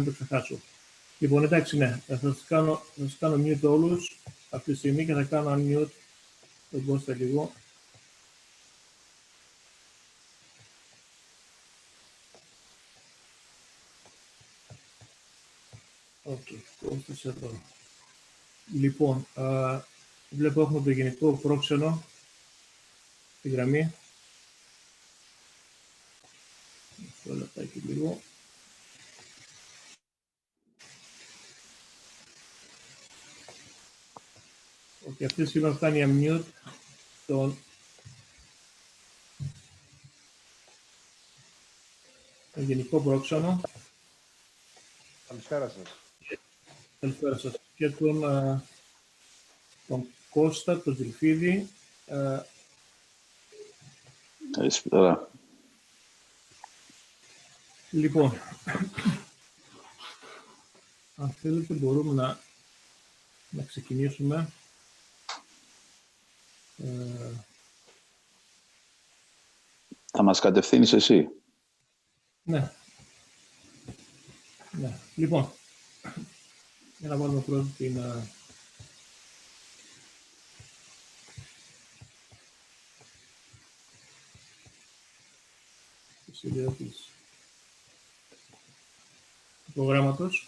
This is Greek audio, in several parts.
το ξεχάσω. Λοιπόν, εντάξει, ναι, θα σας κάνω mute όλους αυτή τη στιγμή και θα κάνω unmute τον Κώστα λίγο. Οκ, Κώστας εδώ. Λοιπόν, βλέπω έχουμε το γενικό πρόξενο στη γραμμή. Μισό λεπτάκι λίγο. Οκ, αυτή τη στιγμή θα κάνει unmute τον γενικό πρόξενο. Καλησπέρα σας. Καλησπέρα σας. Και τον Κώστα, τον Ζηλφίδη. Καλησπέρα. Λοιπόν, αν θέλετε μπορούμε να ξεκινήσουμε. Θα μας κατευθύνεις εσύ. Ναι. Ναι. Λοιπόν, για να βάλουμε πρώτα τη σελίδα του προγράμματος.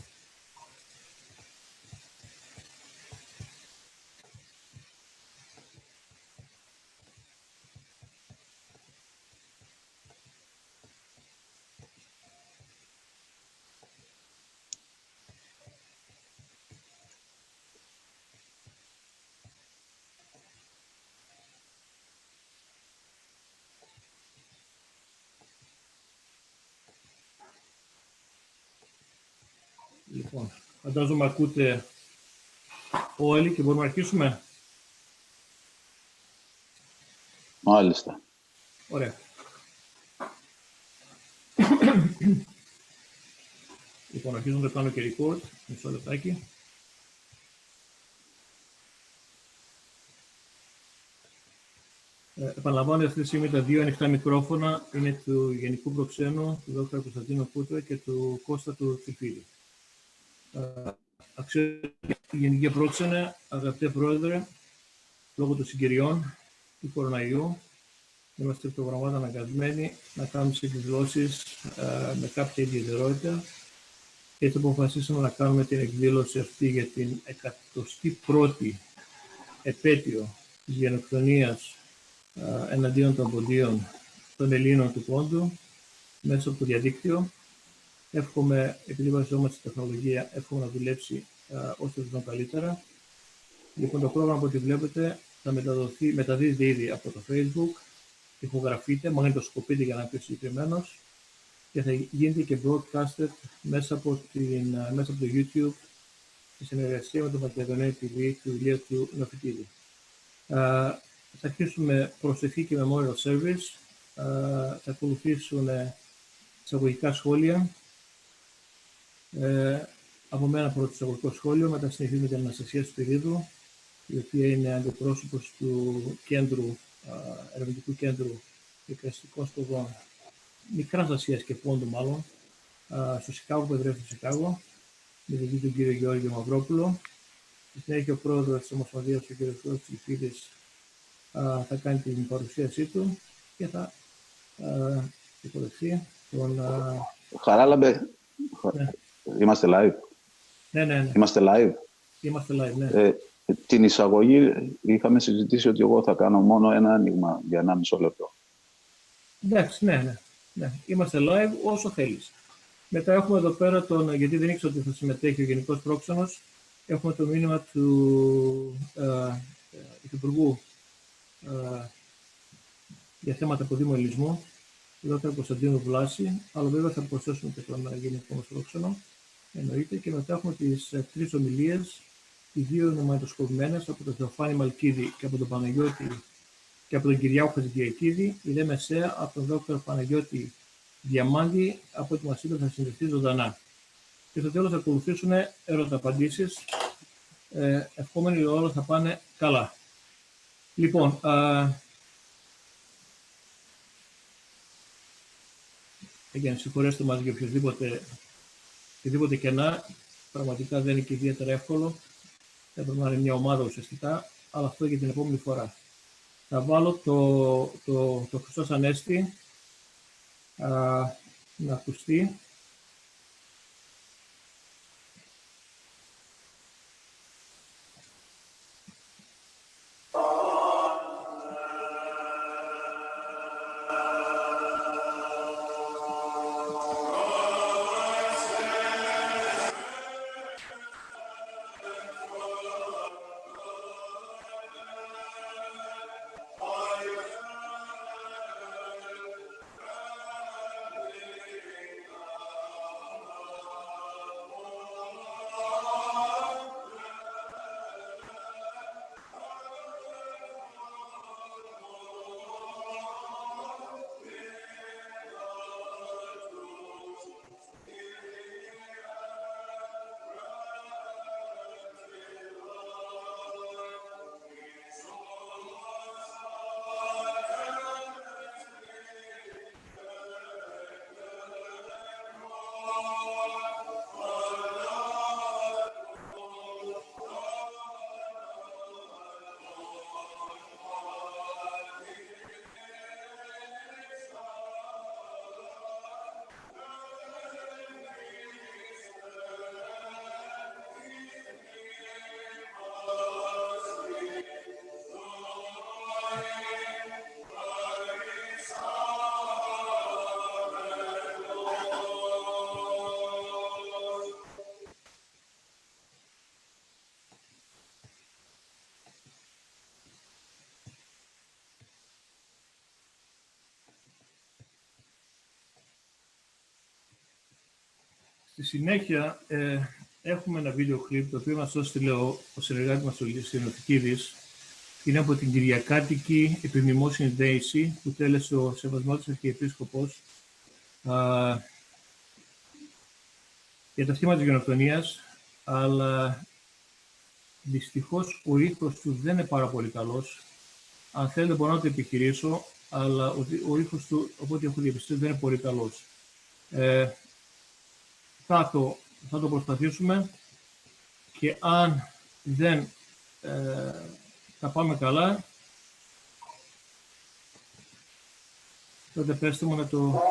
Λοιπόν, φαντάζομαι ακούτε όλοι και μπορούμε να αρχίσουμε. Μάλιστα. Ωραία. Λοιπόν, αρχίζω να το κάνω και record. Μισό λεπτάκι. Επαναλαμβάνω, αυτή τη στιγμή τα δύο ανοιχτά μικρόφωνα είναι του Γενικού Προξένου, του Δ. Κωνσταντίνου Κούτρα και του Κώστα του Τσιφίλη. Αξιότιμη Γενική Πρόξενε, αγαπητέ Πρόεδρε, λόγω των συγκυριών του κοροναϊού, είμαστε προγραμμάτων αναγκασμένοι να κάνουμε τις εκδηλώσεις με κάποια ιδιαιτερότητα και έτσι αποφασίσαμε να κάνουμε την εκδήλωση αυτή για την 101η επέτειο της γενοκτονίας εναντίον των ποντίων των Ελλήνων του Πόντου μέσα από το διαδίκτυο. Εύχομαι, επειδή βασιζόμαστε στη τεχνολογία, εύχομαι να δουλέψει όσο δυνατόν καλύτερα. Λοιπόν, το πρόγραμμα που ό,τι βλέπετε θα μεταδίδεται ήδη από το Facebook, ηχογραφείται, μαγνητοσκοπείται για να είμαι πιο συγκεκριμένος και θα γίνεται και broadcasted μέσα από το YouTube σε συνεργασία με το Μακεδονία TV του Ηλία του Νοφιτίδη. Θα αρχίσουμε προσευχή και memorial service. Θα ακολουθήσουν εισαγωγικά σχόλια. Από μένα πρώτο εισαγωγικό σχόλιο, μετά συνεχίζει με την Αναστασία Σπυρίδου, η οποία είναι αντιπρόσωπος του Ερευνητικού Κέντρου Δικαστικών Σπουδών Μικράς Ασίας και Πόντου, μάλλον, στο Σικάγο, που εδρεύει στο Σικάγο, με τον κύριο Γεώργιο Μαυρόπουλο. Στη συνέχεια, ο πρόεδρος της Ομοσπονδίας, ο κ. Κώστας Τσιφίλης, θα κάνει την παρουσίασή του και θα υποδεχθεί τον... Χαράλαμπε, ναι. Είμαστε live. Ναι. Είμαστε live. Είμαστε live, ναι. Την εισαγωγή είχαμε συζητήσει ότι εγώ θα κάνω μόνο ένα άνοιγμα για 1,5 λεπτό. Εντάξει, ναι. Είμαστε live όσο θέλεις. Μετά έχουμε εδώ πέρα γιατί δεν ήξερα ότι θα συμμετέχει ο Γενικός Πρόξενος, έχουμε το μήνυμα του Υφυπουργού για θέματα από Δήμο Ελισμού, του Δ. Κωνσταντίνου Βλάση, αλλά βέβαια θα προσθέσουμε και τον Γενικό μας Πρόξενο, εννοείται, και μετά έχουμε τις 3 ομιλίες, οι 2 είναι μαγνητοσκοπημένες από τον Θεοφάνη Μαλκίδη και από τον Παναγιώτη και από τον Κυριάκο Χατζηδιακίδη, η δε μεσαία από τον Δ. Παναγιώτη Διαμάντη, από ό,τι μας είπε θα συνδεθεί ζωντανά. Και στο τέλος θα ακολουθήσουν ερωταπαντήσεις, ευχόμενοι όλα θα πάνε καλά. Λοιπόν, για να συγχωρέσετε μας για οποιοδήποτε οτιδήποτε κενά, πραγματικά δεν είναι και ιδιαίτερα εύκολο. Έπρεπε να είναι μια ομάδα ουσιαστικά, αλλά αυτό για την επόμενη φορά. Θα βάλω το Χριστός Ανέστη να ακουστεί. Στη συνέχεια έχουμε ένα βίντεο κλιπ το οποίο μας έστειλε ο συνεργάτης μας ο Λυσινοθηκίδης. Είναι από την Κυριακάτικη επιμνημόσυνη δέηση που τέλεσε ο Σεβασμάτος Αρχιεπίσκοπος για τα θύματα της γενοκτονίας, αλλά δυστυχώς ο ήχος του δεν είναι πάρα πολύ καλός. Αν θέλετε μπορώ να το επιχειρήσω, αλλά ο ήχος του, οπότε έχω διαπιστώσει, δεν είναι πολύ καλός. Θα το προσπαθήσουμε και αν δεν θα πάμε καλά, τότε πέστε μου να το...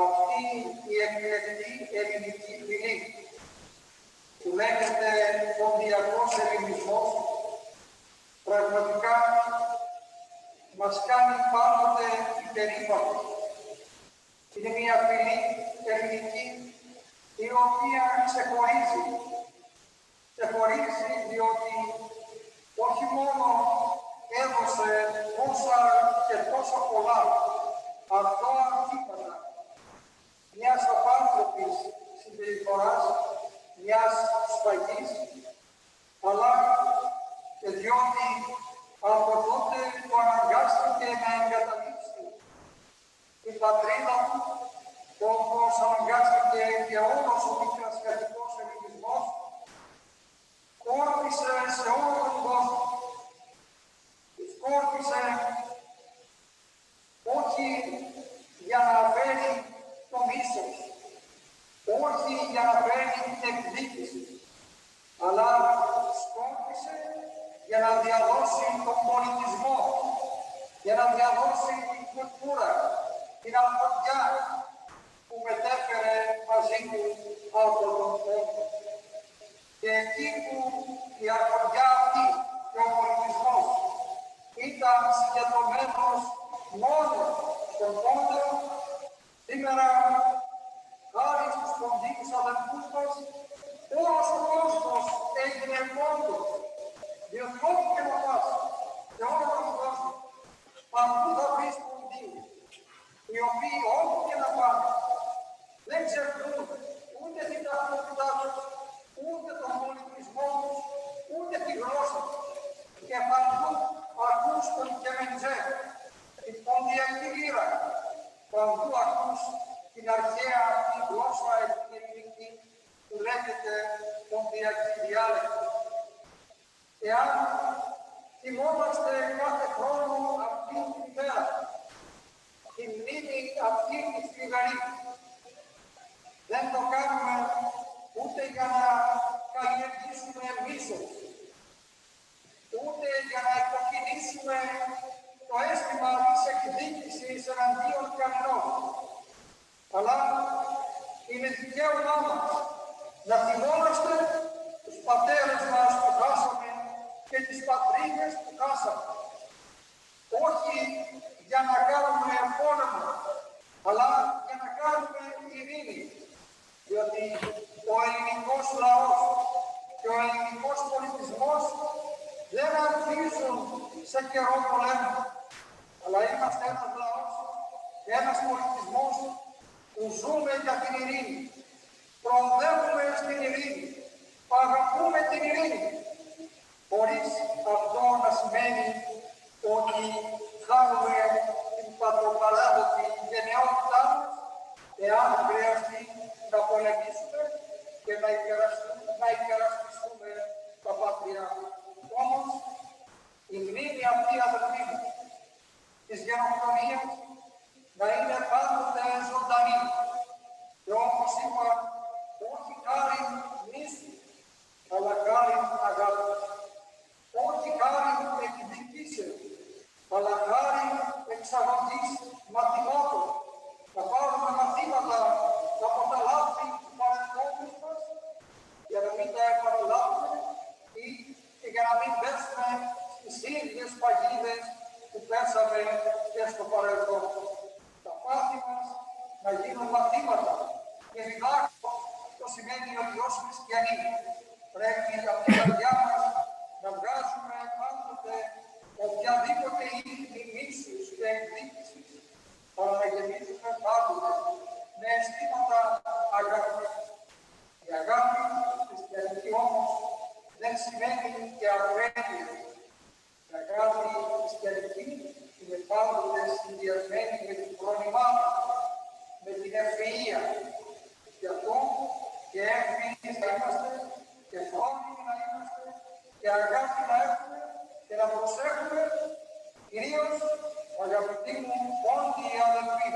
αυτή η εκλεκτή ελληνική φυλή που λέγεται ποντιακός ελληνισμός πραγματικά μας κάνει πάντοτε υπερήφανος. Είναι μια φυλή ελληνική η οποία ξεχωρίζει διότι όχι μόνο έδωσε τόσα και τόσα πολλά αθώα αντίπατα μιας απάνθρωπης συμπεριφοράς, μιας σφαγής, αλλά και διότι από τότε που αναγκάστηκε να εγκαταλείψει την πατρίδα του, όπως αναγκάστηκε και όλος ο μικρασιατικός ελληνισμός, σκόρπισε σε όλο τον κόσμο. Σκόρπισε όχι για να φέρει το μίσος, όχι για να φέρει την εκδίκηση, αλλά σκόρπισε για να διαδώσει τον πολιτισμό, για να διαδώσει την κουλτούρα, την αρθρωτιά που μετέφερε μαζί του από τον κόσμο. Και εκεί που η αρθρωτιά αυτή και ο πολιτισμός ήταν συγκεντρωμένος μόνο στον Πόντο, σήμερα, χάρη στους ποντικούς αδελφούς μας, όλος ο κόσμος έγινε Πόντος. Διότι όπου και να πας, σε όλο τον κόσμο, παντού θα βρεις ποντίους, οι οποίοι όπου και να πάνε, δεν ξεχνούν ούτε την ταυτότητά τους, ούτε τον πολιτισμό τους, ούτε τη γλώσσα τους. Και παντού ακούς τον Κεμεντζέ, την ποντιακή λύρα, παντού ακούς την αρχαία αυτή γλώσσα ελληνική που λέγεται ποντιακή διάλεκτο. Εάν θυμόμαστε κάθε χρόνο αυτή την μέρα, την μνήμη αυτή τη φλιγαρή, δεν το κάνουμε ούτε για να καλλιεργήσουμε μίσος, ούτε για να υποκινήσουμε το αίσθημα της εκδίκησης εναντίον κανενός. Αλλά είναι δικαίωμά μας να θυμόμαστε τους πατέρες μας που χάσαμε και τις πατρίδες που χάσαμε. Όχι για να κάνουμε πόλεμο, αλλά για να κάνουμε ειρήνη. Διότι ο ελληνικός λαός και ο ελληνικός πολιτισμός δεν ανθίζουν σε καιρό πολέμου. Αλλά είμαστε ένας λαός και ένας πολιτισμός που ζούμε για την ειρήνη. Προοδεύουμε στην ειρήνη. Αγαπούμε την ειρήνη. Χωρίς αυτό να σημαίνει ότι χάνουμε την πατροπαράδοτη γενναιότητά μας, εάν χρειαστεί να πολεμήσουμε και να υπερασπιστούμε τα πατριά. Όμως, η μνήμη αυτή, αδελφοί μου, της γενοκτονίας να είναι πάντοτε ζωντανή. Και όπως είπα, όχι χάρη μίσου, αλλά χάρη αγάπης. Όχι χάρη εκδικήσεων, αλλά χάρη εξαγωγής μαθημάτων. Να πάρουμε μαθήματα από τα λάθη του παρελθόντος μας για να μην τα επαναλάβουμε ή και για να μην πέσουμε στις ίδιες παγίδες που πέσαμε και στο παρελθόν. Τα πάθη μας να γίνουν μαθήματα και διδάκτω το σημαίνει ότι ως χριστιανοί πρέπει από την καρδιά μας να βγάζουμε πάντοτε οποιαδήποτε ήθη μίσους και εκδίκησης, αλλά να γεμίζουμε πάντοτε με αισθήματα αγάπης. Η αγάπη χριστιανική όμως δεν σημαίνει και αφρένεια. Η αγάπη χριστιανική είναι πάντοτε συνδυασμένη με την φρόνημά μας, με την ευφυΐα. Γι' αυτό και εύφυες να είμαστε, και φρόνιμοι να είμαστε, και αγάπη να έχουμε και να προσέχουμε, κυρίως, αγαπητοί μου, όλοι οι αδελφοί,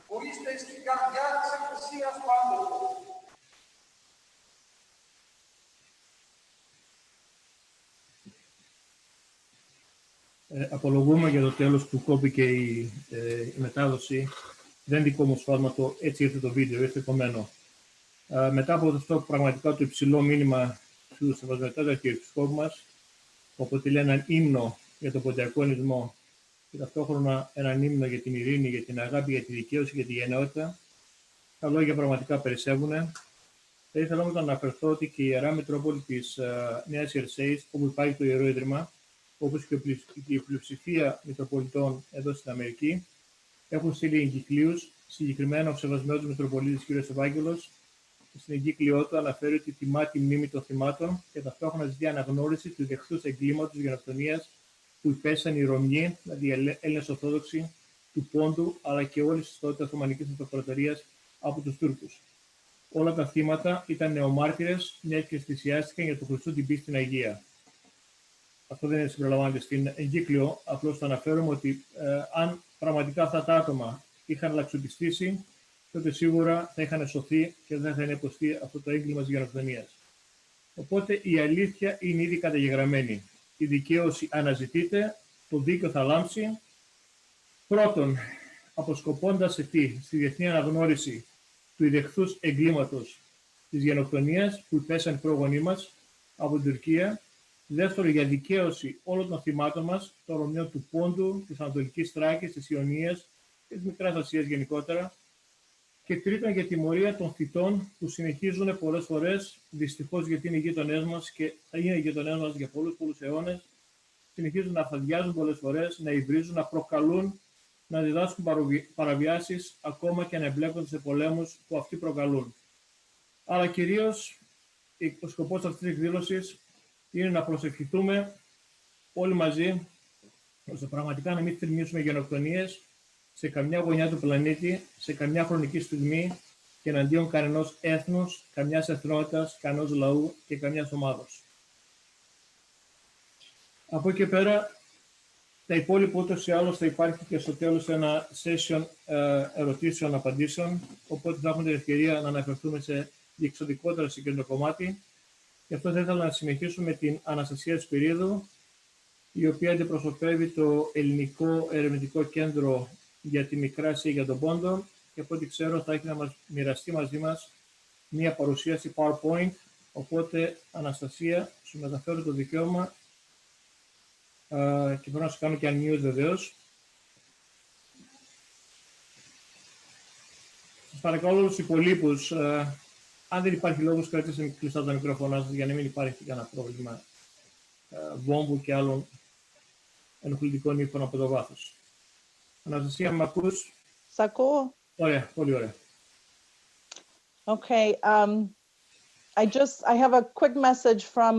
που είστε στην καρδιά της Εκκλησίας πάντοτε. Απολογούμε για το τέλος που κόπηκε η μετάδοση Δεν δικό μου σφάλματο, έτσι ήρθε το βίντεο, ήρθε κομμένο. Μετά από αυτό πραγματικά το υψηλό μήνυμα του Σεβασμιωτάτου Αρχιεπισκόπου μας, που αποτελεί έναν ύμνο για τον ποντιακό ενισμό και ταυτόχρονα έναν ύμνο για την ειρήνη, για την αγάπη, για τη δικαίωση, για τη γενναιότητα, τα λόγια πραγματικά περισσεύουν. Θα ήθελα όμως να αναφερθώ ότι και η Ιερά Μητρόπολη της Νέας Ιερσέης, όπου υπάρχει το Ιερό Ίδρυμα, όπως και η πλειοψηφία Μητροπολιτών εδώ στην Αμερική, έχουν στείλει εγκυκλίους, συγκεκριμένα ο Σεβασμιότατος Μητροπολίτης κ. Ευάγγελος, στην εγκύκλιό του αναφέρει ότι τιμά τη μνήμη των θυμάτων και ταυτόχρονα ζητεί αναγνώριση του δεχθούς εγκλήματος γενοκτονίας που υπέσαν οι Ρωμιοί, δηλαδή οι Έλληνες Ορθόδοξοι, του Πόντου, αλλά και όλης της τότε Οθωμανικής Αυτοκρατορίας από τους Τούρκους. Όλα τα θύματα ήταν νεομάρτυρες, μια και θυσιάστηκαν για το Χριστό την πίστη στην Αγία. Αυτό δεν συμπεριλαμβάνεται στην εγκύκλιο, απλώς το αναφέρουμε ότι αν πραγματικά αυτά τα άτομα είχαν λαξοπιστήσει, τότε σίγουρα θα είχαν σωθεί και δεν θα είχαν υποστεί αυτό το έγκλημα της γενοκτονίας. Οπότε η αλήθεια είναι ήδη καταγεγραμμένη. Η δικαίωση αναζητείται, το δίκαιο θα λάμψει. Πρώτον, αποσκοπώντας σε τι, στη διεθνή αναγνώριση του ιδεχθούς εγκλήματος της γενοκτονίας που υπέσαν οι πρόγονοί μας από την Τουρκία. Δεύτερον, για δικαίωση όλων των θυμάτων μας, των Ρωμιών του Πόντου, της Ανατολικής Θράκης, της Ιωνίας και της Μικράς Ασίας γενικότερα. Και τρίτον, για τιμωρία των θητών που συνεχίζουν πολλές φορές, δυστυχώς γιατί είναι γείτονές μας και θα είναι γείτονές μας για πολλούς αιώνες, συνεχίζουν να αφαδιάζουν πολλές φορές, να υβρίζουν, να προκαλούν, να διδάσκουν παραβιάσεις, ακόμα και να εμπλέκονται σε πολέμους που αυτοί προκαλούν. Αλλά κυρίως ο σκοπός αυτής της εκδήλωσης είναι να προσευχηθούμε όλοι μαζί, ώστε πραγματικά να μην θρηνήσουμε γενοκτονίες σε καμιά γωνιά του πλανήτη, σε καμιά χρονική στιγμή και εναντίον κανενός έθνους, καμιάς εθνότητας, κανενός λαού και καμιάς ομάδος. Από εκεί πέρα, τα υπόλοιπα ούτως ή άλλως θα υπάρχει και στο τέλος ένα session ερωτήσεων-απαντήσεων, οπότε θα έχουμε την ευκαιρία να αναφερθούμε σε διεξοδικότερα συγκεκριμένο κομμάτι. Γι' αυτό θα ήθελα να συνεχίσουμε την Αναστασία Σπυρίδου, η οποία αντιπροσωπεύει το Ελληνικό Ερευνητικό Κέντρο για τη Μικρά Ασία για τον Πόντο και από ό,τι ξέρω θα έχει να μας μοιραστεί μαζί μας μία παρουσίαση PowerPoint, οπότε Αναστασία, σου μεταφέρω το δικαίωμα και πρέπει να σου κάνω και unmute βεβαίως. Σας παρακαλώ όλους τους υπολείπους, αν δεν υπάρχει λόγος, κρατήστε κλειστά τα μικρόφωνά σας για να μην υπάρχει κανένα πρόβλημα βόμβου και άλλων ενοχλητικών ύφων από το βάθος. Αναστασία, μ' ακούς? Σ' ακούω. Ωραία, πολύ ωραία. Okay, I have a quick message from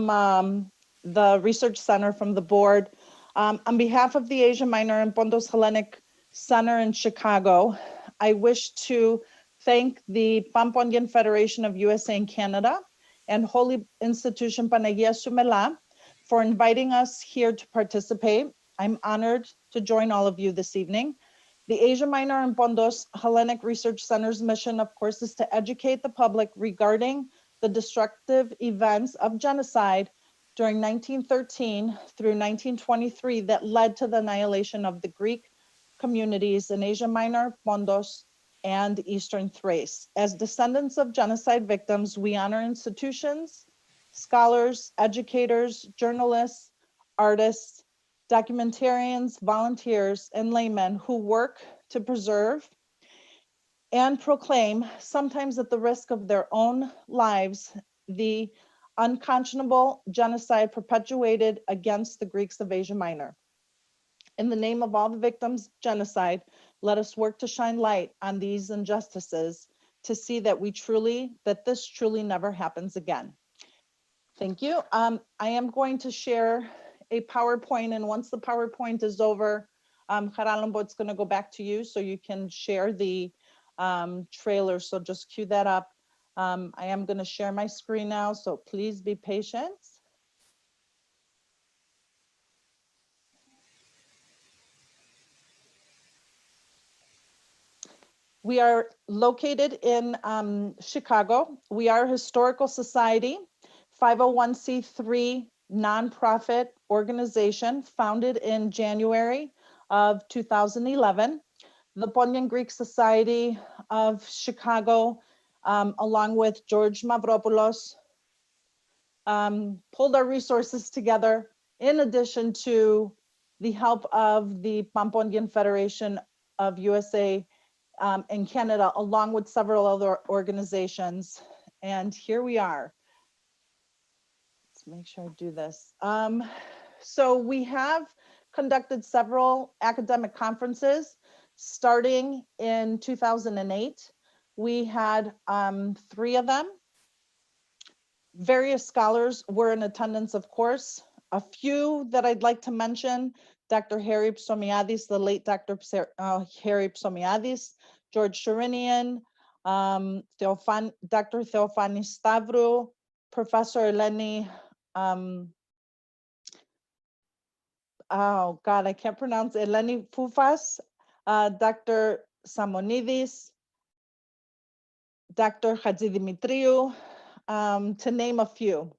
the Research Center from the board. On behalf of the Asia Minor and Pondos Hellenic Center in Chicago, I wish to thank the Pamponian Federation of USA and Canada and Holy Institution Panagia Sumela for inviting us here to participate. I'm honored to join all of you this evening. The Asia Minor and Pondos Hellenic Research Center's mission, of course, is to educate the public regarding the destructive events of genocide during 1913 through 1923 that led to the annihilation of the Greek communities in Asia Minor, Pondos, and Eastern Thrace. As descendants of genocide victims, we honor institutions, scholars, educators, journalists, artists, documentarians, volunteers, and laymen who work to preserve and proclaim, sometimes at the risk of their own lives, the unconscionable genocide perpetuated against the Greeks of Asia Minor. In the name of all the victims of genocide, let us work to shine light on these injustices to see that this truly never happens again. Thank you. I am going to share a PowerPoint, and once the PowerPoint is over, Haralambos, it's going to go back to you so you can share the trailer. So just cue that up. I am going to share my screen now, so please be patient. We are located in Chicago. We are a historical society, 501c3 nonprofit organization founded in January of 2011. the Bunyan Greek Society of Chicago, along with George Mavropoulos, pulled our resources together in addition to the help of the Pamponian Federation of USA and Canada, along with several other organizations. And here we are. Let's make sure I do this. So we have conducted several academic conferences starting in 2008. We had 3 of them. Various scholars were in attendance, of course. A few that I'd like to mention: Dr. Harry Psomiadis, the late Dr. Harry Psomiadis, George Sherinian, Dr. Theophani Stavru, Professor Eleni, oh God, I can't pronounce it, Eleni Foufas, Dr. Samonidis, Dr. Hadjidimitriou, to name a few.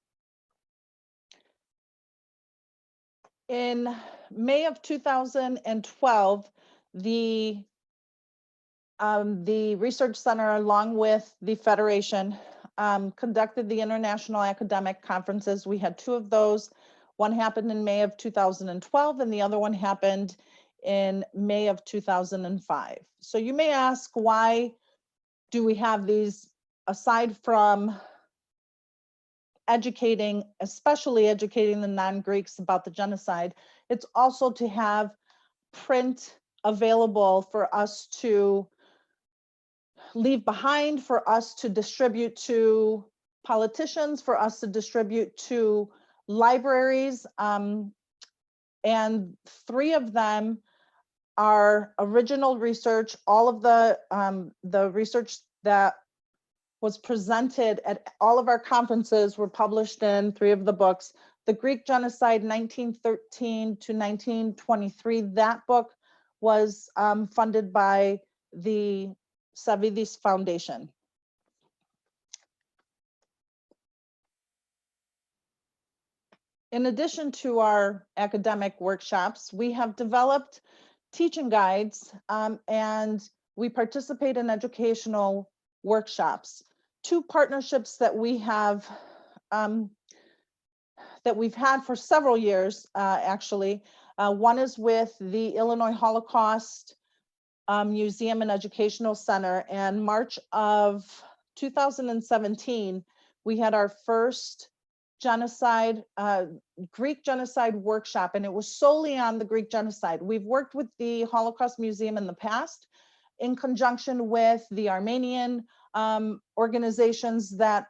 In May of 2012, the Research Center, along with the Federation, conducted the International Academic Conferences. We had 2 of those. One happened in May of 2012, and the other one happened in May of 2005. So you may ask, why do we have these, aside from educating, especially educating the non-Greeks about the genocide? It's also to have print available for us to leave behind, for us to distribute to politicians, for us to distribute to libraries. And 3 of them are original research. All of the research that was presented at all of our conferences were published in 3 of the books. The Greek Genocide, 1913 to 1923, that book was funded by the Savvidis Foundation. In addition to our academic workshops, we have developed teaching guides, and we participate in educational workshops. 2 partnerships that we have, that we've had for several years, actually. One is with the Illinois Holocaust Museum and Educational Center. And March of 2017, we had our first genocide, Greek genocide workshop, and it was solely on the Greek genocide. We've worked with the Holocaust Museum in the past in conjunction with the Armenian organizations that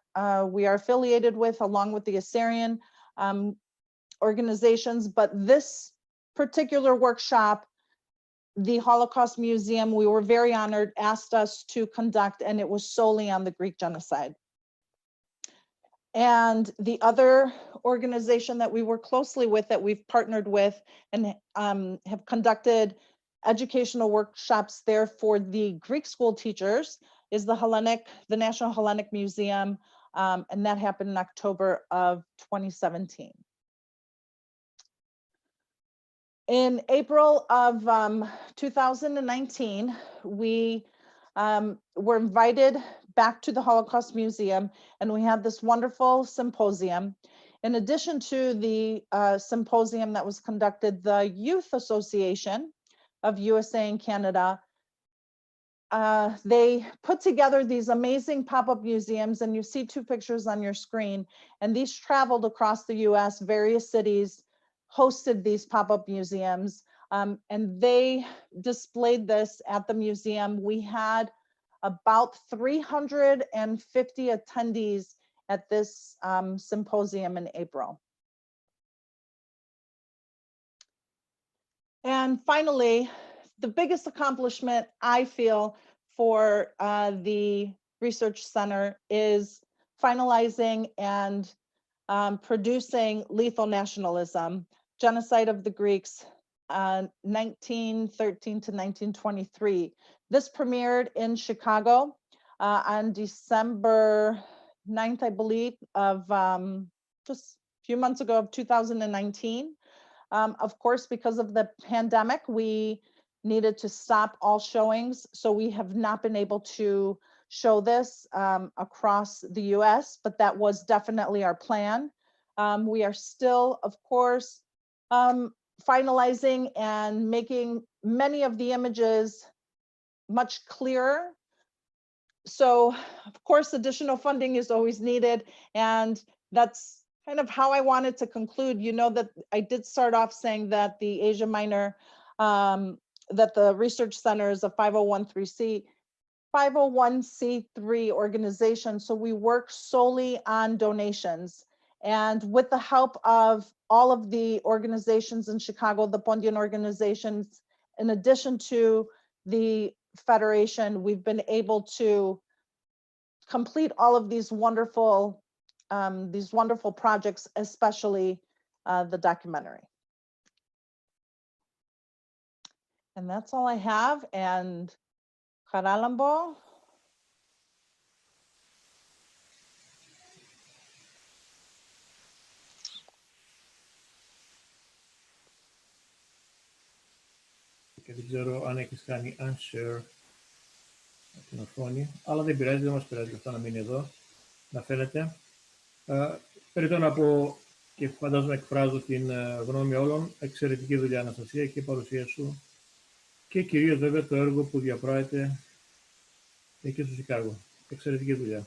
we are affiliated with, along with the Assyrian organizations. But this particular workshop, the Holocaust Museum, we were very honored, asked us to conduct, and it was solely on the Greek genocide. And the other organization that we work closely with, that we've partnered with and have conducted educational workshops there for the Greek school teachers, is the National Hellenic Museum, and that happened in October of 2017. In April of 2019, we were invited back to the Holocaust Museum, and we had this wonderful symposium. In addition to the symposium that was conducted, the Youth Association of USA and Canada, they put together these amazing pop-up museums, and you see 2 pictures on your screen, and these traveled across the US, various cities hosted these pop-up museums, and they displayed this at the museum. We had about 350 attendees at this symposium in April. And finally, the biggest accomplishment I feel for the Research Center is finalizing and producing Lethal Nationalism, Genocide of the Greeks, 1913 to 1923. This premiered in Chicago on December 9th, I believe, of just a few months ago, of 2019. Of course, because of the pandemic, we needed to stop all showings. So we have not been able to show this across the US, but that was definitely our plan. We are still, of course, finalizing and making many of the images much clearer. So of course, additional funding is always needed. And that's kind of how I wanted to conclude. You know that I did start off saying that the Asia Minor, that the Research Center is a 501c3 organization. So we work solely on donations. And with the help of all of the organizations in Chicago, the Pondian organizations, in addition to the Federation, we've been able to complete all of these wonderful projects, especially the documentary. And that's all I have. And Χαράλαμπο. Και δεν ξέρω αν έχεις κάνει unshare την οθόνη, αλλά δεν πειράζει, δεν μας πειράζει αυτό να μείνει εδώ, να φαίνεται. Περιττώ να πω και φαντάζομαι εκφράζω την γνώμη όλων, εξαιρετική δουλειά Αναστασία και η παρουσία σου και κυρίως βέβαια το έργο που διαπράγεται εκεί στο Σικάγο. Εξαιρετική δουλειά.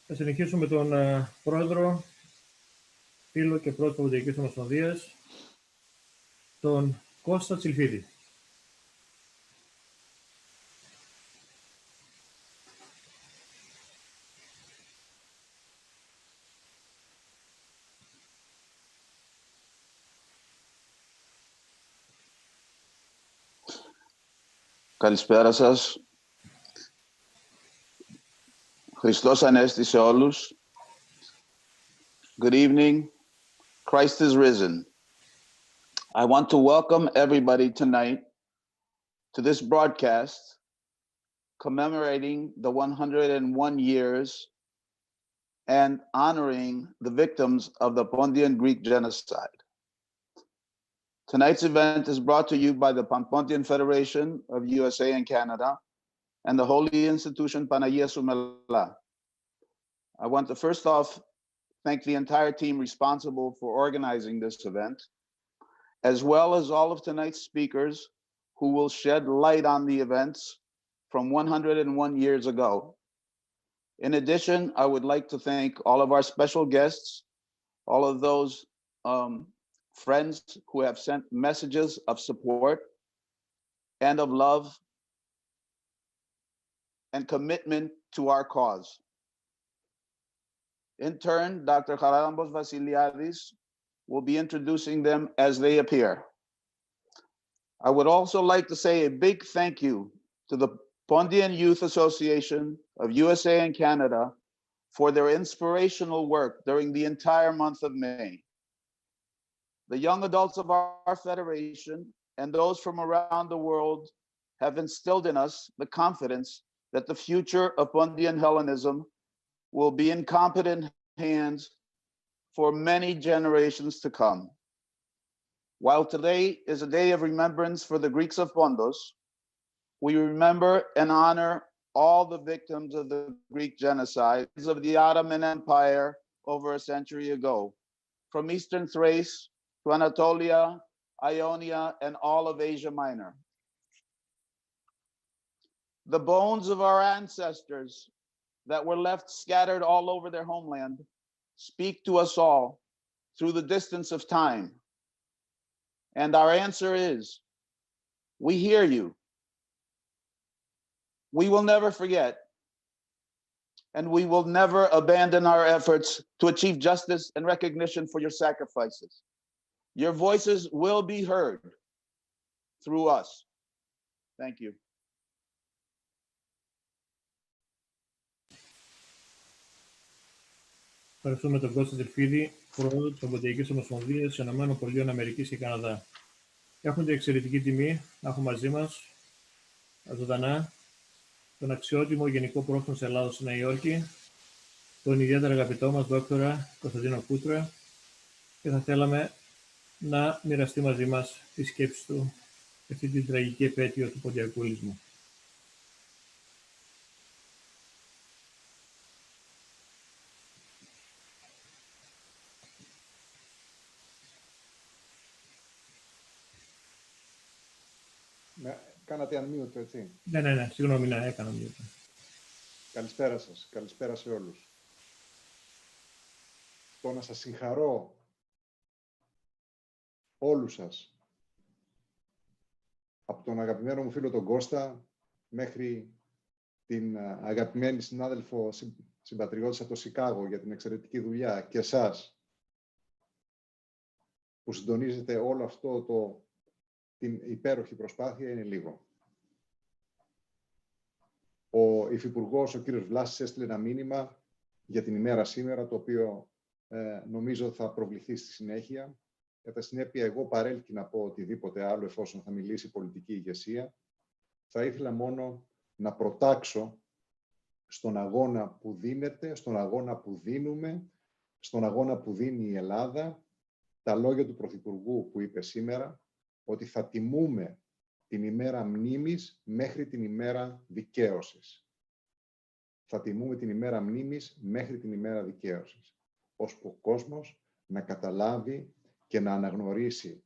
Θα συνεχίσουμε με τον πρόεδρο, φίλο και πρώτο Παπαδιακής Ομοσπονδίας, τον Κώστα Τσιλφίδη. Καλησπέρα σας. Χριστός Ανέστη σε όλους. Good evening. Christ is risen. I want to welcome everybody tonight to this broadcast commemorating the 101 years and honoring the victims of the Pondian Greek genocide. Tonight's event is brought to you by the Pan-Pontian Federation of USA and Canada and the Holy Institution Panagia Soumela. I want to first off thank the entire team responsible for organizing this event, as well as all of tonight's speakers who will shed light on the events from 101 years ago. In addition, I would like to thank all of our special guests, all of those friends who have sent messages of support and of love and commitment to our cause. In turn, Dr. Charalambos Vasiliadis will be introducing them as they appear. I would also like to say a big thank you to the Pondian Youth Association of USA and Canada for their inspirational work during the entire month of May. The young adults of our federation and those from around the world have instilled in us the confidence that the future of Pondian Hellenism will be in competent hands for many generations to come. While today is a day of remembrance for the Greeks of Pondos, we remember and honor all the victims of the Greek genocide of the Ottoman Empire over a century ago, from Eastern Thrace to Anatolia, Ionia, and all of Asia Minor. The bones of our ancestors that were left scattered all over their homeland speak to us all through the distance of time. And our answer is, we hear you. We will never forget, and we will never abandon our efforts to achieve justice and recognition for your sacrifices. Your voices will be heard through us. Thank you. Ευχαριστούμε τον Κώστα Τσιλφίδη, πρόεδρο της Παπαδιακής Ομοσπονδίας Ηνωμένων Πολιτειών Αμερικής και Καναδά. Έχουμε την εξαιρετική τιμή να έχουμε μαζί μας ζωντανά τον αξιότιμο Γενικό Πρόεδρο της Ελλάδος στη Νέα Υόρκη, τον ιδιαίτερα αγαπητό μας δόκτορα Κωνσταντίνο Κούτρα, και θα θέλαμε να μοιραστεί μαζί μας τις σκέψεις του αυτή την τραγική επέτειο του ποντιακού λυσμού. Κάνατε unmute, έτσι. Ναι, συγγνώμη, ναι, έκανα mute. Καλησπέρα σας. Καλησπέρα σε όλους. Το να σας συγχαρώ όλους σας, από τον αγαπημένο μου φίλο τον Κώστα, μέχρι την αγαπημένη συνάδελφο συμπατριώτης από το Σικάγο για την εξαιρετική δουλειά και εσάς που συντονίζετε όλο αυτό την υπέροχη προσπάθεια, είναι λίγο. Ο Υφυπουργός, ο κύριος Βλάσης, έστειλε ένα μήνυμα για την ημέρα σήμερα, το οποίο νομίζω θα προβληθεί στη συνέχεια. Κατά συνέπεια, εγώ παρέλκει να πω οτιδήποτε άλλο, εφόσον θα μιλήσει η πολιτική ηγεσία. Θα ήθελα μόνο να προτάξω στον αγώνα που δίνεται, στον αγώνα που δίνουμε, στον αγώνα που δίνει η Ελλάδα, τα λόγια του Πρωθυπουργού που είπε σήμερα, ότι θα τιμούμε την ημέρα μνήμης μέχρι την ημέρα δικαίωσης. Θα τιμούμε την ημέρα μνήμης μέχρι την ημέρα δικαίωσης. Ώσπου ο κόσμος να καταλάβει και να αναγνωρίσει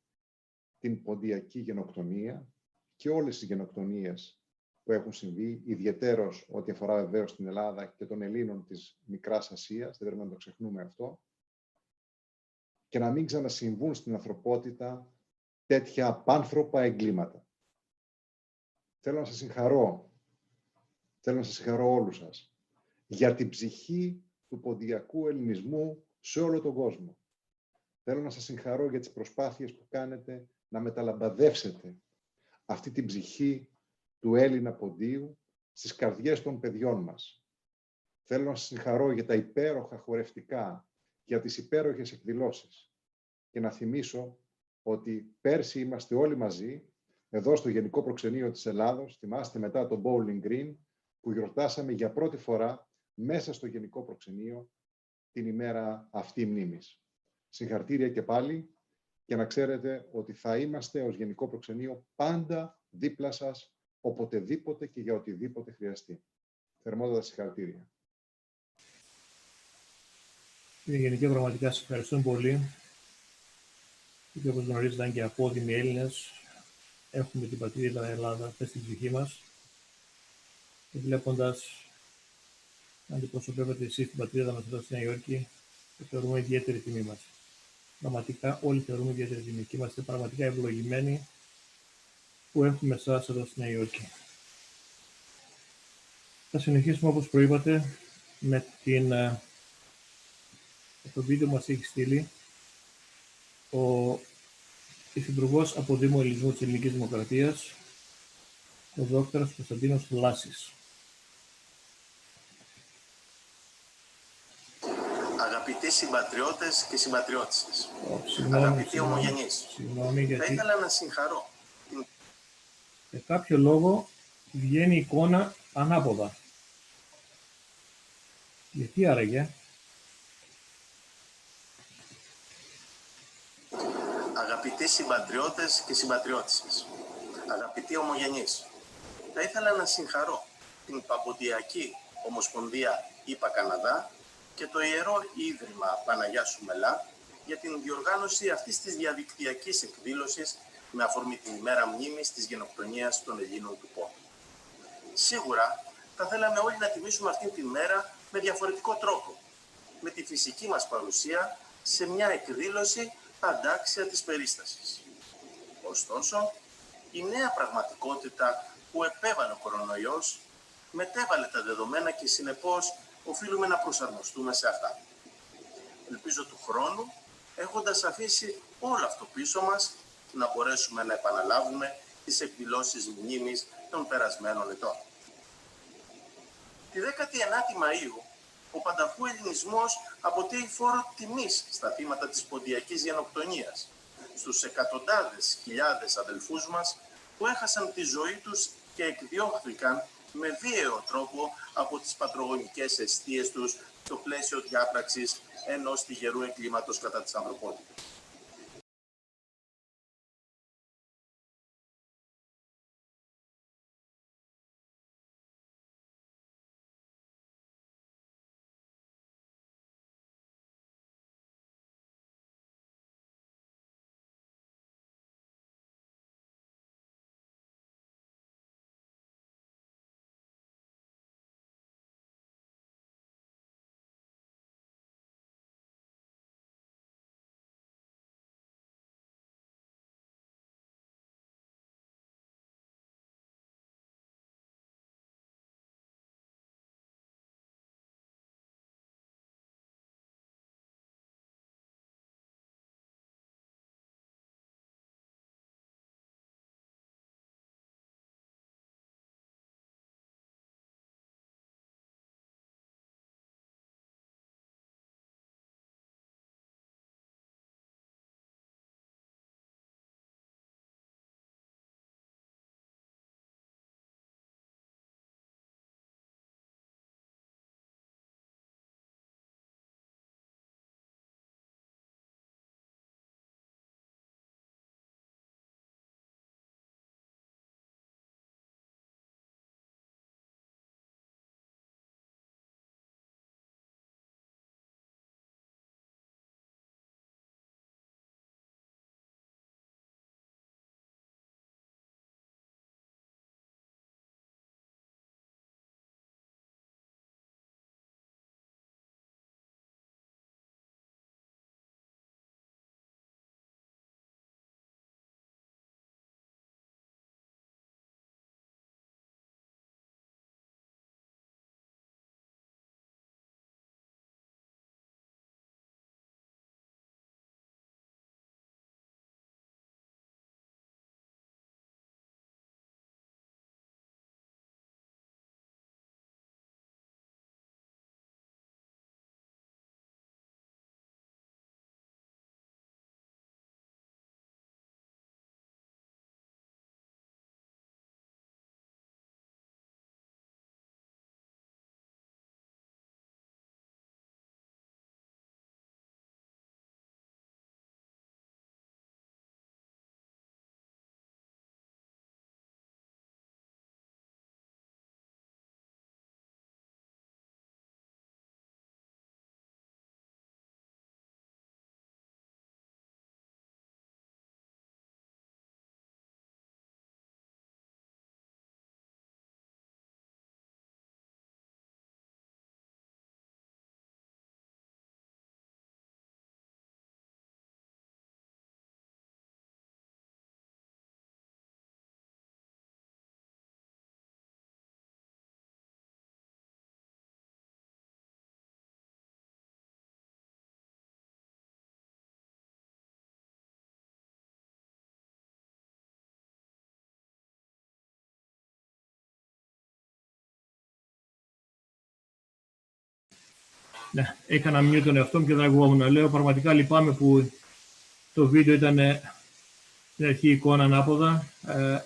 την ποντιακή γενοκτονία και όλες τις γενοκτονίες που έχουν συμβεί, ιδιαιτέρως ό,τι αφορά βεβαίως την Ελλάδα και των Ελλήνων της Μικράς Ασίας, δεν πρέπει να το ξεχνούμε αυτό, και να μην ξανασυμβούν στην ανθρωπότητα τέτοια απάνθρωπα εγκλήματα. Θέλω να σας συγχαρώ όλους σας για την ψυχή του ποντιακού ελληνισμού σε όλο τον κόσμο. Θέλω να σας συγχαρώ για τις προσπάθειες που κάνετε να μεταλαμπαδεύσετε αυτή την ψυχή του Έλληνα ποντίου στις καρδιές των παιδιών μας. Θέλω να σας συγχαρώ για τα υπέροχα χορευτικά, για τις υπέροχες εκδηλώσεις και να θυμίσω ότι πέρσι είμαστε όλοι μαζί εδώ στο Γενικό Προξενείο της Ελλάδος, θυμάστε μετά το Bowling Green, που γιορτάσαμε για πρώτη φορά μέσα στο Γενικό Προξενείο την ημέρα αυτή μνήμης. Συγχαρητήρια και πάλι και να ξέρετε ότι θα είμαστε ως Γενικό Προξενείο πάντα δίπλα σας, οποτεδήποτε και για οτιδήποτε χρειαστεί. Θερμότατα συγχαρητήρια. Κύριε Γενικέ, πραγματικά σας ευχαριστούμε πολύ. Και όπως γνωρίζετε, αν και απόδημοι Έλληνες, έχουμε την πατρίδα Ελλάδα μέσα στην ψυχή μας και βλέποντας να αντιπροσωπεύετε εσείς την πατρίδα μας εδώ στη Νέα Υόρκη, το θεωρούμε ιδιαίτερη τιμή μας. Πραγματικά όλοι θεωρούμε ιδιαίτερη τιμή και είμαστε πραγματικά ευλογημένοι που έχουμε εσάς εδώ στη Νέα Υόρκη. Θα συνεχίσουμε όπως προείπατε με το βίντεο που μας έχει στείλει ο Υφυπουργός Αποδήμου Ελληνισμού της Ελληνικής Δημοκρατίας, ο Δόκτωρας Κωνσταντίνος Βλάσης. Αγαπητοί συμπατριώτες και συμπατριώτισσες, αγαπητοί ομογενείς, θα ήθελα να συγχαρώ. Για κάποιο λόγο βγαίνει η εικόνα ανάποδα. Γιατί άραγε? Αγαπητοί συμπατριώτες και συμπατριώτισσες, αγαπητοί ομογενείς, θα ήθελα να συγχαρώ την Παμποντιακή Ομοσπονδία ΗΠΑ Καναδά και το Ιερό Ίδρυμα Παναγιά Σουμελά για την διοργάνωση αυτής της διαδικτυακής εκδήλωσης με αφορμή την ημέρα μνήμης της γενοκτονίας των Ελλήνων του Πόντου. Σίγουρα θα θέλαμε όλοι να τιμήσουμε αυτή τη μέρα με διαφορετικό τρόπο, με τη φυσική μας παρουσία σε μια εκδήλωση αντάξια της περίστασης. Ωστόσο, η νέα πραγματικότητα που επέβαλε ο κορονοϊός μετέβαλε τα δεδομένα και συνεπώς οφείλουμε να προσαρμοστούμε σε αυτά. Ελπίζω του χρόνου, έχοντας αφήσει όλο αυτό πίσω μας, να μπορέσουμε να επαναλάβουμε τις εκδηλώσεις μνήμης των περασμένων ετών. Τη 19η Μαΐου, ο πανταχού ελληνισμός αποτείει φόρο τιμής στα θύματα της ποντιακής γενοκτονίας, στους εκατοντάδες χιλιάδες αδελφούς μας που έχασαν τη ζωή τους και εκδιώχθηκαν με βίαιο τρόπο από τις πατρογονικές εστίες τους στο πλαίσιο διάπραξης ενός τυγερού εγκλήματος κατά της ανθρωπότητας. Ναι, έκανα mute τον εαυτό μου και δεν ακουγόμουν. Λέω πραγματικά λυπάμαι που το βίντεο ήταν στην αρχή εικόνα ανάποδα,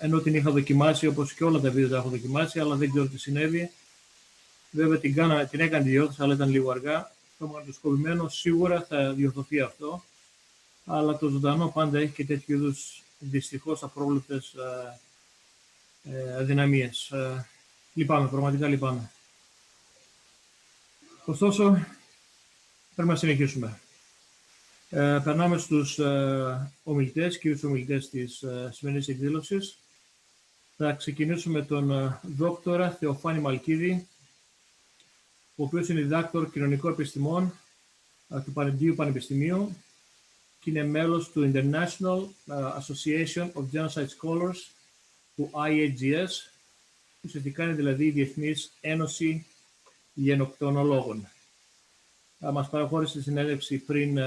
ενώ την είχα δοκιμάσει όπως και όλα τα βίντεο τα έχω δοκιμάσει, αλλά δεν ξέρω τι συνέβη. Βέβαια την έκανε τη διόρθωση, αλλά ήταν λίγο αργά. Το μαγνητοσκοπημένο σίγουρα θα διορθωθεί αυτό, αλλά το ζωντανό πάντα έχει και τέτοιου είδους δυστυχώς απρόβλεπτες αδυναμίες. Λυπάμαι, πραγματικά λυπάμαι. Ωστόσο, πρέπει να συνεχίσουμε. Περνάμε στους ομιλητές, κυρίους ομιλητές της σημερινής εκδήλωσης. Θα ξεκινήσουμε με τον δόκτορα Θεοφάνη Μαλκίδη, ο οποίος είναι διδάκτορ κοινωνικών επιστημών του Πανεπιστημίου Πανεπιστημίου και είναι μέλος του International Association of Genocide Scholars, του IAGS, που ουσιαστικά είναι δηλαδή η Διεθνής Ένωση Γενοκτονολόγων. Μας παραχώρησε τη συνέντευξη πριν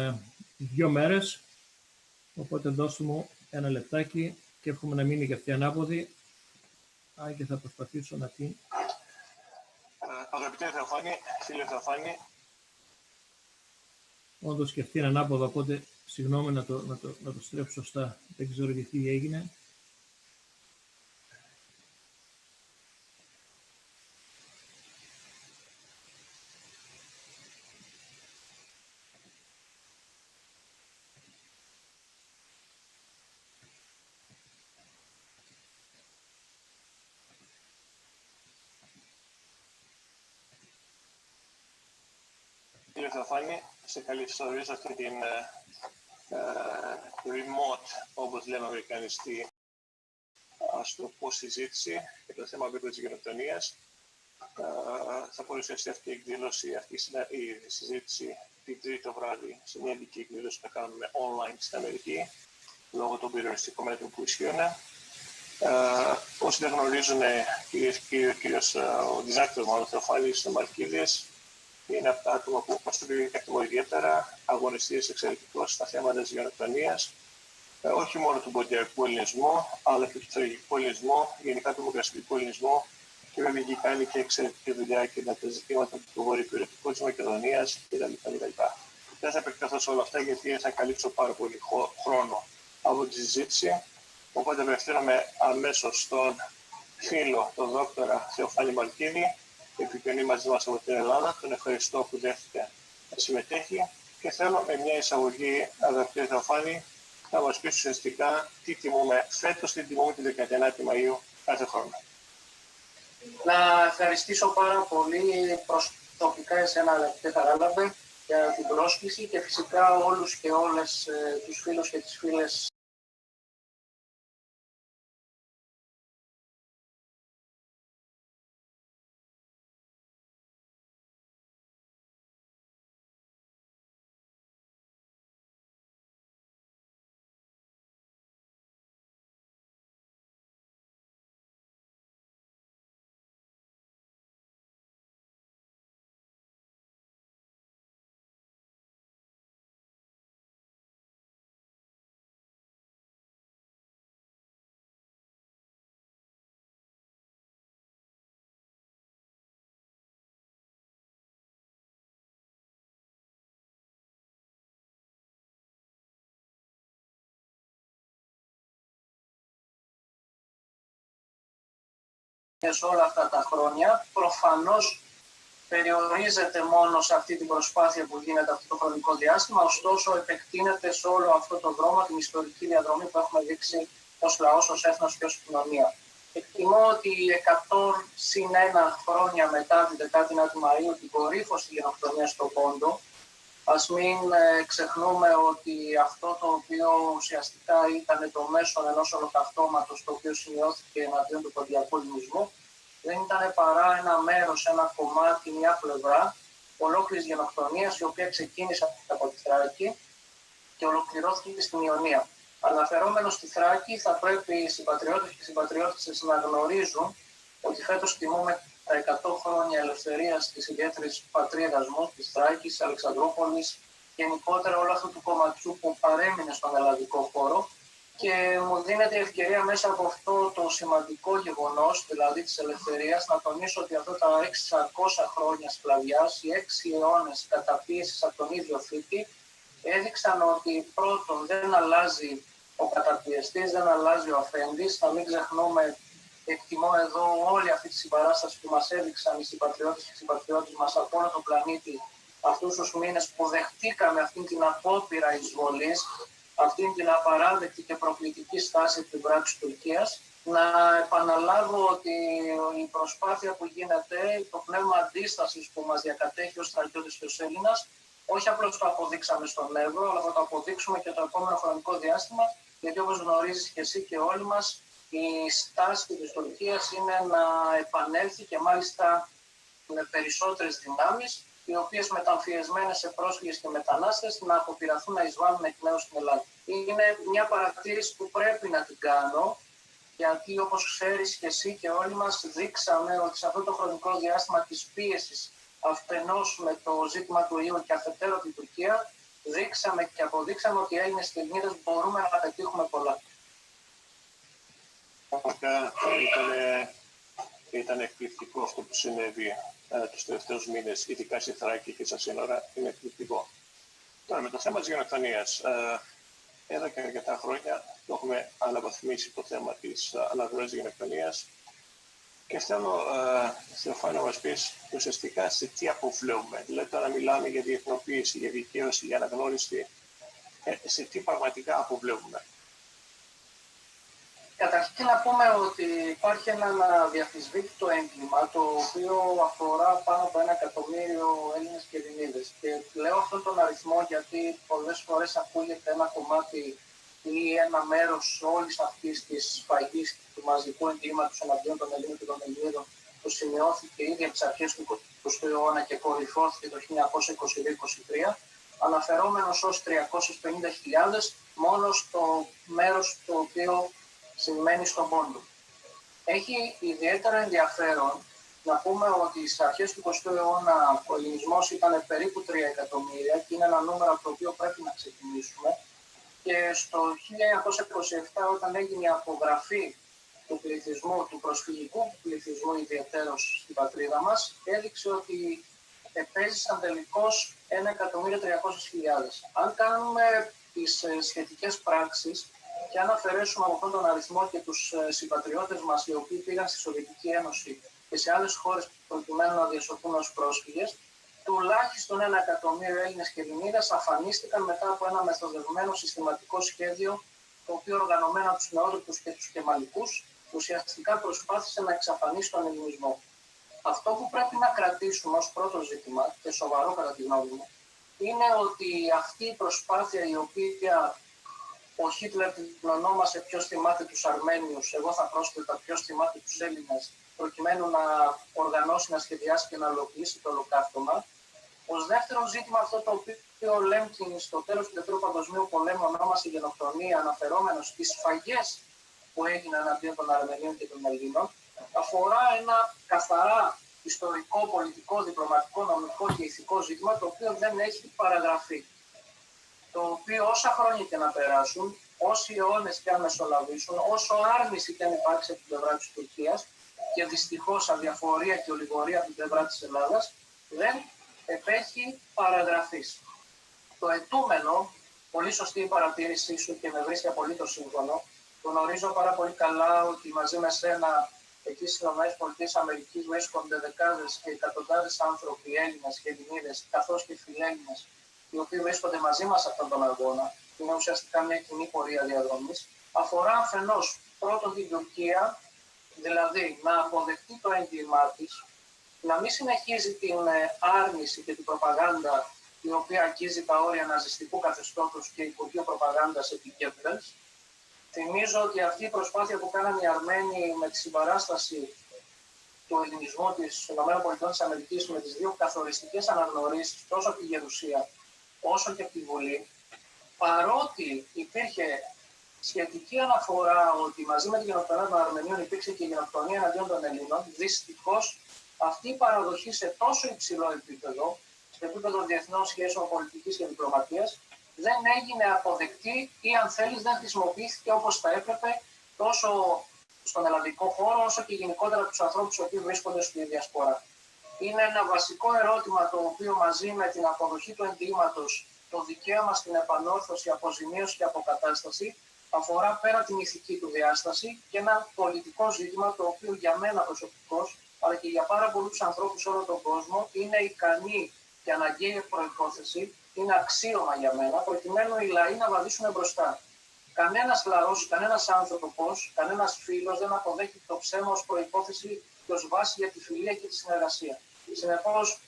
2 μέρες, οπότε δώσου μου ένα λεπτάκι και εύχομαι να μείνει και αυτή ανάποδη, αν και θα προσπαθήσω να την... Αγαπητέ Θεοφάνη, φίλε Θεοφάνη. Όντως και αυτή είναι ανάποδα, οπότε συγγνώμη να το στρέψω σωστά. Δεν ξέρω γιατί έγινε. Κύριε Θεοφάνη, σε καλωσορίζω αυτή την remote, όπως λέμε αμερικανιστή, ας το πω, συζήτηση για το θέμα της γενοκτονίας. Θα παρουσιαστεί αυτή η εκδήλωση, αυτή η συζήτηση την Τρίτη το βράδυ σε μια ειδική εκδήλωση που θα κάνουμε online στην Αμερική, λόγω των περιοριστικών μέτρων που ισχύουν. Όσοι δεν γνωρίζουν, κυρίως ο διδάκτορ μάλλον Θεοφάνης Μαλκίδης, είναι από τα άτομα που μας εκτιμώ ιδιαίτερα, αγωνιστής εξαιρετικός στα θέματα της γενοκτονίας, όχι μόνο του ποντιακού ελληνισμού, αλλά και του τραγικού ελληνισμού, γενικά του δημοκρατικού ελληνισμού, και βέβαια έχει κάνει και εξαιρετική δουλειά και με τα ζητήματα του βορειοπηρετικού της Μακεδονίας κτλ. Δεν θα επεκταθώ σε όλα αυτά, γιατί θα καλύψω πάρα πολύ χρόνο από τη συζήτηση. Οπότε απευθύνομαι αμέσως στον φίλο, τον δόκτορα Θεοφάνη Μαλκίδη, επικοινωνεί μαζί μας από την Ελλάδα. Τον ευχαριστώ που δέχτηκε να συμμετέχει και θέλω με μια εισαγωγή, αγαπητέ Θεοφάνη, να μας πεις ουσιαστικά τι τιμούμε φέτος, τι τιμούμε την 19η Μαΐου κάθε χρόνο. Να ευχαριστήσω πάρα πολύ προσωπικά εσένα, αγαπητέ Χαράλαμπε, για την πρόσκληση και φυσικά όλους και όλες τους φίλους και τις φίλες σε όλα αυτά τα χρόνια. Προφανώς περιορίζεται μόνο σε αυτή την προσπάθεια που γίνεται αυτό το χρονικό διάστημα, ωστόσο επεκτείνεται σε όλο αυτό το δρόμο, την ιστορική διαδρομή που έχουμε δείξει ως λαός, ως έθνος και ως κοινωνία. Εκτιμώ ότι 100+1 χρόνια μετά την 19η Μαΐου, την κορύφωση της γενοκτονίας στον Πόντο, ας μην ξεχνούμε ότι αυτό το οποίο ουσιαστικά ήταν το μέσο ενός ολοκαυτώματος, το οποίο σημειώθηκε εναντίον του ποντιακού ελληνισμού, δεν ήταν παρά ένα μέρος, ένα κομμάτι, μια πλευρά ολόκληρης γενοκτονίας, η οποία ξεκίνησε από τη Θράκη και ολοκληρώθηκε στην Ιωνία. Αναφερόμενος στη Θράκη, θα πρέπει οι συμπατριώτες και οι συμπατριώτες να γνωρίζουν ότι φέτος τιμούμε τα 100 χρόνια ελευθερίας της ιδιαίτερης πατρίδας μου, της Θράκης, της Αλεξανδρούπολης, γενικότερα όλο αυτό του κομματιού που παρέμεινε στον ελλαδικό χώρο, και μου δίνεται η ευκαιρία μέσα από αυτό το σημαντικό γεγονός, δηλαδή της ελευθερίας, να τονίσω ότι αυτά τα 600 χρόνια σκλαβιάς, οι 6 αιώνες καταπίεσης από τον ίδιο θήτη, έδειξαν ότι πρώτον δεν αλλάζει ο καταπιεστής, δεν αλλάζει ο αφέντης. Να μην ξεχνούμε, εκτιμώ εδώ όλη αυτή τη συμπαράσταση που μας έδειξαν οι συμπατριώτες και οι συμπατριώτες μας από όλο τον πλανήτη αυτούς τους μήνες που δεχτήκαμε αυτήν την απόπειρα εισβολής, αυτήν την απαράδεκτη και προκλητική στάση του πλευρά της Τουρκίας. Να επαναλάβω ότι η προσπάθεια που γίνεται, το πνεύμα αντίστασης που μας διακατέχει ως στρατιώτες και ως Έλληνας, όχι απλώς το αποδείξαμε στον Εύρο, αλλά θα το αποδείξουμε και το επόμενο χρονικό διάστημα, γιατί όπως γνωρίζεις και εσύ και όλοι μας, η στάση της Τουρκίας είναι να επανέλθει και μάλιστα με περισσότερες δυνάμεις, οι οποίες μεταμφιεσμένες σε πρόσφυγες και μετανάστες να αποπειραθούν να εισβάλλουν εκ νέου στην Ελλάδα. Είναι μια παρατήρηση που πρέπει να την κάνω, γιατί όπως ξέρεις και εσύ και όλοι μας δείξαμε ότι σε αυτό το χρονικό διάστημα της πίεσης αφενός με το ζήτημα του ιού και αφετέρου την Τουρκία, δείξαμε και αποδείξαμε ότι οι Έλληνες και Ελληνίδες μπορούμε να πετύχουμε πολλά. Ήταν εκπληκτικό αυτό που συνέβη τους τελευταίους μήνες, ειδικά στη Θράκη και στα σύνορα, είναι εκπληκτικό. Τώρα, με το θέμα της γενοκτονίας, εδώ και αρκετά χρόνια το έχουμε αναβαθμίσει το θέμα της αναγνώρισης γενοκτονίας και θέλω, Θεοφάνη, να μας πεις ουσιαστικά σε τι αποβλέπουμε. Δηλαδή, τώρα μιλάμε για διεθνοποίηση, για δικαίωση, για αναγνώριση, σε τι πραγματικά αποβλέπουμε. Καταρχήν να πούμε ότι υπάρχει ένα αδιαφυσβήτητο έγκλημα το οποίο αφορά πάνω από 1 εκατομμύριο Έλληνες και Ελληνίδες. Και λέω αυτόν τον αριθμό γιατί πολλές φορές ακούγεται ένα κομμάτι ή ένα μέρος όλης αυτής της σφαγής του μαζικού εγκλήματος εναντίον των Ελλήνων και των Ελληνίδων που σημειώθηκε ήδη από τις αρχές του 20ου αιώνα και κορυφώθηκε το 1922-23, αναφερόμενος ως 350.000 μόνο στο μέρος το οποίο σημαίνει στον πόντο. Έχει ιδιαίτερο ενδιαφέρον να πούμε ότι στις αρχές του 20ου αιώνα ο ελληνισμός ήταν περίπου 3 εκατομμύρια και είναι ένα νούμερο από το οποίο πρέπει να ξεκινήσουμε. Και στο 1927, όταν έγινε η απογραφή του πληθυσμού, του προσφυγικού πληθυσμού ιδιαιτέρως στην πατρίδα μας, έδειξε ότι επέζησαν τελικώς 1.300.000. Αν κάνουμε τις σχετικές πράξεις και αν αφαιρέσουμε από αυτόν τον αριθμό και τους συμπατριώτες μας οι οποίοι πήγαν στη Σοβιετική Ένωση και σε άλλες χώρες προκειμένου να διασωθούν ως πρόσφυγες, τουλάχιστον 1 εκατομμύριο Έλληνες και Ελληνίδες αφανίστηκαν μετά από ένα μεθοδευμένο συστηματικό σχέδιο, το οποίο οργανωμένο από τους νεότροπους και τους κεμαλικούς ουσιαστικά προσπάθησε να εξαφανίσει τον ελληνισμό. Αυτό που πρέπει να κρατήσουμε ως πρώτο ζήτημα, και σοβαρό κατά τη γνώμη μου, είναι ότι αυτή η προσπάθεια η οποία ο Χίτλερ την ονόμασε ποιος θυμάται τους Αρμένιους, εγώ θα πρόσθετα ποιος θυμάται τους Έλληνες, προκειμένου να οργανώσει, να σχεδιάσει και να ολοκληρώσει το ολοκαύτωμα. Ως δεύτερο ζήτημα, αυτό το οποίο ο Λέμκιν στο τέλος του Δεύτερου Παγκοσμίου Πολέμου ονόμασε γενοκτονία, αναφερόμενος στις σφαγές που έγιναν εναντίον των Αρμενίων και των Ελλήνων, αφορά ένα καθαρά ιστορικό, πολιτικό, διπλωματικό, νομικό και ηθικό ζήτημα, το οποίο δεν έχει παραγραφεί. Το οποίο όσα χρόνια και να περάσουν, όσοι αιώνες και αν μεσολαβήσουν, όσο άρνηση και αν υπάρξει από την πλευρά της Τουρκίας και δυστυχώς αδιαφορία και ολιγορία από την πλευρά της Ελλάδας, δεν επέχει παραγραφής. Το ετούμενο, πολύ σωστή η παρατήρησή σου και με βρίσκει απολύτως σύμφωνο, γνωρίζω πάρα πολύ καλά ότι μαζί με σένα εκεί στις ΗΠΑ βρίσκονται δεκάδες και εκατοντάδες άνθρωποι, Έλληνες και Ελληνίδες, καθώς και φιλέλληνες, οι οποίοι βρίσκονται μαζί μας σε αυτόν τον αγώνα. Είναι ουσιαστικά μια κοινή πορεία διαδρομής. Αφορά αφενός πρώτον την Τουρκία, δηλαδή να αποδεχτεί το έγκλημά της, να μην συνεχίζει την άρνηση και την προπαγάνδα η οποία αγγίζει τα όρια ναζιστικού καθεστώτος και Υπουργείου Προπαγάνδας επί Γκέμπελς. Θυμίζω ότι αυτή η προσπάθεια που κάνανε οι Αρμένοι με τη συμπαράσταση του ελληνισμού της ΗΠΑ με τις δύο καθοριστικές αναγνωρίσεις τόσο από τη Γερουσία όσο και από τη Βουλή, παρότι υπήρχε σχετική αναφορά ότι μαζί με τη γενοκτονία των Αρμενίων υπήρξε και η γενοκτονία εναντίον των Ελλήνων, δυστυχώς αυτή η παραδοχή σε τόσο υψηλό επίπεδο, σε επίπεδο διεθνών σχέσεων πολιτικής και διπλωματίας, δεν έγινε αποδεκτή ή αν θέλεις δεν χρησιμοποιήθηκε όπως θα έπρεπε τόσο στον ελλαδικό χώρο όσο και γενικότερα τους ανθρώπους που βρίσκονται στη διασπορά. Είναι ένα βασικό ερώτημα το οποίο μαζί με την αποδοχή του εγκλήματος, το δικαίωμα στην επανόρθωση, αποζημίωση και αποκατάσταση αφορά πέρα την ηθική του διάσταση και ένα πολιτικό ζήτημα το οποίο για μένα προσωπικώς αλλά και για πάρα πολλούς ανθρώπους σε όλο τον κόσμο είναι ικανή και αναγκαία προϋπόθεση, είναι αξίωμα για μένα, προκειμένου οι λαοί να βαδίσουν μπροστά. Κανένας λαός, κανένας άνθρωπος, κανένας φίλος δεν αποδέχεται το ψέμα ως προϋπόθεση και ως βάση για τη φιλία και τη συνεργασία. Συνεπώς,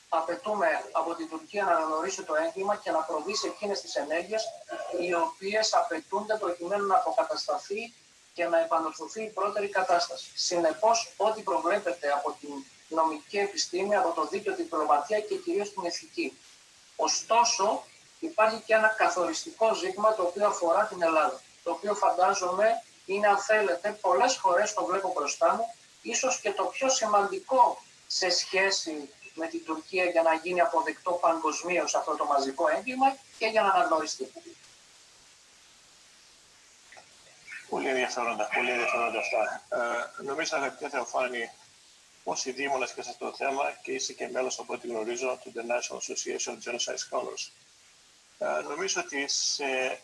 απαιτούμε από την Τουρκία να αναγνωρίσει το έγκλημα και να προβεί σε εκείνες τις ενέργειες οι οποίες απαιτούνται προκειμένου να αποκατασταθεί και να επανορθωθεί η πρώτερη κατάσταση. Συνεπώς, ό,τι προβλέπεται από την νομική επιστήμη, από το δίκαιο, την διπλωματία και κυρίως την ηθική. Ωστόσο, υπάρχει και ένα καθοριστικό ζήτημα το οποίο αφορά την Ελλάδα, το οποίο φαντάζομαι είναι, αν θέλετε, πολλές φορές το βλέπω μπροστά μου, ίσως και το πιο σημαντικό σε σχέση με την Τουρκία για να γίνει αποδεκτό παγκοσμίως αυτό το μαζικό έγκλημα και για να αναγνωριστεί. Πολύ ενδιαφέροντα αυτά. Νομίζω, αγαπητέ Θεοφάνη, ως ειδήμονας και σε αυτό το θέμα και είσαι και μέλος, από ό,τι γνωρίζω, του International Association of Genocide Scholars. Νομίζω ότι σε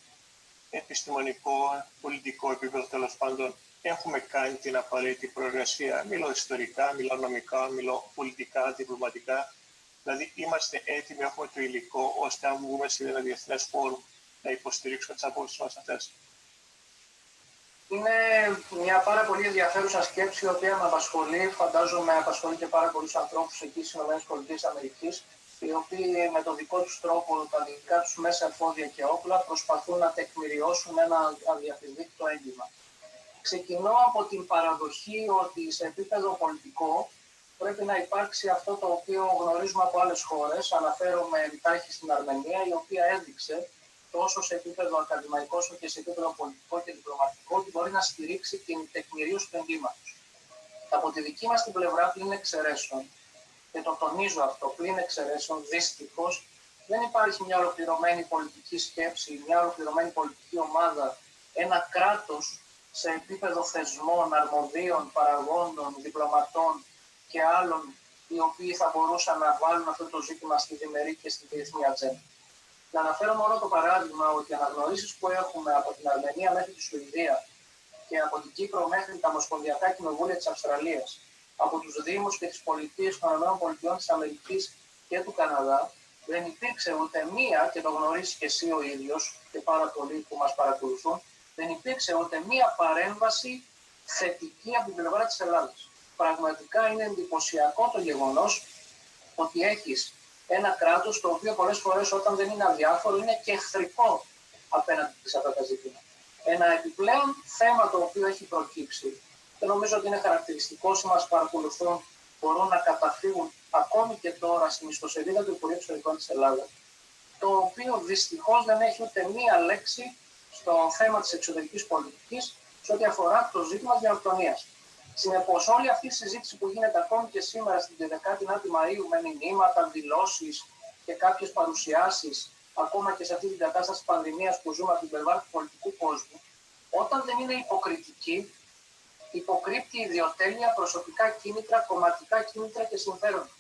επιστημονικό, πολιτικό επίπεδο, τέλος πάντων, έχουμε κάνει την απαραίτητη προεργασία. Μιλώ ιστορικά, μιλώ νομικά, μιλώ πολιτικά, διπλωματικά. Δηλαδή, είμαστε έτοιμοι, έχουμε το υλικό, ώστε αν βγούμε σε ένα διεθνές φόρουμ να υποστηρίξουμε τις απόψεις μας αυτές. Είναι μια πάρα πολύ ενδιαφέρουσα σκέψη, η οποία με απασχολεί. Φαντάζομαι απασχολεί και πάρα πολλούς ανθρώπους εκεί στις ΗΠΑ, οι οποίοι με τον δικό τους τρόπο, τα δικά τους μέσα, εφόδια και όπλα, προσπαθούν να τεκμηριώσουν ένα αδιαφυσβήτητο έγκλημα. Ξεκινώ από την παραδοχή ότι σε επίπεδο πολιτικό πρέπει να υπάρξει αυτό το οποίο γνωρίζουμε από άλλες χώρες. Αναφέρομαι εντάχει στην Αρμενία, η οποία έδειξε τόσο σε επίπεδο ακαδημαϊκό όσο και σε επίπεδο πολιτικό και διπλωματικό ότι μπορεί να στηρίξει την τεκμηρίωση του εγκλήματος. Από τη δική μας την πλευρά, πλην εξαιρέσεων, και το τονίζω αυτό, πλην εξαιρέσεων, δυστυχώς δεν υπάρχει μια ολοκληρωμένη πολιτική σκέψη, μια ολοκληρωμένη πολιτική ομάδα, ένα κράτος σε επίπεδο θεσμών, αρμοδίων, παραγόντων, διπλωματών και άλλων, οι οποίοι θα μπορούσαν να βάλουν αυτό το ζήτημα στη διμερή και στη διεθνή ατζέντα. Να αναφέρω μόνο το παράδειγμα ότι οι αναγνωρίσεις που έχουμε από την Αρμενία μέχρι τη Σουηδία και από την Κύπρο μέχρι τα Ομοσπονδιακά Κοινοβούλια της Αυστραλίας, από τους Δήμους και τις Πολιτείες των ΗΠΑ της Αμερικής και του Καναδά, δεν υπήρξε ούτε μία, και το γνωρίζεις και εσύ ο ίδιος και πάρα πολλοί που μας παρακολουθούν, δεν υπήρξε ούτε μία παρέμβαση θετική από την πλευρά της Ελλάδας. Πραγματικά είναι εντυπωσιακό το γεγονός ότι έχεις ένα κράτος το οποίο πολλές φορές όταν δεν είναι αδιάφορο είναι και εχθρικό απέναντι σε αυτά τα ζητήματα. Ένα επιπλέον θέμα το οποίο έχει προκύψει και νομίζω ότι είναι χαρακτηριστικό, όσοι μας παρακολουθούν μπορούν να καταφύγουν ακόμη και τώρα στην ιστοσελίδα του Υπουργείου Εξωτερικών της Ελλάδας, το οποίο δυστυχώς δεν έχει ούτε μία λέξη στο θέμα της εξωτερικής πολιτικής σε ό,τι αφορά το ζήτημα της γενοκτονίας. Συνεπώς, όλη αυτή η συζήτηση που γίνεται ακόμη και σήμερα στην 19η Μαΐου με μηνύματα, δηλώσεις και κάποιες παρουσιάσεις, ακόμα και σε αυτή την κατάσταση πανδημίας που ζούμε από την πλευρά του πολιτικού κόσμου, όταν δεν είναι υποκριτική, υποκρύπτει ιδιοτέλεια, προσωπικά κίνητρα, κομματικά κίνητρα και συμφέροντα.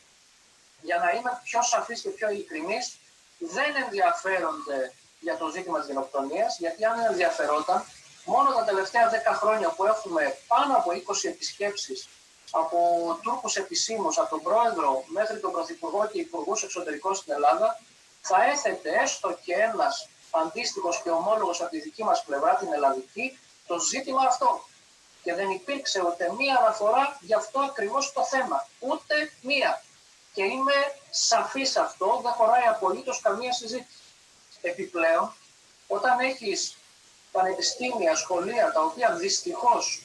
Για να είμαι πιο σαφής και πιο ειλικρινής, δεν ενδιαφέρονται για το ζήτημα της γενοκτονίας, γιατί αν ενδιαφερόταν, μόνο τα τελευταία 10 χρόνια που έχουμε πάνω από 20 επισκέψεις από Τούρκους επισήμους, από τον Πρόεδρο μέχρι τον Πρωθυπουργό και Υπουργούς Εξωτερικών στην Ελλάδα, θα έθετε έστω και ένας αντίστοιχος και ομόλογος από τη δική μας πλευρά, την ελλαδική, το ζήτημα αυτό. Και δεν υπήρξε ούτε μία αναφορά για αυτό ακριβώς το θέμα. Ούτε μία. Και είμαι σαφής σε αυτό, δεν χωράει απολύτως καμία συζήτηση. Επιπλέον, όταν έχεις πανεπιστήμια, σχολεία, τα οποία δυστυχώς,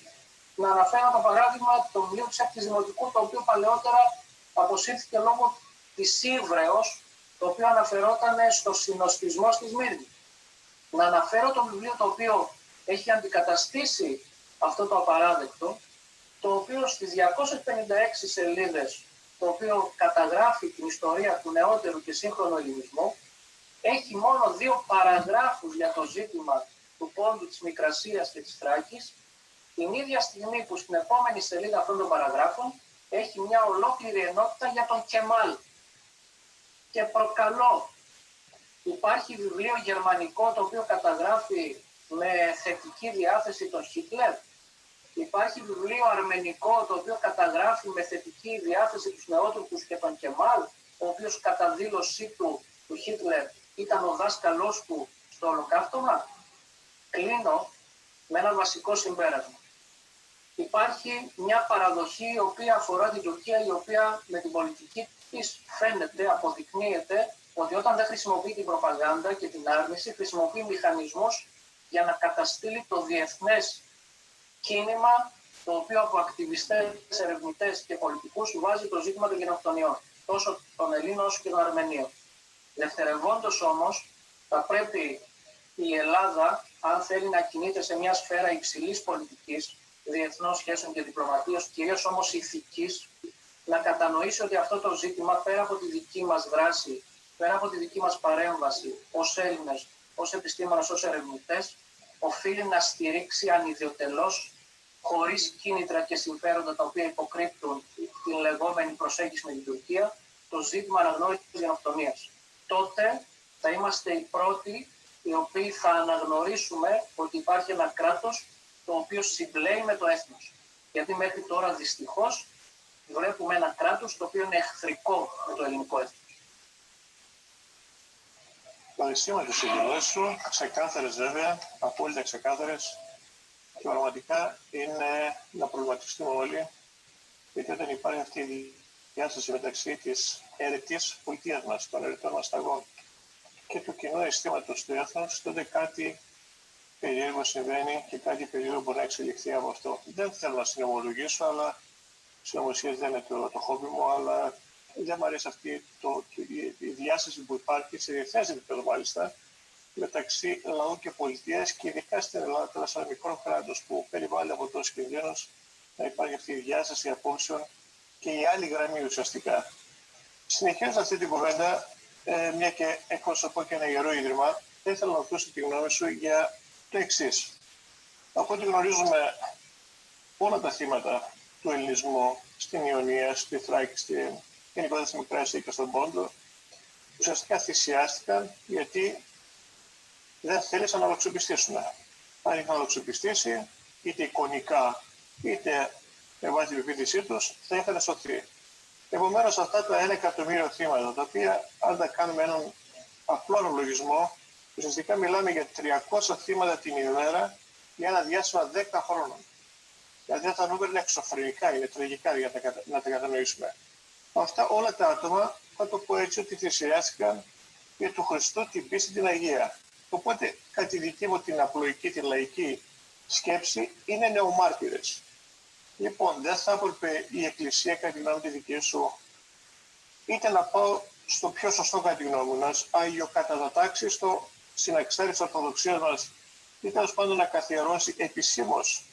να αναφέρω το παράδειγμα το βιβλίο της Έκτης Δημοτικού, το οποίο παλαιότερα αποσύρθηκε λόγω της ύβρεως, το οποίο αναφερόταν στο συνοστισμό στη Σμύρνη. Να αναφέρω το βιβλίο το οποίο έχει αντικαταστήσει αυτό το απαράδεκτο, το οποίο στις 256 σελίδες, το οποίο καταγράφει την ιστορία του νεότερου και σύγχρονου ελληνισμού, έχει μόνο 2 παραγράφους για το ζήτημα του πόντου της Μικρασίας και της Θράκης, την ίδια στιγμή που στην επόμενη σελίδα αυτών των παραγράφων έχει μια ολόκληρη ενότητα για τον Κεμάλ. Και προκαλώ, υπάρχει βιβλίο γερμανικό το οποίο καταγράφει με θετική διάθεση τον Χίτλερ. Υπάρχει βιβλίο αρμενικό το οποίο καταγράφει με θετική διάθεση τους νεότροπους και τον Κεμάλ, ο οποίος κατά δήλωσή του Χίτλερ ήταν ο δάσκαλός του στο ολοκαύτωμα. Κλείνω με ένα βασικό συμπέρασμα. Υπάρχει μια παραδοχή η οποία αφορά την Τουρκία, η οποία με την πολιτική της φαίνεται, αποδεικνύεται ότι όταν δεν χρησιμοποιεί την προπαγάνδα και την άρνηση, χρησιμοποιεί μηχανισμούς για να καταστήλει το διεθνές κίνημα, το οποίο από ακτιβιστές, ερευνητές και πολιτικούς βάζει το ζήτημα των γενοκτονιών, τόσο των Ελλήνων όσο και των Αρμενίων. Δευτερευόντως όμως, θα πρέπει η Ελλάδα, αν θέλει να κινείται σε μια σφαίρα υψηλής πολιτικής, διεθνών σχέσεων και διπλωματίας, κυρίως όμως ηθικής, να κατανοήσει ότι αυτό το ζήτημα, πέρα από τη δική μας δράση, πέρα από τη δική μας παρέμβαση ως Έλληνες, ως επιστήμονες, ως ερευνητές, οφείλει να στηρίξει ανιδιοτελώς, χωρίς κίνητρα και συμφέροντα τα οποία υποκρύπτουν την λεγόμενη προσέγγιση με την Τουρκία, το ζήτημα αναγνώρισης της γενοκτονίας. Τότε θα είμαστε οι πρώτοι οι οποίοι θα αναγνωρίσουμε ότι υπάρχει ένα κράτος το οποίο συμπλέει με το έθνος. Γιατί μέχρι τώρα δυστυχώς βλέπουμε ένα κράτος το οποίο είναι εχθρικό με το ελληνικό έθνος. Ευχαριστούμε τις δηλώσεις σου, ξεκάθαρες βέβαια, απόλυτα ξεκάθαρες, και πραγματικά είναι να προβληματιστούμε όλοι, γιατί όταν υπάρχει αυτή η διάσταση μεταξύ της αιρετής πολιτείας μας, των αιρετών μας ταγών και του κοινού αισθήματος του έθνους, τότε κάτι περίεργο συμβαίνει και κάτι περίεργο μπορεί να εξελιχθεί από αυτό. Δεν θέλω να συνομολογήσω, αλλά συνωμοσίες δεν είναι το χόμπι μου, αλλά δεν μου αρέσει αυτή η διάσταση που υπάρχει σε διεθνές επίπεδο μάλιστα μεταξύ λαού και πολιτείας, και ειδικά στην Ελλάδα, σε ένα μικρό κράτος που περιβάλλει από τόσους κινδύνους, να υπάρχει αυτή η διάσταση απόψεων και η άλλη γραμμή ουσιαστικά. Συνεχίζοντας αυτή την κουβέντα, μια και εκπροσωπώ και ένα ιερό ίδρυμα, θα ήθελα να ακούσω τη γνώμη σου για το εξής. Από ό,τι γνωρίζουμε, όλα τα θύματα του ελληνισμού στην Ιωνία, στη Θράκη, γενικότερα στη Μικρά Ασία και στον Πόντο, ουσιαστικά θυσιάστηκαν γιατί δεν θέλησαν να αλλοξοπιστήσουν. Αν είχαν αλλοξοπιστήσει, είτε εικονικά, είτε με βάση την πεποίθησή τους, θα είχαν σωθεί. Επομένως, αυτά τα 1 εκατομμύριο θύματα, τα οποία, αν τα κάνουμε έναν απλό αναλογισμό, ουσιαστικά μιλάμε για 300 θύματα την ημέρα για ένα διάστημα 10 χρόνων. Δηλαδή, αυτά τα νούμερα είναι εξωφρενικά, είναι τραγικά για να τα κατανοήσουμε. Αυτά όλα τα άτομα, θα το πω έτσι, ότι θυσιάστηκαν για του Χριστού την πίστη την Αγία. Οπότε, κατά τη δική μου την απλοϊκή, την λαϊκή σκέψη, είναι νεομάρτυρες. Λοιπόν, δεν θα έπρεπε η Εκκλησία, κατά τη γνώμη τη δική σου, είτε να πάω στο πιο σωστό κατά τη γνώμη μας, αγιοκατατάξει στην εξάρτηση της Ορθοδοξίας μας, ή τέλος πάντων να καθιερώσει επισήμως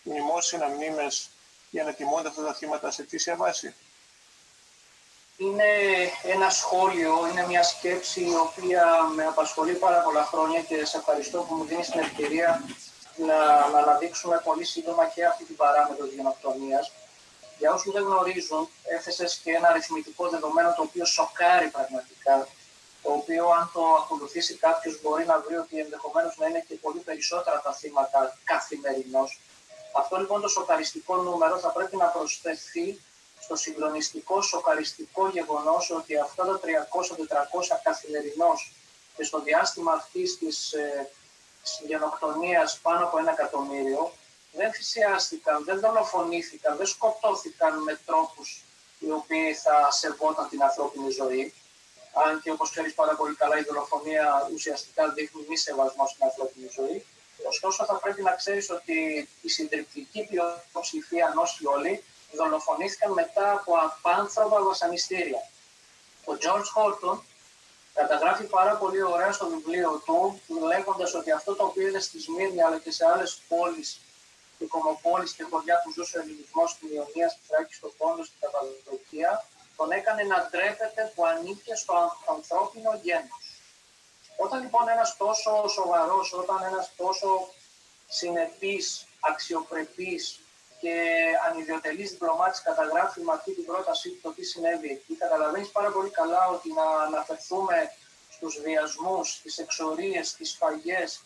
μνημόσυνα μνήμες για να τιμώνται αυτά τα θύματα σε αιτήσια βάση. Είναι ένα σχόλιο, είναι μια σκέψη η οποία με απασχολεί πάρα πολλά χρόνια και σε ευχαριστώ που μου δίνεις την ευκαιρία να αναδείξουμε πολύ σύντομα και αυτή την παράμετρο της γενοκτονίας. Για όσους δεν γνωρίζουν, έθεσες και ένα αριθμητικό δεδομένο το οποίο σοκάρει πραγματικά, το οποίο αν το ακολουθήσει κάποιος μπορεί να βρει ότι ενδεχομένως να είναι και πολύ περισσότερα τα θύματα καθημερινώς. Αυτό λοιπόν το σοκαριστικό νούμερο θα πρέπει να προσθεθεί στο συγκλονιστικό, σοκαριστικό γεγονός ότι αυτά τα 300-400 καθημερινώς και στο διάστημα αυτής της γενοκτονίας πάνω από 1 εκατομμύριο δεν θυσιάστηκαν, δεν δολοφονήθηκαν, δεν σκοτώθηκαν με τρόπους οι οποίοι θα σεβόταν την ανθρώπινη ζωή. Αν και όπως ξέρεις πάρα πολύ καλά η δολοφονία ουσιαστικά δείχνει μη σεβασμό στην ανθρώπινη ζωή. Ωστόσο θα πρέπει να ξέρεις ότι η συντριπτική πλειοψηφία, αν όχι όλοι, δολοφονήθηκαν μετά από απάνθρωπα βασανιστήρια. Ο George Horton καταγράφει πάρα πολύ ωραία στο βιβλίο του, λέγοντας ότι αυτό το οποίο είδε στη Σμύρνη αλλά και σε άλλες πόλεις, οικομοπόλεις και χωριά που ζούσε ο ελληνισμός στην Ιωνία, στη Θράκη, στο Πόντο, στην Καπαδοκία, τον έκανε να ντρέπεται που ανήκε στο ανθρώπινο γένος. Όταν λοιπόν ένας τόσο σοβαρός, όταν ένας τόσο συνεπής, αξιοπρεπής και ανιδιοτελής διπλωμάτης καταγράφει με αυτή την πρόταση το τι συνέβη εκεί, καταλαβαίνεις πάρα πολύ καλά ότι να αναφερθούμε στους βιασμούς, στις εξορίες, στις σφαγές,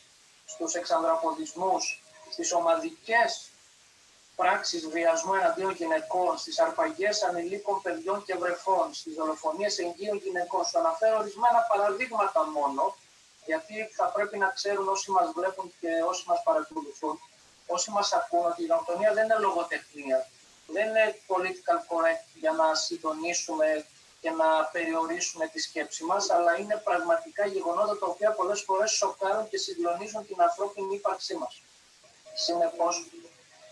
στους εξανδραποδισμούς, στις ομαδικές πράξεις βιασμού εναντίον γυναικών, στις αρπαγές ανηλίκων παιδιών και βρεφών, στις δολοφονίες εγγύων γυναικών. Σου αναφέρω ορισμένα παραδείγματα μόνο, γιατί θα πρέπει να ξέρουν όσοι μας βλέπουν και όσοι μας παρακολουθούν, όσοι μας ακούν, ότι η γενοκτονία δεν είναι λογοτεχνία. Δεν είναι political correct για να συντονίσουμε και να περιορίσουμε τη σκέψη μας, αλλά είναι πραγματικά γεγονότα τα οποία πολλές φορές σοκάρουν και συγκλονίζουν την ανθρώπινη ύπαρξή μας. Συνεπώς,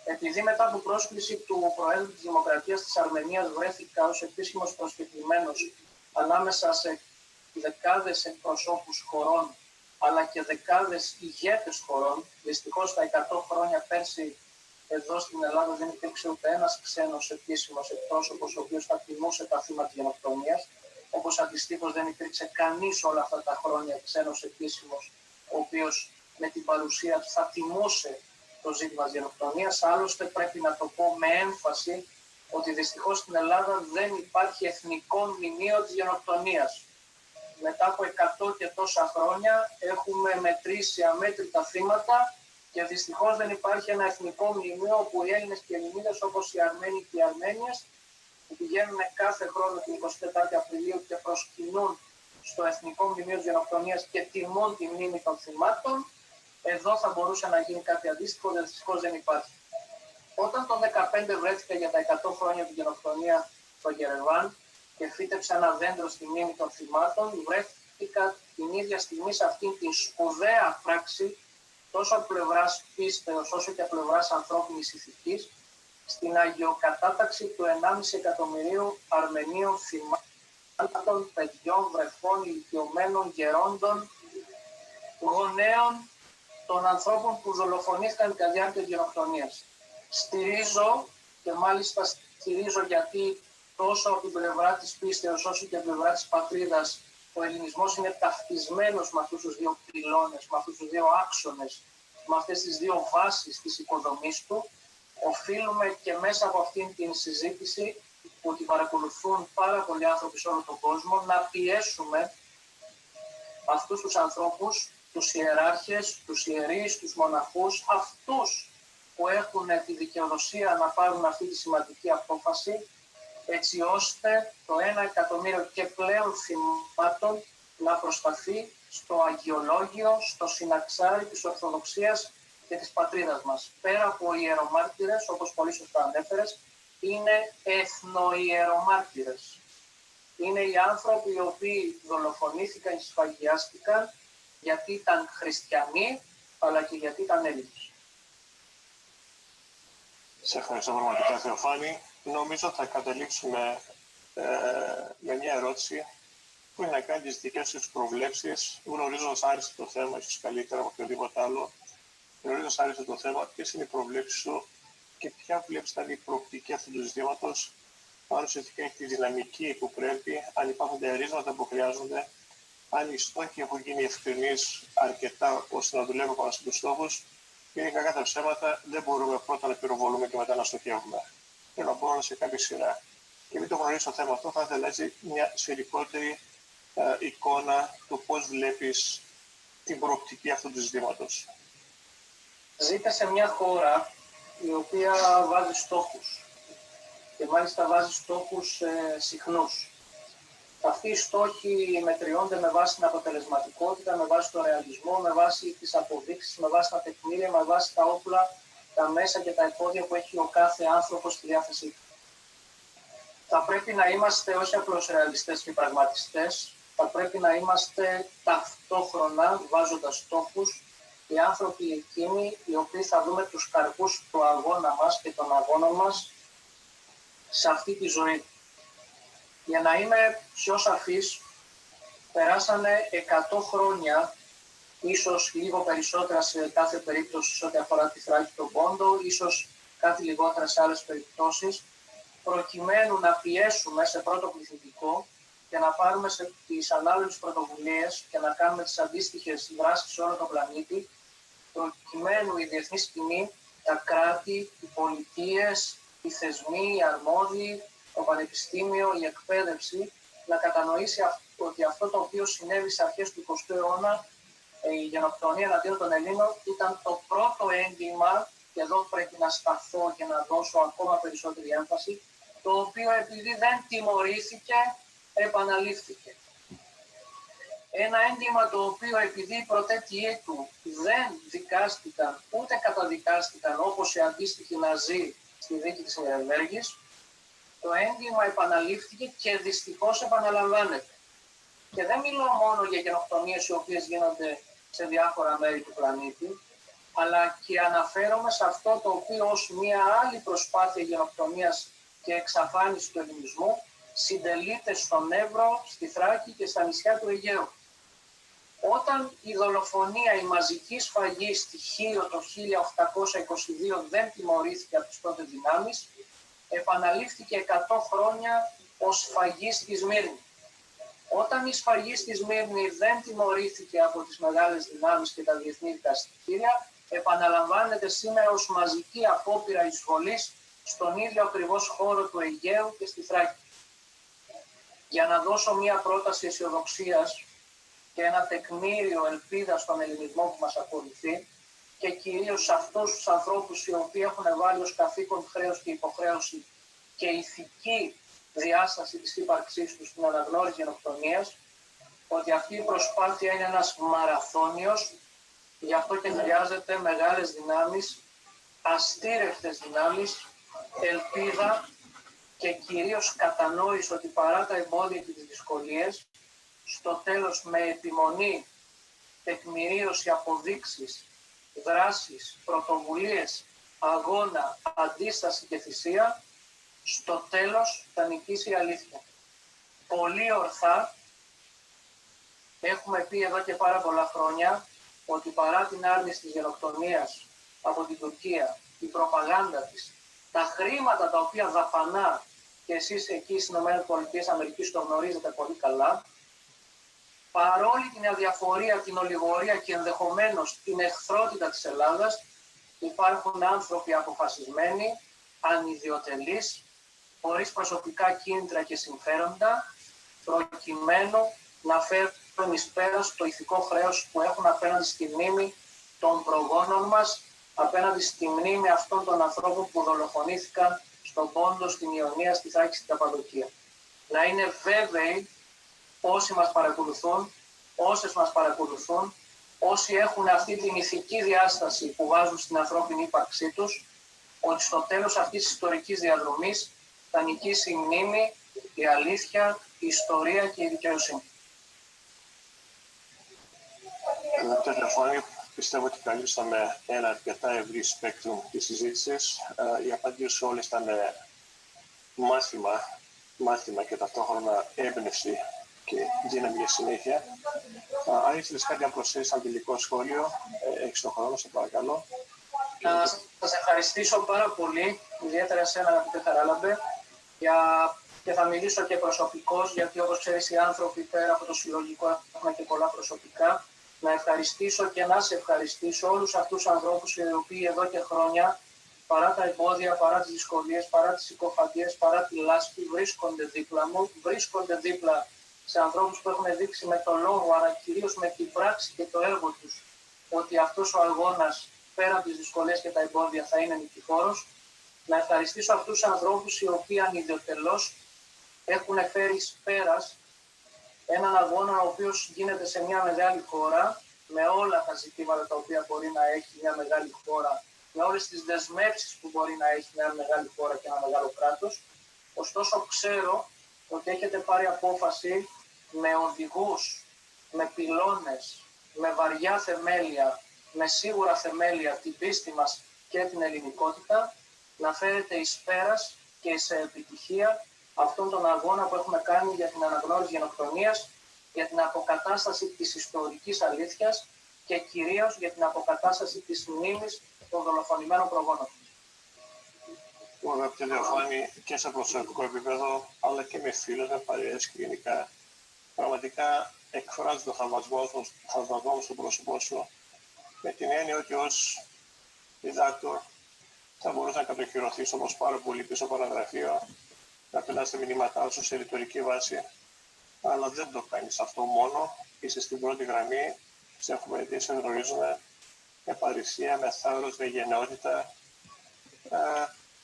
επειδή μετά από πρόσκληση του Προέδρου της Δημοκρατίας της Αρμενίας βρέθηκα ως επίσημος προσκεκλημένος ανάμεσα σε δεκάδες εκπροσώπους χωρών, αλλά και δεκάδες ηγέτες χωρών, δυστυχώς τα 100 χρόνια πέρσι εδώ στην Ελλάδα δεν υπήρξε ούτε ένας ξένος επίσημος εκπρόσωπος ο οποίος θα τιμούσε τα θύματα γενοκτονίας, όπως αντιστοίχως δεν υπήρξε κανείς όλα αυτά τα χρόνια ξένος επίσημος ο οποίος με την παρουσία του θα τιμούσε το ζήτημα της γενοκτονίας. Άλλωστε πρέπει να το πω με έμφαση ότι δυστυχώς στην Ελλάδα δεν υπάρχει εθνικό μνημείο της γενοκτονίας. Μετά από 100 και τόσα χρόνια έχουμε μετρήσει αμέτρητα θύματα και δυστυχώς δεν υπάρχει ένα εθνικό μνημείο όπου οι Έλληνες και οι Ελληνίδες, όπως οι Αρμένοι και οι Αρμένιες, που πηγαίνουν κάθε χρόνο την 24η Απριλίου και προσκυνούν στο Εθνικό Μνημείο της Γενοκτονίας και τιμούν τη μνήμη των θυμάτων, εδώ θα μπορούσε να γίνει κάτι αντίστοιχο, δυστυχώς δεν υπάρχει. Όταν το 2015 βρέθηκα για τα 100 χρόνια τη γενοκτονία στο Γερεβάν και φύτεψα ένα δέντρο στη μνήμη των θυμάτων, βρέθηκα την ίδια στιγμή σε αυτήν την σπουδαία πράξη, τόσο από πλευράς πίστεως όσο και από πλευράς ανθρώπινης ηθικής, στην αγιοκατάταξη του 1,5 εκατομμυρίου Αρμενίων θυμάτων, παιδιών, βρεφών, ηλικιωμένων, γερόντων, γονέων, των ανθρώπων που δολοφονήθηκαν κατά τη διάρκεια της γενοκτονίας. Στηρίζω, και μάλιστα στηρίζω γιατί τόσο από την πλευρά της πίστεως όσο και από την πλευρά της πατρίδας ο ελληνισμός είναι ταυτισμένος με αυτούς τους δύο πυλώνες, με αυτούς τους δύο άξονες, με αυτές τις δύο βάσεις της οικοδομής του. Οφείλουμε και μέσα από αυτήν την συζήτηση που την παρακολουθούν πάρα πολλοί άνθρωποι σε όλο τον κόσμο να πιέσουμε αυτούς τους ανθρώπους, τους ιεράρχες, τους ιερείς, τους μοναχούς, αυτούς που έχουν τη δικαιοδοσία να πάρουν αυτή τη σημαντική απόφαση, έτσι ώστε το 1 εκατομμύριο και πλέον θυμάτων να προσταθεί στο αγιολόγιο, στο συναξάρι της Ορθοδοξίας και της πατρίδας μας. Πέρα από ιερομάρτυρες, όπως πολύ σωστά ανέφερες, είναι εθνοϊερομάρτυρες. Είναι οι άνθρωποι οι οποίοι δολοφονήθηκαν και σφαγιάστηκαν γιατί ήταν χριστιανοί, αλλά και γιατί ήταν Έλληνες. Σε ευχαριστώ πραγματικά, Θεοφάνη. Νομίζω θα καταλήξουμε με μια ερώτηση που είναι να κάνει τις δικές τους προβλέψεις, γνωρίζοντας άριστα το θέμα, ίσως καλύτερα από οποιοδήποτε άλλο, γνωρίζοντας άριστα το θέμα, ποιες είναι οι προβλέψεις σου και ποια βλέπεις θα είναι η προοπτική αυτού του ζητήματος, αν ουσιαστικά έχει τη δυναμική που πρέπει, αν υπάρχουν τα ερίσματα που χρειάζονται, αν οι στόχοι έχουν γίνει ευκρινείς αρκετά ώστε να δουλεύουμε πάνω στους στόχους, είναι κακά τα ψέματα, δεν μπορούμε πρώτα να πυροβολούμε και μετά να στοχεύουμε. Θέλω να μπορούμε σε κάποια σειρά. Και μην το γνωρίζει το θέμα αυτό, θα ήθελα έτσι μια σφαιρικότερη εικόνα του πώς βλέπεις την προοπτική αυτού του ζητήματος. Ζείτε σε μια χώρα η οποία βάζει στόχους και μάλιστα βάζει στόχους συχνούς. Αυτοί οι στόχοι μετριώνται με βάση την αποτελεσματικότητα, με βάση τον ρεαλισμό, με βάση τις αποδείξεις, με βάση τα τεκμήρια, με βάση τα όπλα, τα μέσα και τα εφόδια που έχει ο κάθε άνθρωπος στη διάθεσή του. Θα πρέπει να είμαστε όχι απλώς ρεαλιστές και πραγματιστές, θα πρέπει να είμαστε ταυτόχρονα, βάζοντας στόχους, οι άνθρωποι εκείνοι οι οποίοι θα δούμε τους καρπούς του αγώνα μας και των αγώνων μας σε αυτή τη ζωή. Για να είμαι πιο σαφής, περάσανε 100 χρόνια, ίσως λίγο περισσότερα σε κάθε περίπτωση σε ό,τι αφορά τη Θράκη τον Πόντο, ίσως κάτι λιγότερα σε άλλες περιπτώσεις, προκειμένου να πιέσουμε σε πρώτο πληθυντικό και να πάρουμε τις ανάλογες πρωτοβουλίες και να κάνουμε τις αντίστοιχες δράσεις σε όλο τον πλανήτη, προκειμένου η διεθνή σκηνή, τα κράτη, οι πολιτείες, οι θεσμοί, οι αρμόδιοι, το πανεπιστήμιο, η εκπαίδευση, να κατανοήσει ότι αυτό το οποίο συνέβη σε αρχές του 20ου αιώνα, η γενοκτονία εναντίον των Ελλήνων, ήταν το πρώτο έγκλημα, και εδώ πρέπει να σταθώ και να δώσω ακόμα περισσότερη έμφαση, το οποίο επειδή δεν τιμωρήθηκε, επαναλήφθηκε. Ένα έγκλημα το οποίο επειδή οι πρωτέτοιοι του δεν δικάστηκαν ούτε καταδικάστηκαν όπως οι αντίστοιχοι Ναζί στη δίκη της Νιρεμβέργης, το έγκλημα επαναλήφθηκε και δυστυχώς επαναλαμβάνεται. Και δεν μιλώ μόνο για γενοκτονίες οι οποίες γίνονται σε διάφορα μέρη του πλανήτη, αλλά και αναφέρομαι σε αυτό το οποίο ως μια άλλη προσπάθεια γενοκτονίας και εξαφάνιση του ελληνισμού συντελείται στον Εύρο, στη Θράκη και στα νησιά του Αιγαίου. Όταν η δολοφονία, η μαζική σφαγή στη Χίο το 1822 δεν τιμωρήθηκε από τις πρώτες δυνάμεις, επαναλήφθηκε 100 χρόνια ως σφαγή στη Σμύρνη. Όταν η σφαγή στη Σμύρνη δεν τιμωρήθηκε από τις μεγάλες δυνάμεις και τα διεθνή δικαστήρια, επαναλαμβάνεται σήμερα ως μαζική απόπειρα εισβολής στον ίδιο ακριβώς χώρο του Αιγαίου και στη Θράκη. Για να δώσω μία πρόταση αισιοδοξίας και ένα τεκμήριο ελπίδα στον ελληνισμό που μας ακολουθεί και κυρίως σε αυτούς τους ανθρώπους οι οποίοι έχουν βάλει ως καθήκον χρέος και υποχρέωση και ηθική διάσταση της ύπαρξής τους στην αναγνώριση γενοκτονίας, ότι αυτή η προσπάθεια είναι ένας μαραθώνιος, γι' αυτό και χρειάζεται μεγάλες δυνάμεις, αστήρευτες δυνάμεις, ελπίδα και κυρίως κατανόηση ότι παρά τα εμπόδια και τις δυσκολίες, στο τέλος με επιμονή, τεκμηρίωση, αποδείξεις, δράσεις, πρωτοβουλίες, αγώνα, αντίσταση και θυσία, στο τέλος θα νικήσει η αλήθεια. Πολύ ορθά έχουμε πει εδώ και πάρα πολλά χρόνια ότι παρά την άρνηση της γενοκτονίας από την Τουρκία, η προπαγάνδα της, τα χρήματα τα οποία δαπανά και εσείς εκεί στις ΗΠΑ το γνωρίζετε πολύ καλά, παρόλη την αδιαφορία, την ολιγορία και ενδεχομένως την εχθρότητα της Ελλάδας, υπάρχουν άνθρωποι αποφασισμένοι, ανιδιοτελείς, χωρίς προσωπικά κίνητρα και συμφέροντα, προκειμένου να φέρουν εις πέρας το ηθικό χρέος που έχουν απέναντι στη μνήμη των προγόνων μας, απέναντι στη μνήμη αυτών των ανθρώπων που δολοφονήθηκαν στον Πόντο, στην Ιωνία, στη Θράκη, στην Καπαδοκία. Να είναι βέβαιοι όσοι μας παρακολουθούν, όσες μας παρακολουθούν, όσοι έχουν αυτή την ηθική διάσταση που βάζουν στην ανθρώπινη ύπαρξή τους, ότι στο τέλος αυτής της ιστορικής διαδρομής θα νικήσει η μνήμη, η αλήθεια, η ιστορία και η δικαιοσύνη. Πιστεύω ότι καλύψαμε ένα αρκετά ευρύ σπέκτρουμ της συζήτησης. Οι απαντήσεις όλες ήταν μάθημα και ταυτόχρονα έμπνευση και δύναμη για συνέχεια. Αν ήθελες κάτι να προσθέσεις σαν τελικό σχόλιο, έχεις τον χρόνο, σε παρακαλώ. Να σας ευχαριστήσω πάρα πολύ, ιδιαίτερα εσένα αγαπητέ Χαράλαμπε, και θα μιλήσω και προσωπικώς, γιατί όπως ξέρεις οι άνθρωποι πέρα από το συλλογικό έχουν και πολλά προσωπικά. Να ευχαριστήσω και να σε ευχαριστήσω όλους αυτούς τους ανθρώπους οι οποίοι εδώ και χρόνια, παρά τα εμπόδια, παρά τις δυσκολίες, παρά τις συκοφαντίες, παρά τη λάσπη, βρίσκονται δίπλα μου, βρίσκονται δίπλα σε ανθρώπους που έχουν δείξει με το λόγο, αλλά κυρίως με την πράξη και το έργο τους, ότι αυτός ο αγώνας, πέρα από τις δυσκολίες και τα εμπόδια, θα είναι νικηφόρος. Να ευχαριστήσω αυτούς τους ανθρώπους οι οποίοι ανιδιοτελώς έχουν φέρει εις πέρας έναν αγώνα ο οποίος γίνεται σε μια μεγάλη χώρα, με όλα τα ζητήματα τα οποία μπορεί να έχει μια μεγάλη χώρα, με όλες τις δεσμεύσεις που μπορεί να έχει μια μεγάλη χώρα και ένα μεγάλο κράτος. Ωστόσο ξέρω ότι έχετε πάρει απόφαση με οδηγούς, με πυλώνες, με βαριά θεμέλια, με σίγουρα θεμέλια την πίστη μας και την ελληνικότητα, να φέρετε εις πέρας και σε επιτυχία αυτόν τον αγώνα που έχουμε κάνει για την αναγνώριση γενοκτονίας, για την αποκατάσταση της ιστορικής αλήθειας και κυρίως για την αποκατάσταση της μνήμης των δολοφονημένων προγόνων. Αγαπητέ Θεοφάνη, και σε προσωπικό επίπεδο, αλλά και με φίλους, με παρέες και γενικά πραγματικά εκφράζει το θαυμασμό μου στο πρόσωπό σου, με την έννοια ότι ως διδάκτορ θα μπορούσε να κατοχυρωθείς όπως πάρα πολύ πίσω από ένα γραφείο, να πετάς τα μηνύματά σου σε ρητορική βάση, αλλά δεν το κάνεις αυτό μόνο. Είσαι στην πρώτη γραμμή, σε έχουμε δει, σε γνωρίζουμε με παρησία, με θάρρος, με γενναιότητα.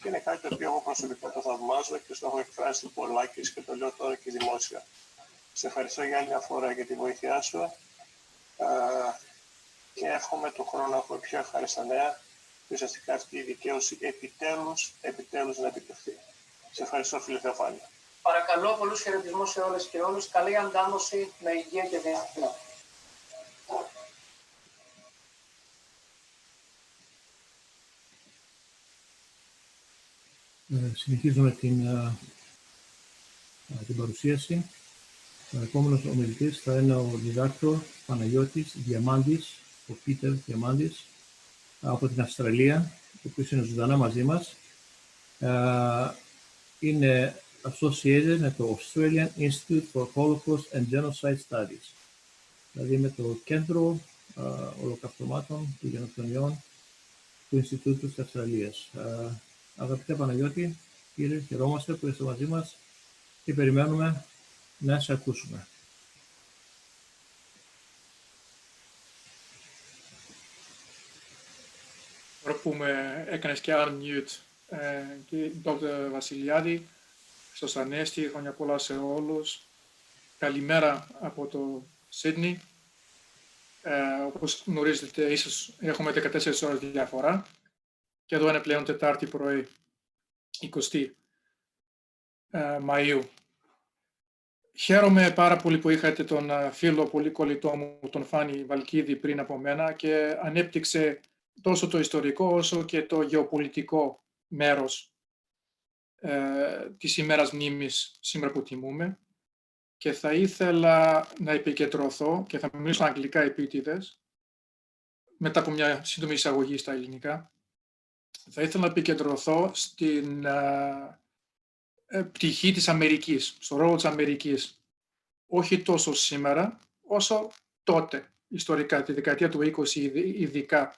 Και είναι κάτι το οποίο εγώ προσωπικά το θαυμάζω και στο έχω εκφράσει πολλάκις και το λέω τώρα και δημόσια. Σε ευχαριστώ για άλλη μια φορά για τη βοήθειά σου και εύχομαι του χρόνου να έχουμε πιο ευχάριστα νέα και ουσιαστικά αυτή η δικαίωση επιτέλους να επιτευχθεί. Σε ευχαριστώ, φίλε Θεοφάνη. Παρακαλώ, πολλούς χαιρετισμούς σε όλες και όλους. Καλή αντάμωση με υγεία και δύναμη. Συνεχίζουμε την παρουσίαση. Ο επόμενος ομιλητής θα είναι ο διδάκτορ Παναγιώτης Διαμάντης, ο Πίτερ Διαμάντης, από την Αυστραλία, ο οποίος είναι ζωντανά μαζί μας. Είναι associated με το Australian Institute for Holocaust and Genocide Studies, δηλαδή με το Κέντρο Ολοκαυτωμάτων και Γενοκτονιών του Ινστιτούτου της Αυστραλίας. Αγαπητέ Παναγιώτη, κύριε, χαιρόμαστε που είστε μαζί μας και περιμένουμε να σε ακούσουμε. Τώρα που με έκανες και unmute, και Dr. Βασιλιάδη, στο Ανέστη, χρόνια πολλά σε όλους. Καλημέρα από το Σίδνεϊ. Όπως γνωρίζετε, ίσως έχουμε 14 ώρες διαφορά. Και εδώ είναι πλέον Τετάρτη πρωί, 20 Μαΐου. Χαίρομαι πάρα πολύ που είχατε τον φίλο πολύ κολλητό μου, τον Φάνη Βαλκίδη, πριν από μένα και ανέπτυξε τόσο το ιστορικό όσο και το γεωπολιτικό μέρος της ημέρας μνήμης σήμερα που τιμούμε. Και θα ήθελα να επικεντρωθώ, και θα μιλήσω αγγλικά επίτηδες, μετά από μια σύντομη εισαγωγή στα ελληνικά, θα ήθελα να επικεντρωθώ στην πτυχή της Αμερικής, στο ρόλο της Αμερικής. Όχι τόσο σήμερα, όσο τότε, ιστορικά, τη δεκαετία του 20 ειδικά,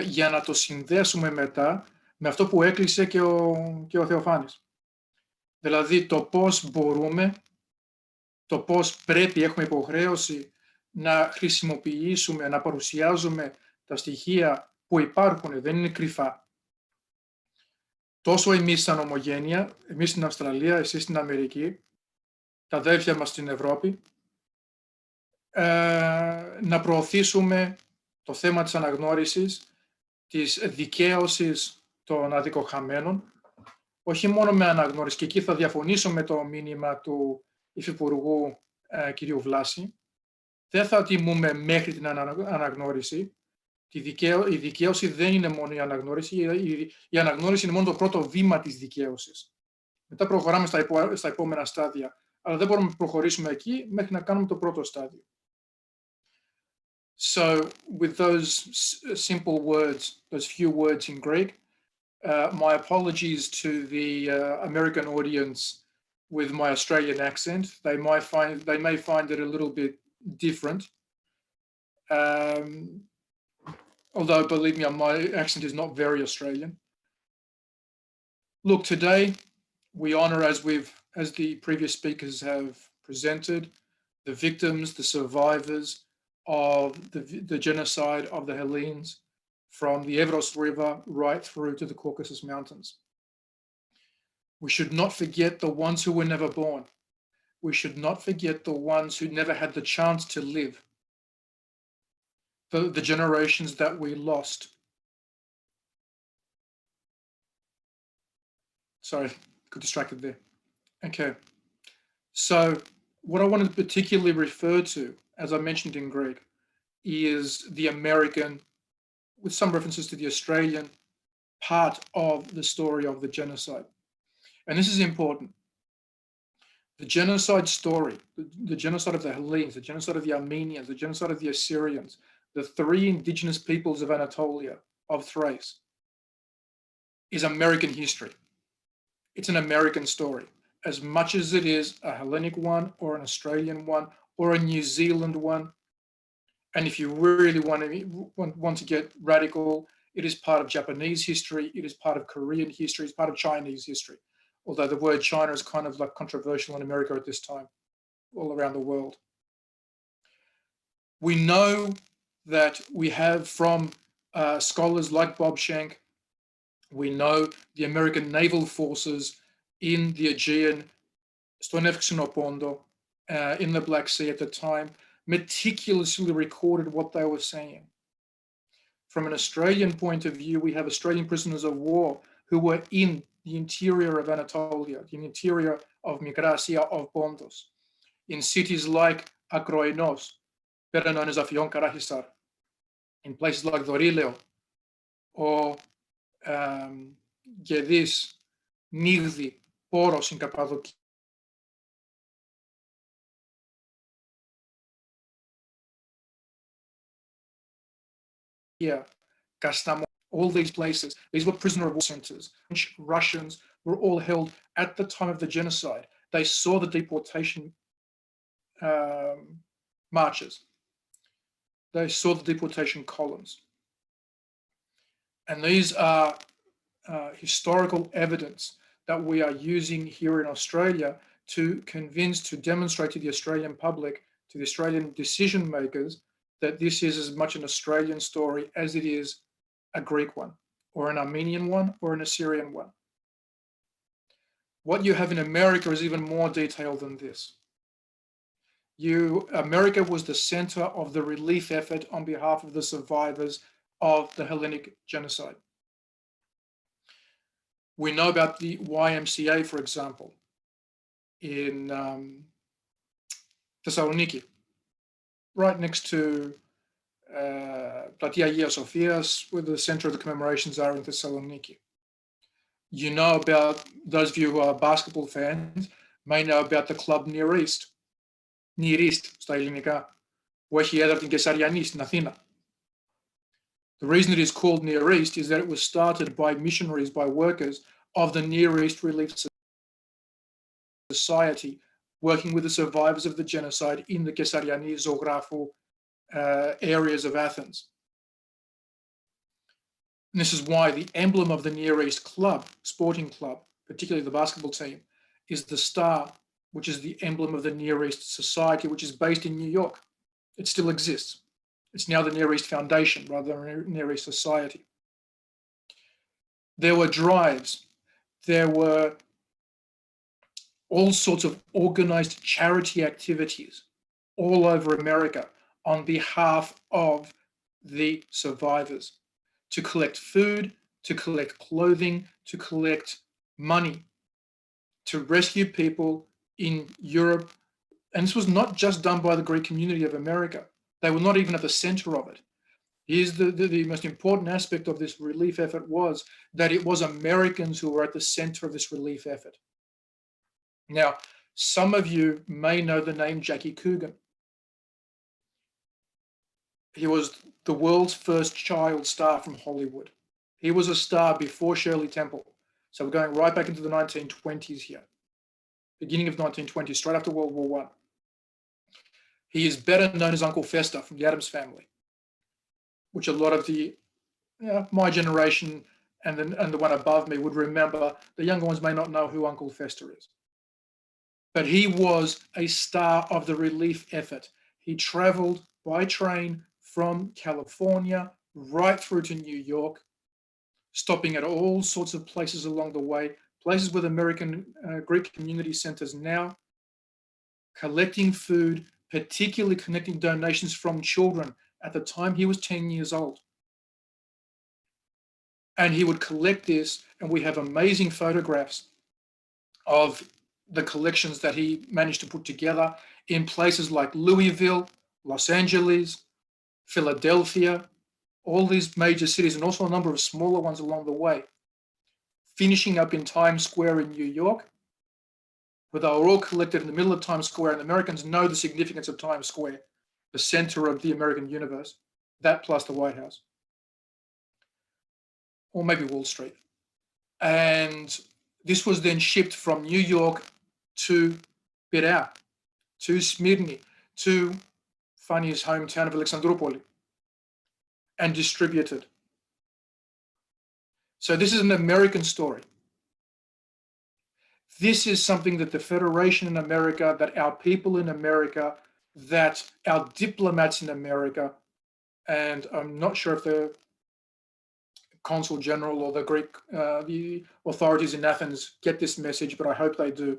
για να το συνδέσουμε μετά με αυτό που έκλεισε και ο Θεοφάνης. Δηλαδή το πώς μπορούμε, το πώς πρέπει, έχουμε υποχρέωση να χρησιμοποιήσουμε, να παρουσιάζουμε τα στοιχεία που υπάρχουν, δεν είναι κρυφά. Τόσο εμείς σαν ομογένεια, εμείς στην Αυστραλία, εσείς στην Αμερική, τα αδέρφια μας στην Ευρώπη, να προωθήσουμε το θέμα της αναγνώρισης, της δικαίωσης των αδικοχαμένων, όχι μόνο με αναγνώριση, και εκεί θα διαφωνήσω με το μήνυμα του Υφυπουργού κ. Βλάση, δεν θα τιμούμε μέχρι την αναγνώριση. Η δικαίωση δεν είναι μόνο η αναγνώριση, η αναγνώριση είναι μόνο το πρώτο βήμα της δικαίωσης. Μετά προχωράμε στα επόμενα στάδια, αλλά δεν μπορούμε να προχωρήσουμε εκεί μέχρι να κάνουμε το πρώτο στάδιο. So, with those simple words, those few words in Greek, my apologies to the American audience with my Australian accent. They may find it a little bit different. Although, believe me, my accent is not very Australian. Look, today we honour, as the previous speakers have presented, the victims, the survivors of the genocide of the Hellenes from the Evros River right through to the Caucasus Mountains. We should not forget the ones who were never born. We should not forget the ones who never had the chance to live. The generations that we lost. Sorry, got distracted there. Okay, so what I want to particularly refer to, as I mentioned in Greek, is the American, with some references to the Australian part of the story of the genocide. And this is important. The genocide story, the genocide of the Hellenes, the genocide of the Armenians, the genocide of the Assyrians, the three indigenous peoples of Anatolia, of Thrace, is American history. It's an American story. as much as it is a Hellenic one or an Australian one or a New Zealand one. And if you really want to get radical, it is part of Japanese history, it is part of Korean history, it's part of Chinese history. Although the word China is kind of like controversial in America at this time, all around the world. We know that we have from scholars like Bob Schenck, we know the American naval forces in the Aegean, στον Εύξηνο Πόντο, in the Black Sea at the time, meticulously recorded what they were saying. From an Australian point of view, we have Australian prisoners of war who were in the interior of Anatolia, the interior of Μικρά Ασία, of Pontus, in cities like Akroinos, better known as Afion Karahisar, in places like Dorileo, or Gedis, Nigdi, Poros in Cappadocia. Kastamon, all these places, these were prisoner of war centers. French, Russians were all held at the time of the genocide. They saw the deportation marches. They saw the deportation columns. And these are historical evidence that we are using here in Australia to convince, to demonstrate to the Australian public, to the Australian decision makers, that this is as much an Australian story as it is a Greek one, or an Armenian one, or an Assyrian one. What you have in America is even more detailed than this. America was the center of the relief effort on behalf of the survivors of the Hellenic genocide. We know about the YMCA, for example, in Thessaloniki, right next to Platia Agia Sophias, where the center of the commemorations are in Thessaloniki. You know about, those of you who are basketball fans may know about the club Near East, στα ελληνικά, που έχει έδρα την Κεσαριανή στην Αθήνα. The reason it is called Near East is that it was started by missionaries, by workers of the Near East Relief Society, working with the survivors of the genocide in the Kessariani, Zographou areas of Athens. And this is why the emblem of the Near East club, sporting club, particularly the basketball team, is the star, which is the emblem of the Near East Society, which is based in New York. It still exists. It's now the Near East Foundation rather than Near East Society. There were drives. There were all sorts of organized charity activities all over America on behalf of the survivors, to collect food, to collect clothing, to collect money, to rescue people in Europe. And this was not just done by the Greek community of America. They were not even at the center of it. Here's the most important aspect of this relief effort was that it was Americans who were at the center of this relief effort. Now, some of you may know the name Jackie Coogan. He was the world's first child star from Hollywood. He was a star before Shirley Temple. So we're going right back into the 1920s here, beginning of 1920s, straight after World War I. He is better known as Uncle Fester from the Addams Family, which a lot of the my generation and the one above me would remember. The younger ones may not know who Uncle Fester is. But he was a star of the relief effort. He traveled by train from California right through to New York, stopping at all sorts of places along the way, places with American Greek community centers now, collecting food, particularly collecting donations from children. At the time, he was 10 years old. And he would collect this, and we have amazing photographs of the collections that he managed to put together in places like Louisville, Los Angeles, Philadelphia, all these major cities, and also a number of smaller ones along the way, finishing up in Times Square in New York, where they were all collected in the middle of Times Square, and Americans know the significance of Times Square, the center of the American universe, that plus the White House, or maybe Wall Street. And this was then shipped from New York to Piraea, to Smyrni, to Fanny's hometown of Alexandroupoli, and distributed. So this is an American story. This is something that the Federation in America, that our people in America, that our diplomats in America, and I'm not sure if the Consul General or the Greek, the authorities in Athens get this message, but I hope they do.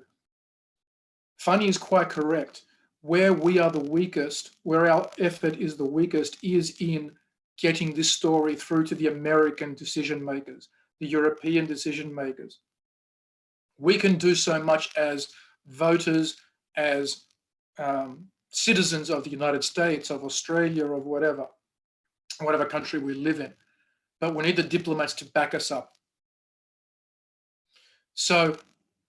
Fanny is quite correct. Where we are the weakest, where our effort is the weakest, is in getting this story through to the American decision makers, the European decision makers. We can do so much as voters, as citizens of the United States, of Australia, of whatever country we live in. But we need the diplomats to back us up. So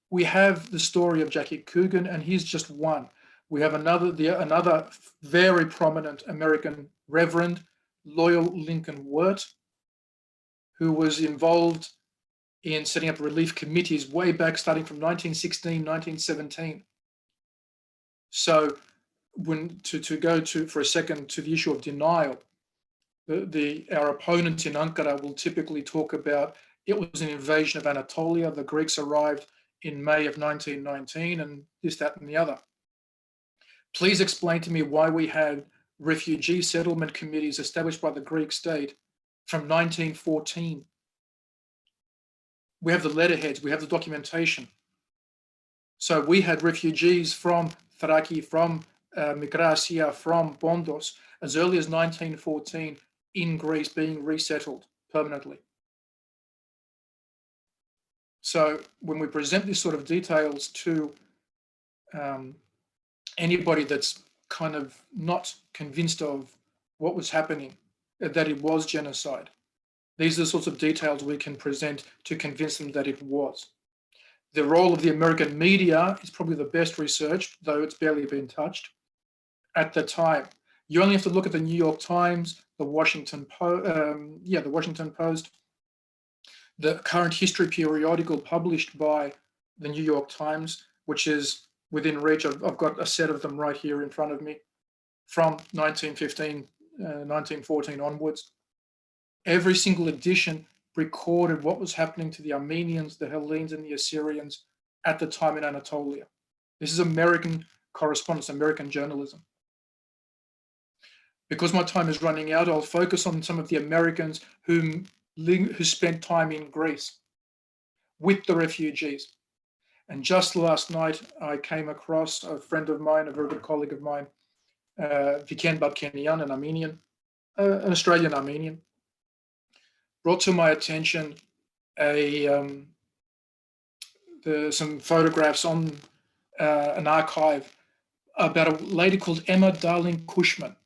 we have the story of Jackie Coogan, and he's just one. We have another very prominent American reverend, Loyal Lincoln Wirt, who was involved in setting up relief committees way back, starting from 1916, 1917. So to go for a second to the issue of denial, our opponents in Ankara will typically talk about it was an invasion of Anatolia. The Greeks arrived in May of 1919 and this, that, and the other. Please explain to me why we had refugee settlement committees established by the Greek state from 1914. We have the letterheads, we have the documentation. So we had refugees from Thraki, from Mikra Asia, from Pontos, as early as 1914 in Greece, being resettled permanently. So when we present this sort of details to anybody that's kind of not convinced of what was happening, that it was genocide, these are the sorts of details we can present to convince them that it was. The role of the American media is probably the best researched, though it's barely been touched at the time. You only have to look at the New York Times, the Washington Post, the current history periodical published by the New York Times, which is within reach. I've got a set of them right here in front of me from 1915, 1914 onwards. Every single edition recorded what was happening to the Armenians, the Hellenes, and the Assyrians at the time in Anatolia. This is American correspondence, American journalism. Because my time is running out, I'll focus on some of the Americans who spent time in Greece with the refugees. And just last night, I came across a friend of mine, a very good colleague of mine, Viken Babkenian, an Armenian, an Australian Armenian, brought to my attention some photographs on an archive about a lady called Emma Darling Cushman.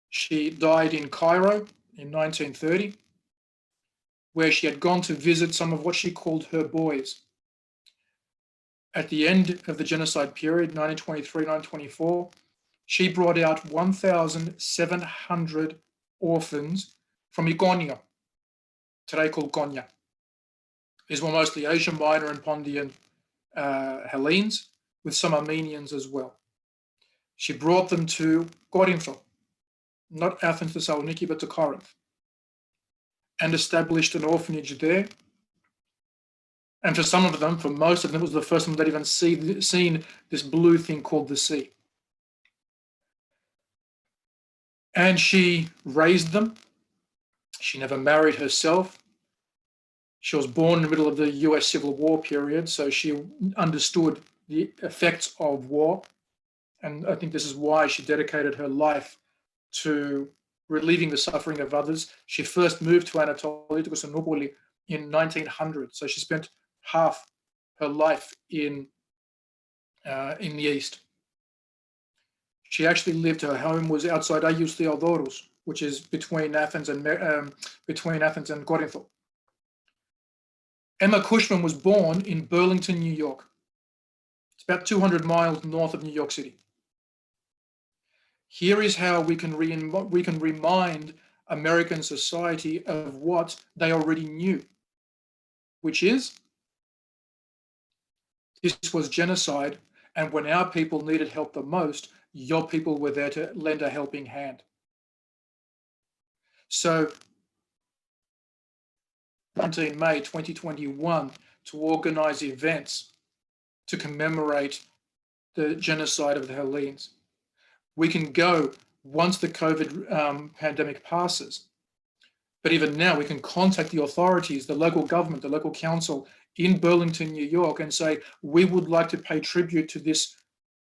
She died in Cairo in 1930, where she had gone to visit some of what she called her boys. At the end of the genocide period, 1923, 1924, she brought out 1,700 orphans from Ikonia, today called Konya. These were mostly Asia Minor and Pondian Hellenes, with some Armenians as well. She brought them to Korintho, not Athens, Thessaloniki, but to Corinth, and established an orphanage there. And for some of them, for most of them, it was the first time they'd even seen this blue thing called the sea. And she raised them. She never married herself. She was born in the middle of the US Civil War period, so she understood the effects of war. And I think this is why she dedicated her life to relieving the suffering of others. She first moved to Anatolia, to Konstantinopoli, in 1900. So she spent half her life in the East. She actually lived, her home was outside Agios Theodoros, which is between Athens and Korintho. Emma Cushman was born in Burlington, New York. It's about 200 miles north of New York City. Here is how we can remind American society of what they already knew, which is This was genocide, and when our people needed help the most, your people were there to lend a helping hand. So, 17 May 2021, to organize events to commemorate the genocide of the Hellenes. We can go once the COVID pandemic passes. But even now, we can contact the authorities, the local government, the local council in Burlington, New York, and say, we would like to pay tribute to this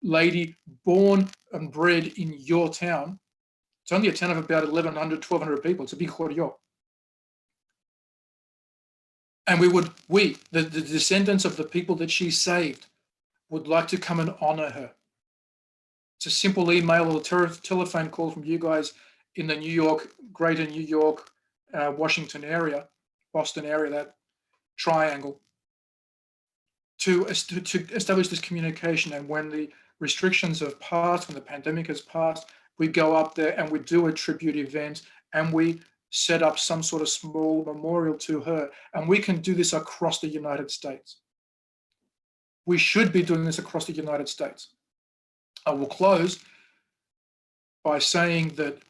lady born and bred in your town. It's only a town of about 1,100, 1,200 people. It's a big choreo. And the descendants of the people that she saved, would like to come and honor her. It's a simple email or telephone call from you guys in the New York, greater New York, Washington area, Boston area, that triangle, to establish this communication. And when the restrictions have passed, when the pandemic has passed, we go up there and we do a tribute event and we set up some sort of small memorial to her. And we can do this across the United States. We should be doing this across the United States. I will close by saying that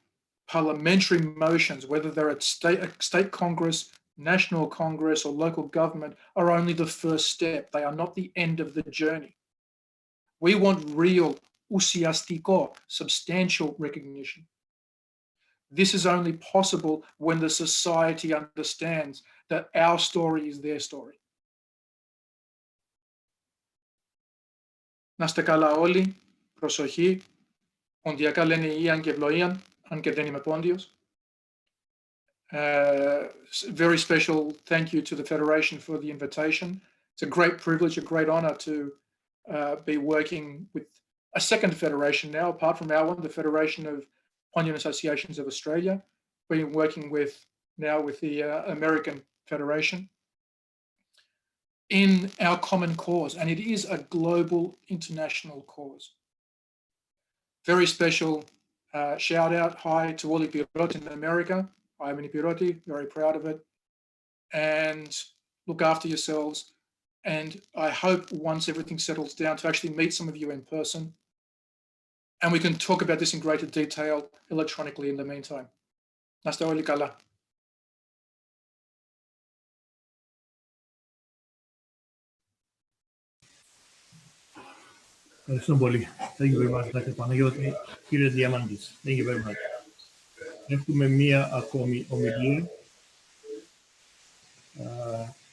parliamentary motions, whether they're at state Congress, national Congress, or local government, are only the first step. They are not the end of the journey. We want real, ουσιαστικό, substantial recognition. This is only possible when the society understands that our story is their story. Να είστε καλά όλοι, προσοχή, ποντιακά λένε Ιαν και Ευλοίαν, αν και δεν είμαι πόντιος. Very special thank you to the Federation for the invitation. It's a great privilege, a great honor to be working with a second federation now, apart from our one, the Federation of Pondian Associations of Australia. Been working with the American Federation in our common cause, and it is a global international cause. Very special shout out, hi to all Epiroti in America. I'm an Epiroti, very proud of it. And look after yourselves. And I hope once everything settles down to actually meet some of you in person. And we can talk about this in greater detail electronically in the meantime. Να είστε όλοι καλά. Ευχαριστώ πολύ. Thank you very much, Dr. Παναγιώτη. Κύριε Διαμαντής, thank you very much. Έχουμε μία ακόμη ομιλία.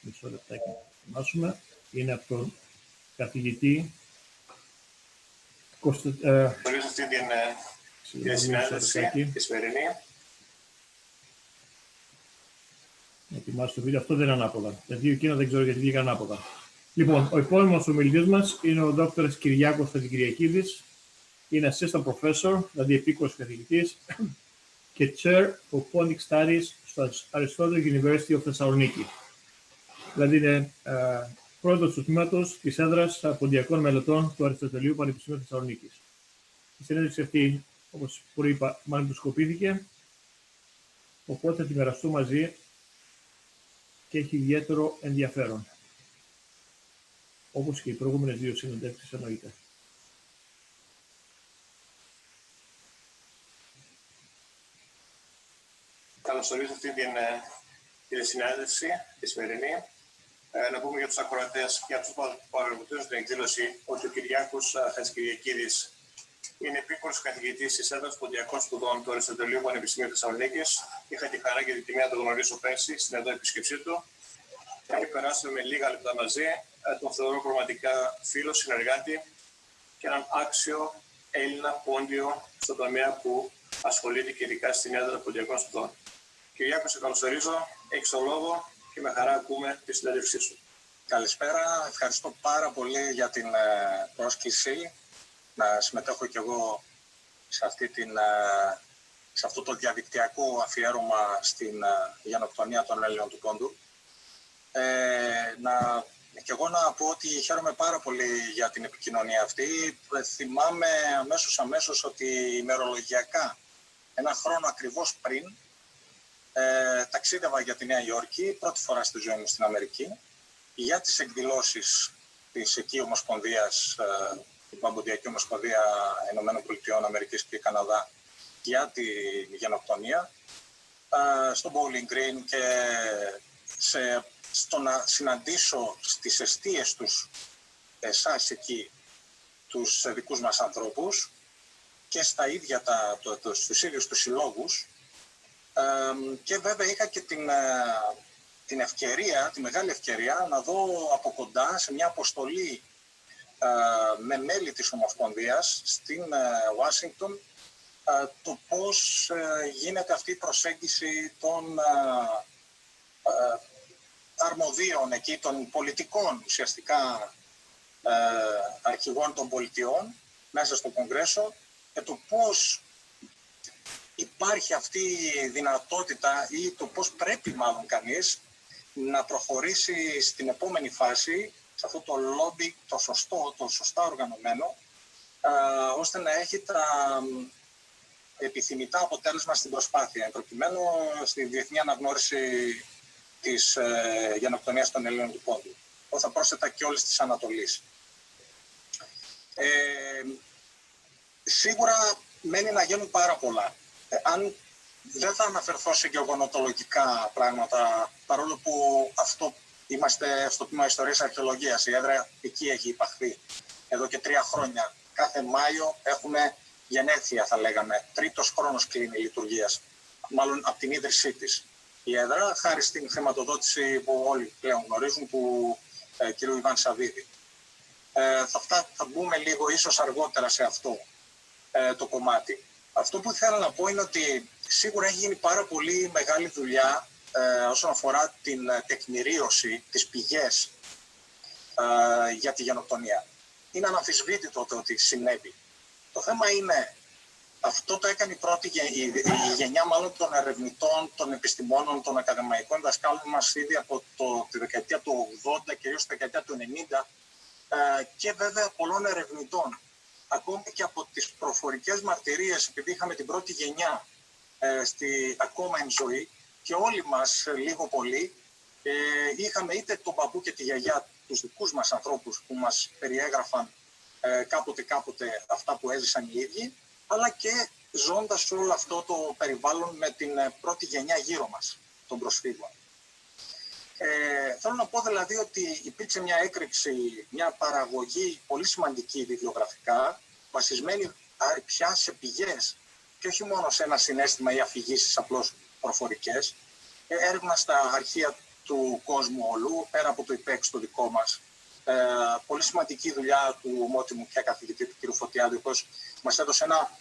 Μισό λεπτάκι να ετοιμάσουμε. Είναι από τον καθηγητή Χωρίς αυτή την συνάντηση τη σημερινή. Να ετοιμάσω το βίντεο. Αυτό δεν είναι ανάποδα. Τα δύο εκείνα δεν ξέρω γιατί βγήκαν ανάποδα. Λοιπόν, ο επόμενος ομιλητής μας είναι ο Δ. Κυριάκος Χατζικυριακίδης. Είναι assistant professor, δηλαδή επίκουρος καθηγητής και chair of Pontic Studies στο Aristotle University of Thessaloniki. Δηλαδή είναι πρόεδρος του τμήματος της έδρας ποντιακών μελετών του Αριστοτελείου Πανεπιστημίου Θεσσαλονίκης. Η συνέντευξη αυτή, όπως προείπα, μαγνητοσκοπήθηκε, οπότε θα τη μοιραστώ μαζί και έχει ιδιαίτερο ενδιαφέρον. Όπως και οι προηγούμενες δύο συνεντεύξεις εννοείται. Καλωσορίζω αυτή την συνάντηση, τη σημερινή. Να πούμε για τους ακροατές και για τους παρακολουθούν την εκδήλωση ότι ο Κυριάκος Χατζικυριακίδης είναι επίκουρος καθηγητής της έδρας Ποντιακών Σπουδών του Αριστοτελείου Πανεπιστημίου Θεσσαλονίκης. Είχα τη χαρά και την τιμή να τον γνωρίσω πέρσι στην εδώ επίσκεψή του. Και περάσαμε λίγα λεπτά μαζί. Τον θεωρώ πραγματικά φίλο, συνεργάτη και έναν άξιο Έλληνα πόντιο στον τομέα που ασχολείται και ειδικά στην έδρα Ποντιακών Σπουδών. Κυριάκο, σε καλωσορίζω. Έχεις το λόγο και με χαρά ακούμε τη συνέντευξή σου. Καλησπέρα. Ευχαριστώ πάρα πολύ για την πρόσκληση να συμμετέχω κι εγώ σε αυτό το διαδικτυακό αφιέρωμα στην γενοκτονία των Έλληνων του Πόντου. Και εγώ να πω ότι χαίρομαι πάρα πολύ για την επικοινωνία αυτή. Θυμάμαι αμέσως ότι ημερολογιακά, ένα χρόνο ακριβώς πριν, ταξίδευα για τη Νέα Υόρκη, πρώτη φορά στη ζωή μου στην Αμερική, για τις εκδηλώσεις της εκεί Ομοσπονδίας, την Παμποντιακή Ομοσπονδία Ηνωμένων Πολιτειών Αμερικής και Καναδά για τη γενοκτονία, στο Bowling Green και στο να συναντήσω στις εστίες τους, εσάς εκεί, τους δικούς μας ανθρώπους και στα ίδια στους ίδιους τους συλλόγους, και βέβαια είχα και την ευκαιρία, τη μεγάλη ευκαιρία να δω από κοντά σε μια αποστολή με μέλη της Ομοσπονδίας στην Ουάσιγκτον το πώς γίνεται αυτή η προσέγγιση των αρμοδίων εκεί, των πολιτικών ουσιαστικά αρχηγών των πολιτιών μέσα στο Κογκρέσο και το πώς υπάρχει αυτή η δυνατότητα ή το πώς πρέπει μάλλον κανείς να προχωρήσει στην επόμενη φάση, σε αυτό το λόμπι το σωστά οργανωμένο, ώστε να έχει τα επιθυμητά αποτέλεσμα στην προσπάθεια, προκειμένου στη διεθνή αναγνώριση της γενοκτονίας των Ελλήνων του Πόντου. Εγώ θα πρόσθετα και όλες της Ανατολής. Σίγουρα μένει να γίνουν πάρα πολλά. Αν δεν θα αναφερθώ σε γεγονοτολογικά πράγματα, παρόλο που αυτό είμαστε στο τμήμα Ιστορίας Αρχαιολογίας, η έδρα εκεί έχει υπαχθεί εδώ και 3 χρόνια. Κάθε Μάιο έχουμε γενέθλια, θα λέγαμε. 3ος χρόνος κλείνει η μάλλον από την ίδρυσή της η έδρα, χάρη στην χρηματοδότηση που όλοι πλέον γνωρίζουν του κ. Ιβάν Σαββίδη. Θα μπούμε λίγο ίσως αργότερα σε αυτό το κομμάτι. Αυτό που θέλω να πω είναι ότι σίγουρα έχει γίνει πάρα πολύ μεγάλη δουλειά όσον αφορά την τεκμηρίωση, τις πηγές για τη γενοκτονία. Είναι αναμφισβήτητο το ότι συνέβη. Το θέμα είναι, αυτό το έκανε η γενιά μάλλον των ερευνητών, των επιστημόνων, των ακαδημαϊκών δασκάλων μας ήδη από τη δεκαετία του 80, κυρίως τη δεκαετία του 90 και βέβαια πολλών ερευνητών. Ακόμη και από τις προφορικές μαρτυρίες, επειδή είχαμε την πρώτη γενιά ακόμα εν ζωή και όλοι μας λίγο πολύ είχαμε είτε τον παππού και τη γιαγιά, τους δικούς μας ανθρώπους που μας περιέγραφαν κάποτε αυτά που έζησαν οι ίδιοι, αλλά και ζώντας όλο αυτό το περιβάλλον με την πρώτη γενιά γύρω μας, των προσφύγων. Θέλω να πω δηλαδή ότι υπήρξε μια έκρηξη, μια παραγωγή πολύ σημαντική βιβλιογραφικά, βασισμένη πια σε πηγές και όχι μόνο σε ένα συναίσθημα ή αφηγήσεις απλώς προφορικές, έρευνα στα αρχεία του κόσμου όλου, πέρα από το υπέξ το δικό μας. Πολύ σημαντική δουλειά του ομότιμου πια καθηγητή του κ. Φωτιάδη, ο οποίος μας έδωσε ένα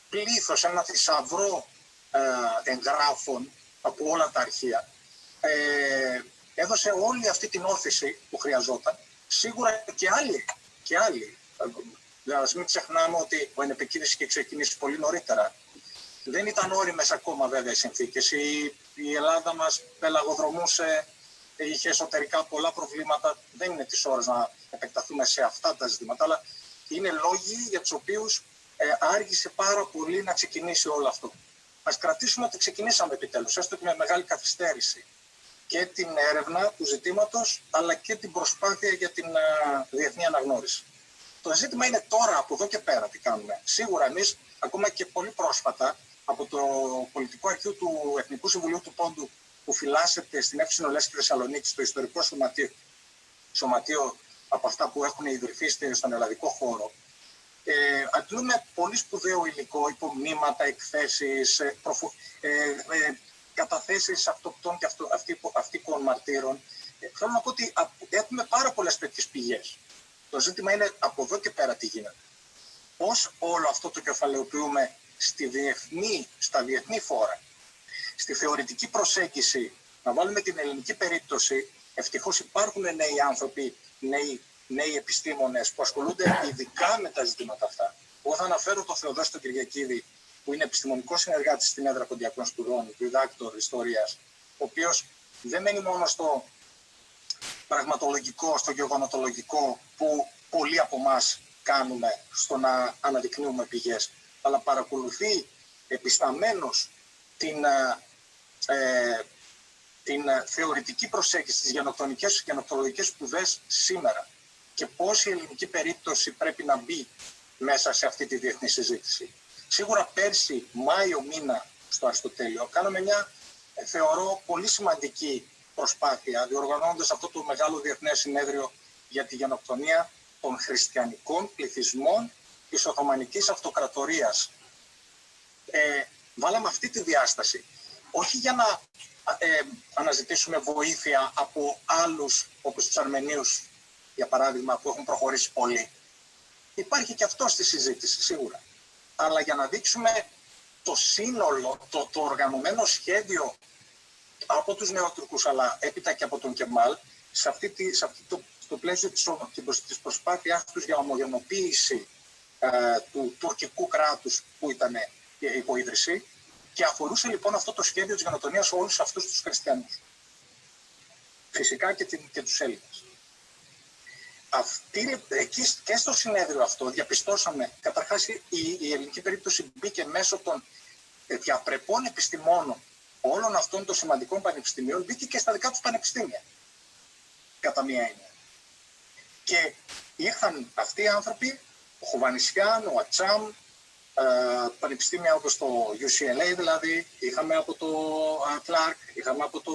πλήθος, ένα θησαυρό εγγράφων από όλα τα αρχεία. Έδωσε όλη αυτή την όθηση που χρειαζόταν. Σίγουρα και άλλοι. Ας μην ξεχνάμε ότι ο ενεπικίνηση είχε ξεκινήσει πολύ νωρίτερα. Δεν ήταν όριμες ακόμα βέβαια οι συνθήκες. Η Ελλάδα μας πελαγοδρομούσε, είχε εσωτερικά πολλά προβλήματα. Δεν είναι της ώρας να επεκταθούμε σε αυτά τα ζητήματα, αλλά είναι λόγοι για τους οποίους άργησε πάρα πολύ να ξεκινήσει όλο αυτό. Ας κρατήσουμε ότι ξεκινήσαμε επιτέλους, έστω και με μεγάλη καθυστέρηση, και την έρευνα του ζητήματος, αλλά και την προσπάθεια για την διεθνή αναγνώριση. Το ζήτημα είναι τώρα, από εδώ και πέρα, τι κάνουμε. Σίγουρα εμείς, ακόμα και πολύ πρόσφατα, από το Πολιτικό Αρχείο του Εθνικού Συμβουλίου του Πόντου, που φυλάσσεται στην ΕΛ στη Θεσσαλονίκη, στο ιστορικό σωματείο από αυτά που έχουν ιδρυθεί στον ελλαδικό χώρο, αντλούμε πολύ σπουδαίο υλικό, υπομνήματα, εκθέσεις, καταθέσεις αυτοκτών και αυτικών μαρτύρων. Θέλω να πω ότι έχουμε πάρα πολλές τέτοιες πηγές. Το ζήτημα είναι από εδώ και πέρα τι γίνεται. Πώς όλο αυτό το κεφαλαιοποιούμε στα διεθνή φόρα. Στη θεωρητική προσέγγιση, να βάλουμε την ελληνική περίπτωση, ευτυχώς υπάρχουν νέοι άνθρωποι, νέοι επιστήμονες που ασχολούνται ειδικά με τα ζητήματα αυτά. Εγώ θα αναφέρω τον Θεοδόση τον Κυριακίδη, που είναι επιστημονικός συνεργάτης στην έδρα Ποντιακών Σπουδών, διδάκτορ ιστορίας, ο οποίος δεν μένει μόνο στο πραγματολογικό, στο γεγονοτολογικό που πολλοί από εμάς κάνουμε, στο να αναδεικνύουμε πηγές, αλλά παρακολουθεί επισταμένος την θεωρητική προσέγγιση στις γενοκτονικές και γενοκτολογικές σπουδές σήμερα και πώς η ελληνική περίπτωση πρέπει να μπει μέσα σε αυτή τη διεθνή συζήτηση. Σίγουρα πέρσι, Μάιο μήνα, στο Αριστοτέλειο, κάναμε μια, θεωρώ, πολύ σημαντική προσπάθεια, διοργανώνοντας αυτό το μεγάλο διεθνές συνέδριο για τη γενοκτονία των χριστιανικών πληθυσμών της Οθωμανικής Αυτοκρατορίας. Βάλαμε αυτή τη διάσταση, όχι για να αναζητήσουμε βοήθεια από άλλους, όπως τους Αρμενίους, για παράδειγμα, που έχουν προχωρήσει πολύ. Υπάρχει και αυτό στη συζήτηση, σίγουρα. Αλλά για να δείξουμε το σύνολο, το οργανωμένο σχέδιο από τους Νεοτουρκούς, αλλά έπειτα και από τον Κεμάλ, σε το πλαίσιο της προσπάθειάς τους για ομογενοποίηση του τουρκικού κράτους που ήταν υποίδρυση, και αφορούσε λοιπόν αυτό το σχέδιο της γενοκτονίας όλους αυτούς τους χριστιανούς. Φυσικά και τους Έλληνες. Εκεί και στο συνέδριο αυτό διαπιστώσαμε, καταρχάς η ελληνική περίπτωση μπήκε μέσω των διαπρεπών επιστημόνων όλων αυτών των σημαντικών πανεπιστημίων, μπήκε και στα δικά τους πανεπιστήμια, κατά μία έννοια. Και ήρθαν αυτοί οι άνθρωποι, ο Χοβανισιάν, ο Ατσάμ, πανεπιστήμια όπως το UCLA δηλαδή, είχαμε από το Clark, είχαμε από το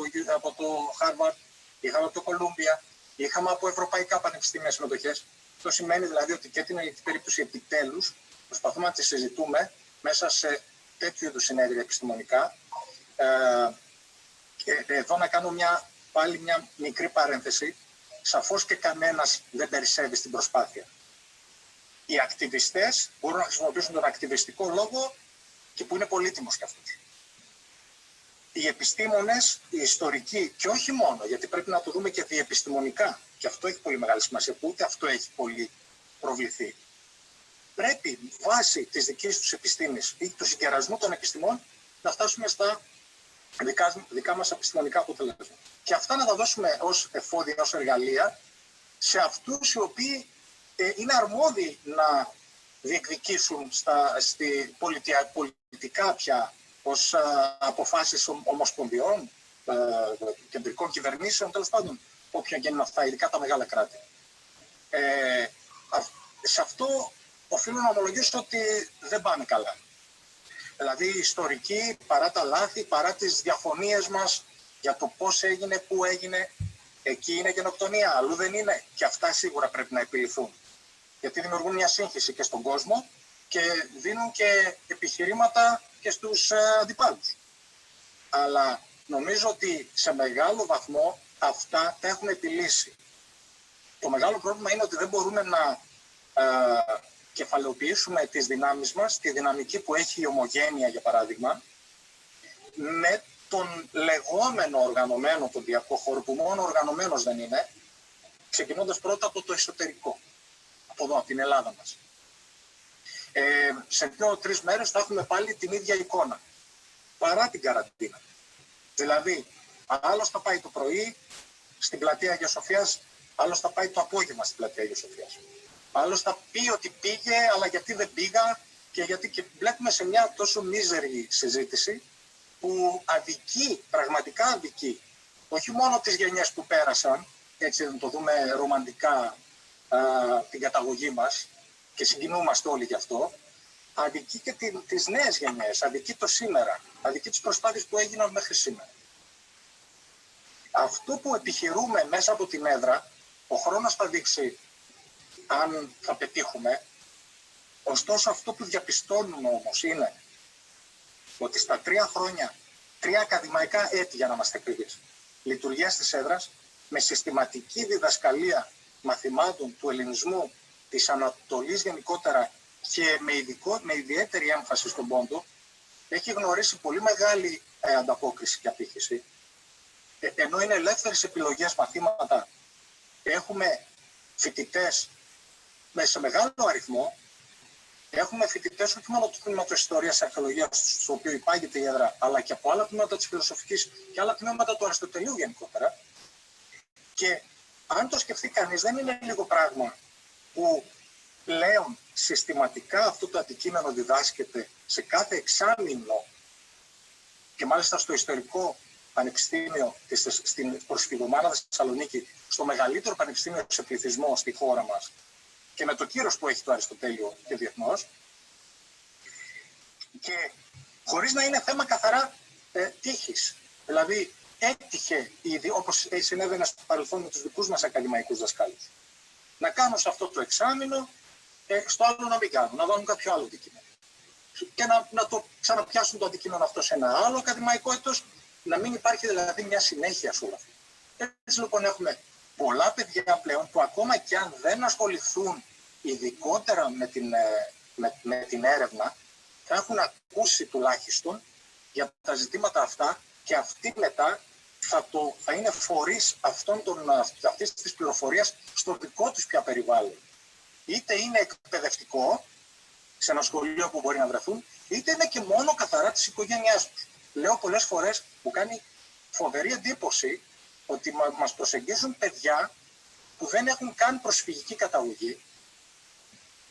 Harvard, είχαμε από το Columbia, είχαμε από ευρωπαϊκά πανεπιστήμια συμμετοχές. Αυτό σημαίνει δηλαδή ότι και την ελληνική περίπτωση επιτέλους προσπαθούμε να τη συζητούμε μέσα σε τέτοιου είδους συνέδρια επιστημονικά. Και εδώ να κάνω πάλι μια μικρή παρένθεση. Σαφώς και κανένας δεν περισσεύει στην προσπάθεια. Οι ακτιβιστές μπορούν να χρησιμοποιήσουν τον ακτιβιστικό λόγο και που είναι πολύτιμος κι αυτός. Οι επιστήμονες, οι ιστορικοί, και όχι μόνο, γιατί πρέπει να το δούμε και διεπιστημονικά, και αυτό έχει πολύ μεγάλη σημασία, που ούτε αυτό έχει πολύ προβληθεί. Πρέπει βάσει της δικής τους επιστήμης ή του συγκερασμού των επιστημών να φτάσουμε στα δικά μας επιστημονικά αποτελέσματα. Και αυτά να τα δώσουμε ως εφόδια, ως εργαλεία σε αυτούς οι οποίοι είναι αρμόδιοι να διεκδικήσουν στη πολιτικά πια ως αποφάσεις ομοσπονδιών, κεντρικών κυβερνήσεων, τέλος πάντων, όποια γίνουν αυτά, ειδικά τα μεγάλα κράτη. Σε αυτό οφείλω να ομολογήσω ότι δεν πάμε καλά. Δηλαδή, οι ιστορικοί, παρά τα λάθη, παρά τις διαφωνίες μας για το πώς έγινε, πού έγινε, εκεί είναι γενοκτονία, αλλού δεν είναι, και αυτά σίγουρα πρέπει να επιληθούν. Γιατί δημιουργούν μια σύγχυση και στον κόσμο και δίνουν και επιχειρήματα και στους αντιπάλους. Αλλά νομίζω ότι σε μεγάλο βαθμό αυτά τα έχουν επιλύσει. Το μεγάλο πρόβλημα είναι ότι δεν μπορούμε να κεφαλαιοποιήσουμε τις δυνάμεις μας, τη δυναμική που έχει η ομογένεια, για παράδειγμα, με τον λεγόμενο οργανωμένο ποντιακό χώρο, που μόνο οργανωμένος δεν είναι, ξεκινώντας πρώτα από το εσωτερικό, από εδώ, από την Ελλάδα μας. Σε 2-3 μέρες θα έχουμε πάλι την ίδια εικόνα, παρά την καραντίνα. Δηλαδή, άλλος θα πάει το πρωί στην πλατεία Αγίας Σοφίας, άλλος θα πάει το απόγευμα στην πλατεία Αγίας Σοφίας. Άλλος θα πει ότι πήγε, αλλά γιατί δεν πήγα, και βλέπουμε σε μια τόσο μίζερη συζήτηση που αδικεί, πραγματικά αδικεί, όχι μόνο τις γενιές που πέρασαν, έτσι να το δούμε ρομαντικά, την καταγωγή μας, και συγκινούμαστε όλοι γι' αυτό, αδικεί και τις νέες γενιές, αδικεί το σήμερα, αδικεί τις προσπάθειες που έγιναν μέχρι σήμερα. Αυτό που επιχειρούμε μέσα από την έδρα, ο χρόνος θα δείξει αν θα πετύχουμε. Ωστόσο, αυτό που διαπιστώνουμε όμως είναι ότι στα 3 χρόνια, 3 ακαδημαϊκά έτη για να είμαστε ακριβείς, λειτουργίας της έδρας, με συστηματική διδασκαλία μαθημάτων του ελληνισμού, της Ανατολής γενικότερα και με ιδιαίτερη έμφαση στον Πόντο, έχει γνωρίσει πολύ μεγάλη ανταπόκριση και απήχηση. Ενώ είναι ελεύθερες επιλογές μαθήματα, έχουμε φοιτητές σε μεγάλο αριθμό, έχουμε φοιτητές όχι μόνο του τμήματος Ιστορίας και Αρχαιολογίας, στο οποίο υπάγεται η έδρα, αλλά και από άλλα τμήματα της Φιλοσοφικής και άλλα τμήματα του Αριστοτελείου γενικότερα. Και αν το σκεφτεί κανείς, δεν είναι λίγο πράγμα που πλέον συστηματικά αυτό το αντικείμενο διδάσκεται σε κάθε εξάμηνο, και μάλιστα στο ιστορικό πανεπιστήμιο στην προσφυγωμάνα Θεσσαλονίκη, στο μεγαλύτερο πανεπιστήμιο σε πληθυσμό στη χώρα μας και με το κύρος που έχει το Αριστοτέλειο και διεθνώς, και χωρίς να είναι θέμα καθαρά τύχης. Δηλαδή, έτυχε ήδη, όπως συνέβαινε στο παρελθόν με τους δικούς μας ακαδημαϊκούς δασκάλους, να κάνουν σε αυτό το εξάμηνο, στο άλλο να μην κάνουν, να βάλουν κάποιο άλλο αντικείμενο. Και να το ξαναπιάσουν το αντικείμενο αυτό σε ένα άλλο ακαδημαϊκό έτος, να μην υπάρχει δηλαδή μια συνέχεια σε όλο αυτό. Έτσι λοιπόν έχουμε πολλά παιδιά πλέον που ακόμα και αν δεν ασχοληθούν ειδικότερα με την έρευνα, θα έχουν ακούσει τουλάχιστον για τα ζητήματα αυτά και αυτοί μετά θα είναι φορείς αυτής της πληροφορίας στο δικό τους πια περιβάλλον. Είτε είναι εκπαιδευτικό, σε ένα σχολείο που μπορεί να βρεθούν, είτε είναι και μόνο καθαρά της οικογένειάς τους. Λέω πολλές φορές που κάνει φοβερή εντύπωση ότι μας προσεγγίζουν παιδιά που δεν έχουν καν προσφυγική καταγωγή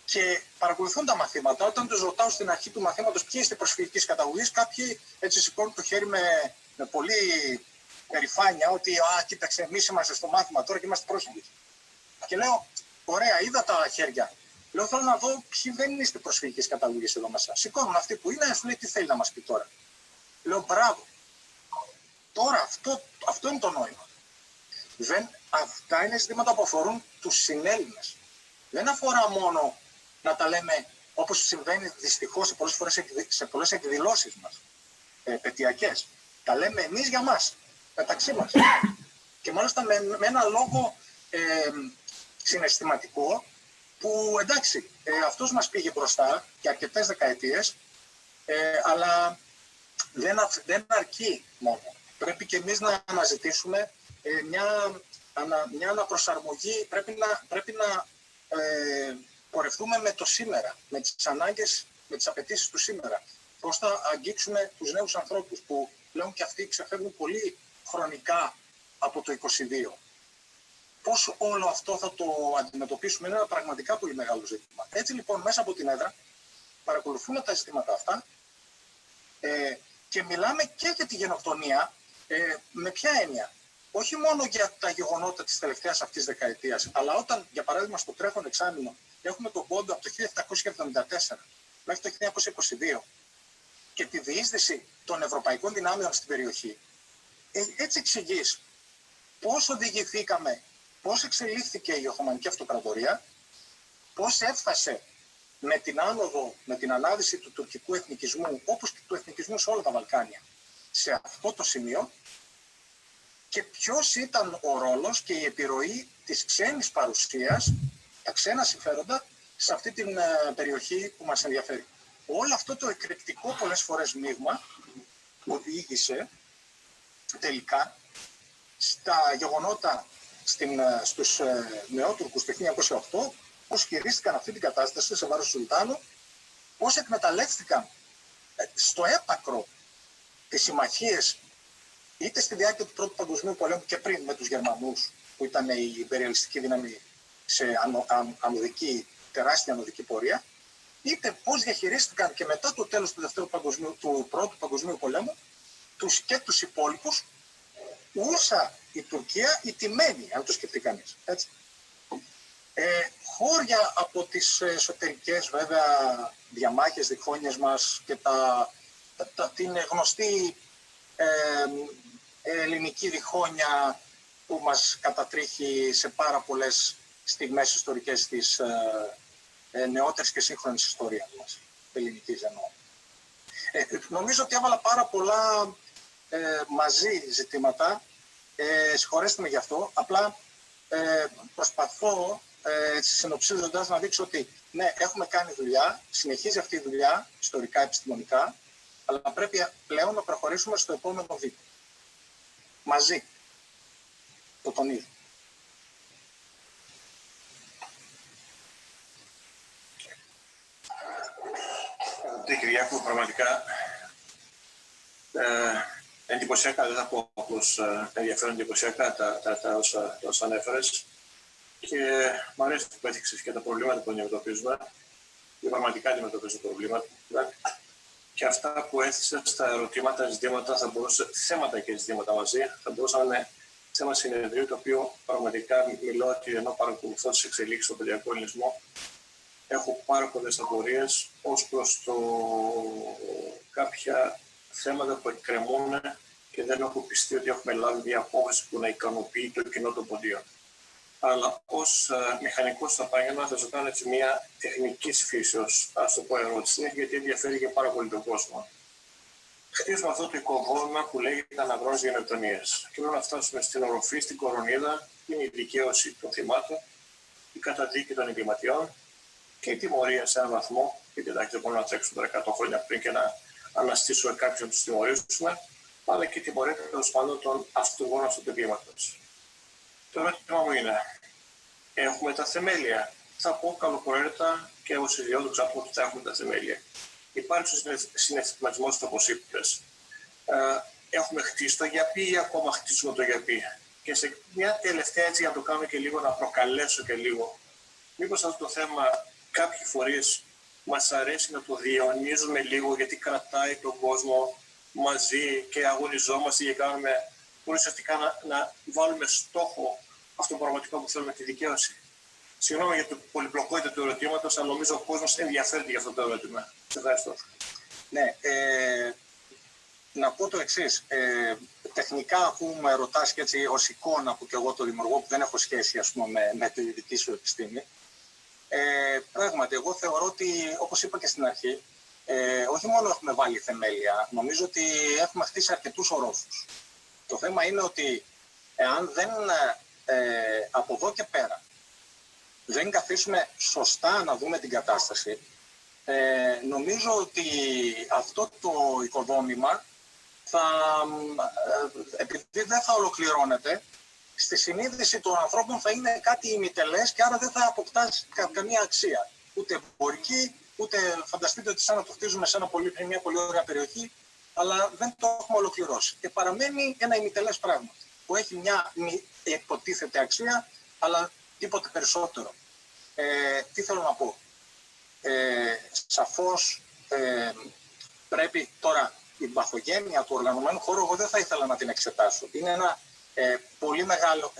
και παρακολουθούν τα μαθήματα. Όταν τους ρωτάω στην αρχή του μαθήματος ποιοι είστε προσφυγικής καταγωγής, κάποιοι έτσι σηκώνουν το χέρι με πολύ περηφάνεια ότι κοίταξε, εμείς είμαστε στο μάθημα τώρα και είμαστε πρόσφυγες. Και λέω, ωραία, είδα τα χέρια. Λέω, θέλω να δω ποιοι δεν είστε προσφυγικής καταγωγής εδώ μέσα. Σηκώνουν αυτοί που είναι, σου λέει τι θέλει να μας πει τώρα. Λέω, μπράβο. Τώρα αυτό είναι το νόημα. Αυτά είναι ζητήματα που αφορούν τους συνέλληνες. Δεν αφορά μόνο να τα λέμε όπως συμβαίνει δυστυχώς σε πολλές εκδηλώσεις μας, επαιτειακές. Τα λέμε εμείς για μας, μεταξύ μας. Και μάλιστα με ένα λόγο συναισθηματικό που εντάξει, αυτός μας πήγε μπροστά για αρκετές δεκαετίες, αλλά δεν αρκεί μόνο. Πρέπει και εμείς να αναζητήσουμε μια αναπροσαρμογή, πρέπει να πορευτούμε με το σήμερα, με τις ανάγκες, με τις απαιτήσεις του σήμερα. Πώς θα αγγίξουμε τους νέους ανθρώπους που πλέον και αυτοί ξεφεύγουν πολύ χρονικά από το 22. Πώς όλο αυτό θα το αντιμετωπίσουμε είναι ένα πραγματικά πολύ μεγάλο ζήτημα. Έτσι λοιπόν μέσα από την έδρα παρακολουθούμε τα ζητήματα αυτά και μιλάμε και για τη γενοκτονία. Με ποια έννοια? Όχι μόνο για τα γεγονότα της τελευταίας αυτής δεκαετίας, αλλά όταν, για παράδειγμα, στο τρέχον εξάμηνο έχουμε τον πόντο από το 1774 μέχρι το 1922 και τη διείσδυση των ευρωπαϊκών δυνάμεων στην περιοχή, έτσι εξηγείς πώς οδηγηθήκαμε, πώς εξελίχθηκε η Οθωμανική Αυτοκρατορία, πώς έφτασε με την άνοδο, με την ανάδυση του τουρκικού εθνικισμού, όπως και του εθνικισμού σε όλα τα Βαλκάνια, σε αυτό το σημείο, και ποιος ήταν ο ρόλος και η επιρροή της ξένης παρουσίας, τα ξένα συμφέροντα, σε αυτή την περιοχή που μας ενδιαφέρει. Όλο αυτό το εκρηκτικό πολλές φορές μείγμα οδήγησε τελικά στα γεγονότα στους Νεότουρκους το 1908, πώς χειρίστηκαν αυτή την κατάσταση σε βάρος του Σουλτάνου, πώς εκμεταλλεύτηκαν στο έπακρο τις συμμαχίες είτε στη διάρκεια του Πρώτου Παγκοσμίου Πολέμου και πριν με τους Γερμανούς, που ήταν η υπεριαλιστική δύναμη σε τεράστια ανωδική πορεία, είτε πώς διαχειρίστηκαν και μετά το τέλος του Πρώτου Παγκοσμίου Πολέμου και τους υπόλοιπους, ούσα η Τουρκία ιτημένη, αν το σκεφτεί κανείς. Έτσι. Χώρια από τις εσωτερικές βέβαια διαμάχες, διχόνοιες μας και την γνωστή ελληνική διχόνοια που μας κατατρίχει σε πάρα πολλές στιγμές ιστορικές της νεότερης και σύγχρονης ιστορίας μας, ελληνικής εννοώ. Νομίζω ότι έβαλα πάρα πολλά μαζί ζητήματα, συγχωρέστε με γι' αυτό, απλά προσπαθώ συνοψίζοντας να δείξω ότι ναι, έχουμε κάνει δουλειά, συνεχίζει αυτή η δουλειά ιστορικά, επιστημονικά, αλλά πρέπει πλέον να προχωρήσουμε στο επόμενο βήμα. Μαζί. Το τονίζω. Κύριε Κυριάκου, πραγματικά εντυπωσιακά, δεν θα πω απλώς ενδιαφέρον εντυπωσιακά τα όσα ανέφερες, και μου αρέσει που έθιξες και τα προβλήματα που αντιμετωπίζουμε, και πραγματικά αντιμετωπίζουμε προβλήματα. και αυτά που έθεσε στα ερωτήματα, ζητήματα, θέματα και ζητήματα μαζί, θα μπορούσαν να είναι θέμα συνεδρίου, το οποίο πραγματικά μιλώ ότι ενώ παρακολουθώ τις εξελίξεις στον παιδιακό ελληνισμό, έχω πάρα πολλές απορίες ως προς κάποια θέματα που εκκρεμούν και δεν έχω πιστεί ότι έχουμε λάβει μια απόφαση που να ικανοποιεί το κοινό των ποντίων. Αλλά ως μηχανικός στο επάγγελμα θα σου κάνω έτσι μια τεχνικής φύσεως, ας το πω, ερώτηση, γιατί ενδιαφέρει και πάρα πολύ τον κόσμο. Χτίζουμε αυτό το οικοδόμημα που λέγεται αναγνώριση γενοκτονίας. Και πρέπει να φτάσουμε στην οροφή, στην κορονίδα, είναι η δικαίωση των θυμάτων, η καταδίκη των εγκληματιών και η τιμωρία σε έναν βαθμό. Γιατί εντάξει, δεν μπορούμε να τρέξουμε 100 χρόνια πριν και να αναστήσουμε κάποιους να τους τιμωρήσουμε, αλλά και η τιμωρία τέλος πάντων των αυτούργων αυτού του εγκλήματος. Το ερώτημα μου είναι, έχουμε τα θεμέλια? Θα πω καλοπροαίρετα και ως ιδιόδοξα από ότι θα έχουμε τα θεμέλια. Υπάρχει ο συναισθηματισμός, όπως είπες. Έχουμε χτίσει το γιαπί ή ακόμα χτίσουμε το γιαπί? Και σε μια τελευταία, έτσι για να το κάνω και λίγο, να προκαλέσω και λίγο, μήπως αυτό το θέμα κάποιοι φορείς μας αρέσει να το διαιωνίζουμε λίγο, γιατί κρατάει τον κόσμο μαζί και αγωνιζόμαστε και κάνουμε, μπορεί ουσιαστικά να βάλουμε στόχο αυτό το πραγματικό που θέλουμε, τη δικαίωση. Συγγνώμη για την πολυπλοκότητα του ερωτήματος, αλλά νομίζω ο κόσμος ενδιαφέρεται για αυτό το ερώτημα. Σε ευχαριστώ. Ναι, να πω το εξής. Τεχνικά, αφού με ρωτάς και έτσι ως εικόνα που και εγώ το δημιουργώ, που δεν έχω σχέση, ας πούμε, με τη δική σου επιστήμη, πράγματι, εγώ θεωρώ ότι, όπως είπα και στην αρχή, όχι μόνο έχουμε βάλει θεμέλια, νομίζω ότι έχουμε χτίσει αρκετούς ορόφους. Το θέμα είναι ότι εάν δεν από εδώ και πέρα δεν καθίσουμε σωστά να δούμε την κατάσταση, νομίζω ότι αυτό το οικοδόμημα επειδή δεν θα ολοκληρώνεται, στη συνείδηση των ανθρώπων θα είναι κάτι ημιτελές και άρα δεν θα αποκτάσει καμία αξία. Ούτε εμπορική, ούτε φανταστείτε ότι σαν να το χτίζουμε σε μια πολύ ωραία περιοχή, αλλά δεν το έχουμε ολοκληρώσει. Και παραμένει ένα ημιτελές πράγμα, που έχει μια υποτίθεται αξία, αλλά τίποτε περισσότερο. Τι θέλω να πω. Σαφώς πρέπει τώρα η παθογένεια του οργανωμένου χώρου, εγώ δεν θα ήθελα να την εξετάσω. Είναι ένα πολύ μεγάλο,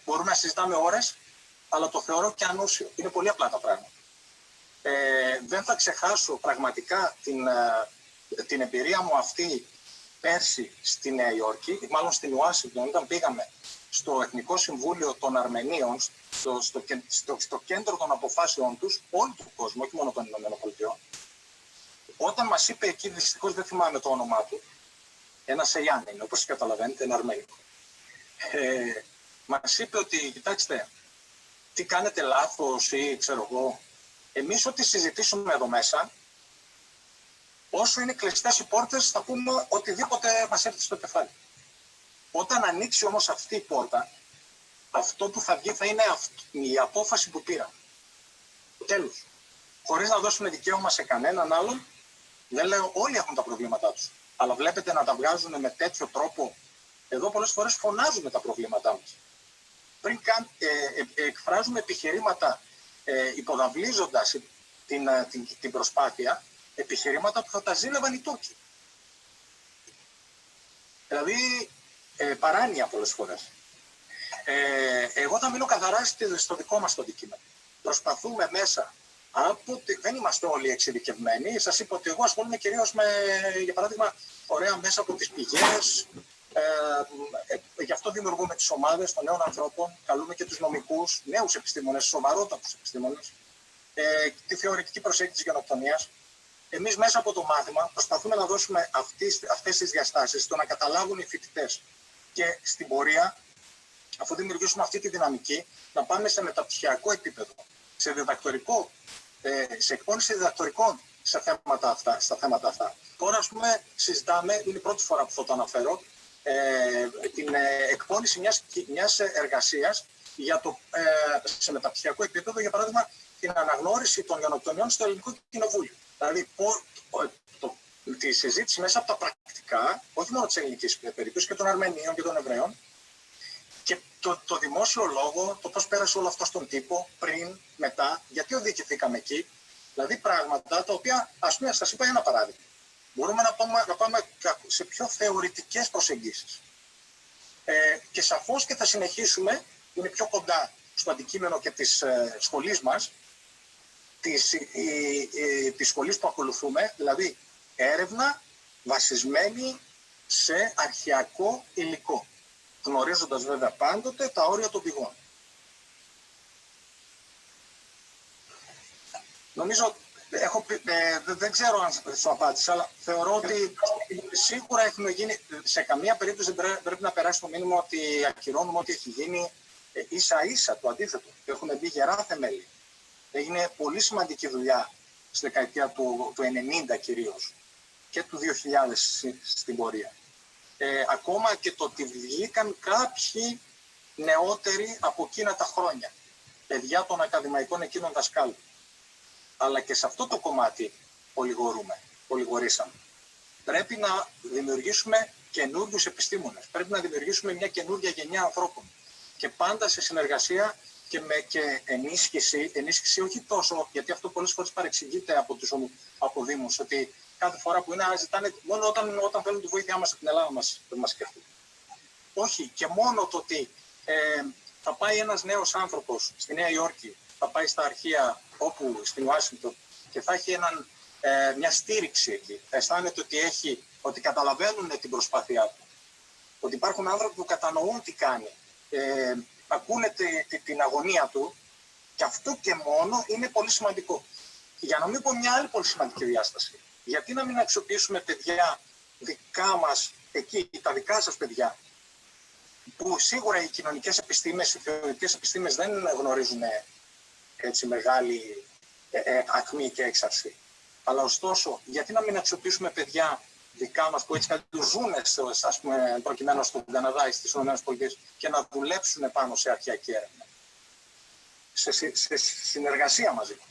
μπορούμε να συζητάμε ώρες, αλλά το θεωρώ και ανούσιο. Είναι πολύ απλά τα πράγματα. Δεν θα ξεχάσω πραγματικά την εμπειρία μου αυτή πέρσι στη Νέα Υόρκη, μάλλον στην Ουάσιγκτον, όταν πήγαμε στο Εθνικό Συμβούλιο των Αρμενίων, στο κέντρο των αποφάσεων τους, όλου του κόσμου, όχι μόνο των ΗΠΑ, όταν μας είπε εκεί, δυστυχώς δεν θυμάμαι το όνομά του, ένα Σεγιάν είναι, όπως καταλαβαίνετε, είναι αρμένικο. Μας είπε ότι, κοιτάξτε, τι κάνετε λάθος ή ξέρω εγώ, εμείς ό,τι συζητήσουμε εδώ μέσα, όσο είναι κλειστές οι πόρτες, θα πούμε οτιδήποτε μας έρθει στο κεφάλι. Όταν ανοίξει όμως αυτή η πόρτα, αυτό που θα βγει θα είναι η απόφαση που πήραμε. Τέλος. Χωρίς να δώσουμε δικαίωμα σε κανέναν άλλον, δεν λέω όλοι έχουν τα προβλήματά τους. Αλλά βλέπετε να τα βγάζουν με τέτοιο τρόπο. Εδώ πολλές φορές φωνάζουμε τα προβλήματά μας. Πριν καν εκφράζουμε επιχειρήματα υποδαβλίζοντας την προσπάθεια, επιχειρήματα που θα τα ζήλευαν οι Τούρκοι. Δηλαδή, παράνοια πολλές φορές. Εγώ θα μείνω καθαρά στο δικό μας το αντικείμενο. Προσπαθούμε μέσα, δεν είμαστε όλοι εξειδικευμένοι. Σας είπα ότι εγώ ασχολούμαι κυρίως με, για παράδειγμα, ωραία μέσα από τις πηγές. Γι' αυτό δημιουργούμε τις ομάδες των νέων ανθρώπων, καλούμε και τους νομικούς, νέους επιστήμονες, σοβαρότατους επιστήμονες, τη θεωρητική προσέγγιση της γενοκτονίας. Εμείς μέσα από το μάθημα προσπαθούμε να δώσουμε αυτές τις διαστάσεις, το να καταλάβουν οι φοιτητές. Και στην πορεία, αφού δημιουργήσουμε αυτή τη δυναμική, να πάμε σε μεταπτυχιακό επίπεδο, σε εκπόνηση διδακτορικών στα θέματα αυτά. Τώρα, ας πούμε, συζητάμε, είναι η πρώτη φορά που θα το αναφέρω, την εκπόνηση μιας εργασίας σε μεταπτυχιακό επίπεδο, για παράδειγμα, την αναγνώριση των γενοκτονιών στο Ελληνικό Κοινοβούλιο. Δηλαδή, τη συζήτηση μέσα από τα πρακτικά, όχι μόνο της ελληνικής περίπτωσης, και των Αρμενίων και των Εβραίων, και το δημόσιο λόγο, το πώς πέρασε όλο αυτό στον τύπο, πριν, μετά, γιατί οδηγηθήκαμε εκεί. Δηλαδή, πράγματα τα οποία, ας πούμε, σας είπα ένα παράδειγμα. Μπορούμε να πάμε σε πιο θεωρητικές προσεγγίσεις. Και σαφώς και θα συνεχίσουμε, είναι πιο κοντά στο αντικείμενο και της σχολής μας, της σχολής που ακολουθούμε, δηλαδή έρευνα βασισμένη σε αρχαιακό υλικό, γνωρίζοντας βέβαια πάντοτε τα όρια των πηγών. Νομίζω, δεν ξέρω αν σου απάντησα, αλλά θεωρώ ότι σίγουρα έχουμε γίνει, σε καμία περίπτωση δεν πρέπει να περάσει το μήνυμα ότι ακυρώνουμε ό,τι έχει γίνει, ίσα-ίσα το αντίθετο. Έχουμε μπει γερά θεμέλια. Έγινε πολύ σημαντική δουλειά στη δεκαετία του 90 κυρίως και του 2000 στην πορεία. Ακόμα και το ότι βγήκαν κάποιοι νεότεροι από εκείνα τα χρόνια, παιδιά των ακαδημαϊκών εκείνων δασκάλων. Αλλά και σε αυτό το κομμάτι ολιγορήσαμε. Πρέπει να δημιουργήσουμε καινούριους επιστήμονες. Πρέπει να δημιουργήσουμε μια καινούργια γενιά ανθρώπων. Και πάντα σε συνεργασία και ενίσχυση όχι τόσο, γιατί αυτό πολλές φορές παρεξηγείται από τους αποδήμους, ότι κάθε φορά που είναι ζητάνε, μόνο όταν θέλουν τη βοήθειά μας από την Ελλάδα μας σκέφτονται. Όχι, και μόνο το ότι θα πάει ένας νέος άνθρωπος στη Νέα Υόρκη, θα πάει στα αρχεία όπου στην Ουάσιγκτον και θα έχει μια στήριξη εκεί. Θα αισθάνεται ότι καταλαβαίνουν την προσπάθειά του. Ότι υπάρχουν άνθρωποι που κατανοούν τι κάνει. Ακούνε την αγωνία του και αυτό και μόνο είναι πολύ σημαντικό. Για να μην πω μια άλλη πολύ σημαντική διάσταση. Γιατί να μην αξιοποιήσουμε παιδιά δικά μας εκεί, τα δικά σας παιδιά, που σίγουρα οι κοινωνικές επιστήμες, οι θεωρητικές επιστήμες δεν γνωρίζουν έτσι μεγάλη ακμή και έξαρση. Αλλά ωστόσο, γιατί να μην αξιοποιήσουμε παιδιά δικά μας που έτσι καλώς ζουν, ας πούμε, προκειμένου στον Καναδά ή στις ΗΠΑ και να δουλέψουν πάνω σε αρχαιακή έρευνα. Σε συνεργασία μαζί μας.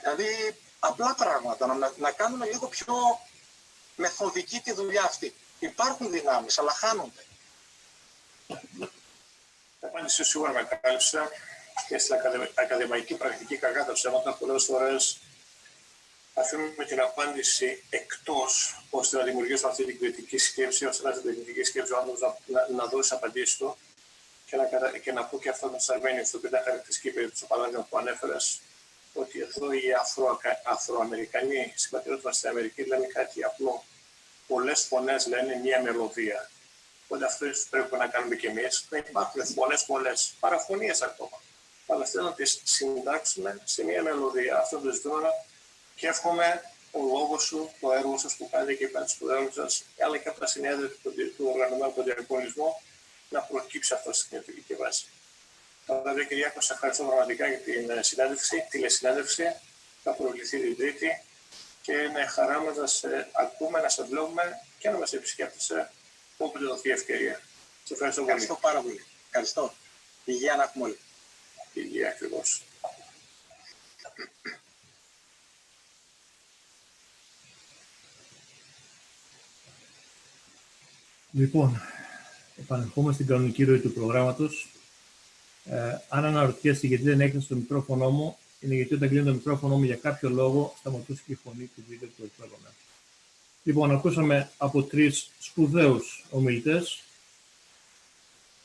Δηλαδή, απλά πράγματα, να κάνουμε λίγο πιο μεθοδική τη δουλειά αυτή. Υπάρχουν δυνάμεις, αλλά χάνονται. Η απάντηση σίγουρα με κάλυψε και στην ακαδημαϊκή πρακτική κακά τα ψέματα πολλές φορές αφήνουμε την απάντηση εκτός ώστε να δημιουργήσουμε αυτή την κριτική σκέψη, ώστε να την κριτική σκέψη ο άνθρωπος να δώσει απαντήσεις του και να πω και αυτό με Σαρμένη, στο οποίο ήταν χαρακτηριστική περίπτωση στο παράδειγμα που ανέφερες, ότι εδώ οι Αφροαμερικανοί συμπατριώτες μας στην Αμερική λένε κάτι απλό. Πολλές φωνές λένε μία μελωδία. Οπότε αυτό πρέπει να κάνουμε κι εμείς. Να υπάρχουν πολλές παραφωνίες ακόμα. Αλλά θέλω να τις συντάξουμε σε μία μελωδία. Αυτό το ζητούμενο και εύχομαι ο λόγος σου, το έργο σας που κάνετε και πάνε σπουδαίων σας, αλλά και από τα συνέδρια του οργανωμένου του διαγωνισμού, να προκύψει αυτό στην ιατρική βάση. Βέβαια, Κυριάκο, σας ευχαριστώ πραγματικά για την συνέντευξη, τηλεσυνέντευξη. Θα προβληθεί την Τρίτη και είναι χαρά μας να σε ακούμε, να σε βλέπουμε και να μας επισκέπτεσαι όποτε δοθεί ευκαιρία. Σας ευχαριστώ πολύ. Ευχαριστώ πάρα πολύ. Ευχαριστώ. Υγεία να έχουμε όλοι. Υγεία ακριβώς. Λοιπόν, επανερχόμαστε στην κανονική ροή του προγράμματος. Αν αναρωτιέστε γιατί δεν έκλεισε το μικρόφωνο μου, είναι γιατί όταν κλείνει το μικρόφωνο μου για κάποιο λόγο σταματούσε και η φωνή του βίντεο που εκπέμπαμε. Λοιπόν, ακούσαμε από τρεις σπουδαίους ομιλητές,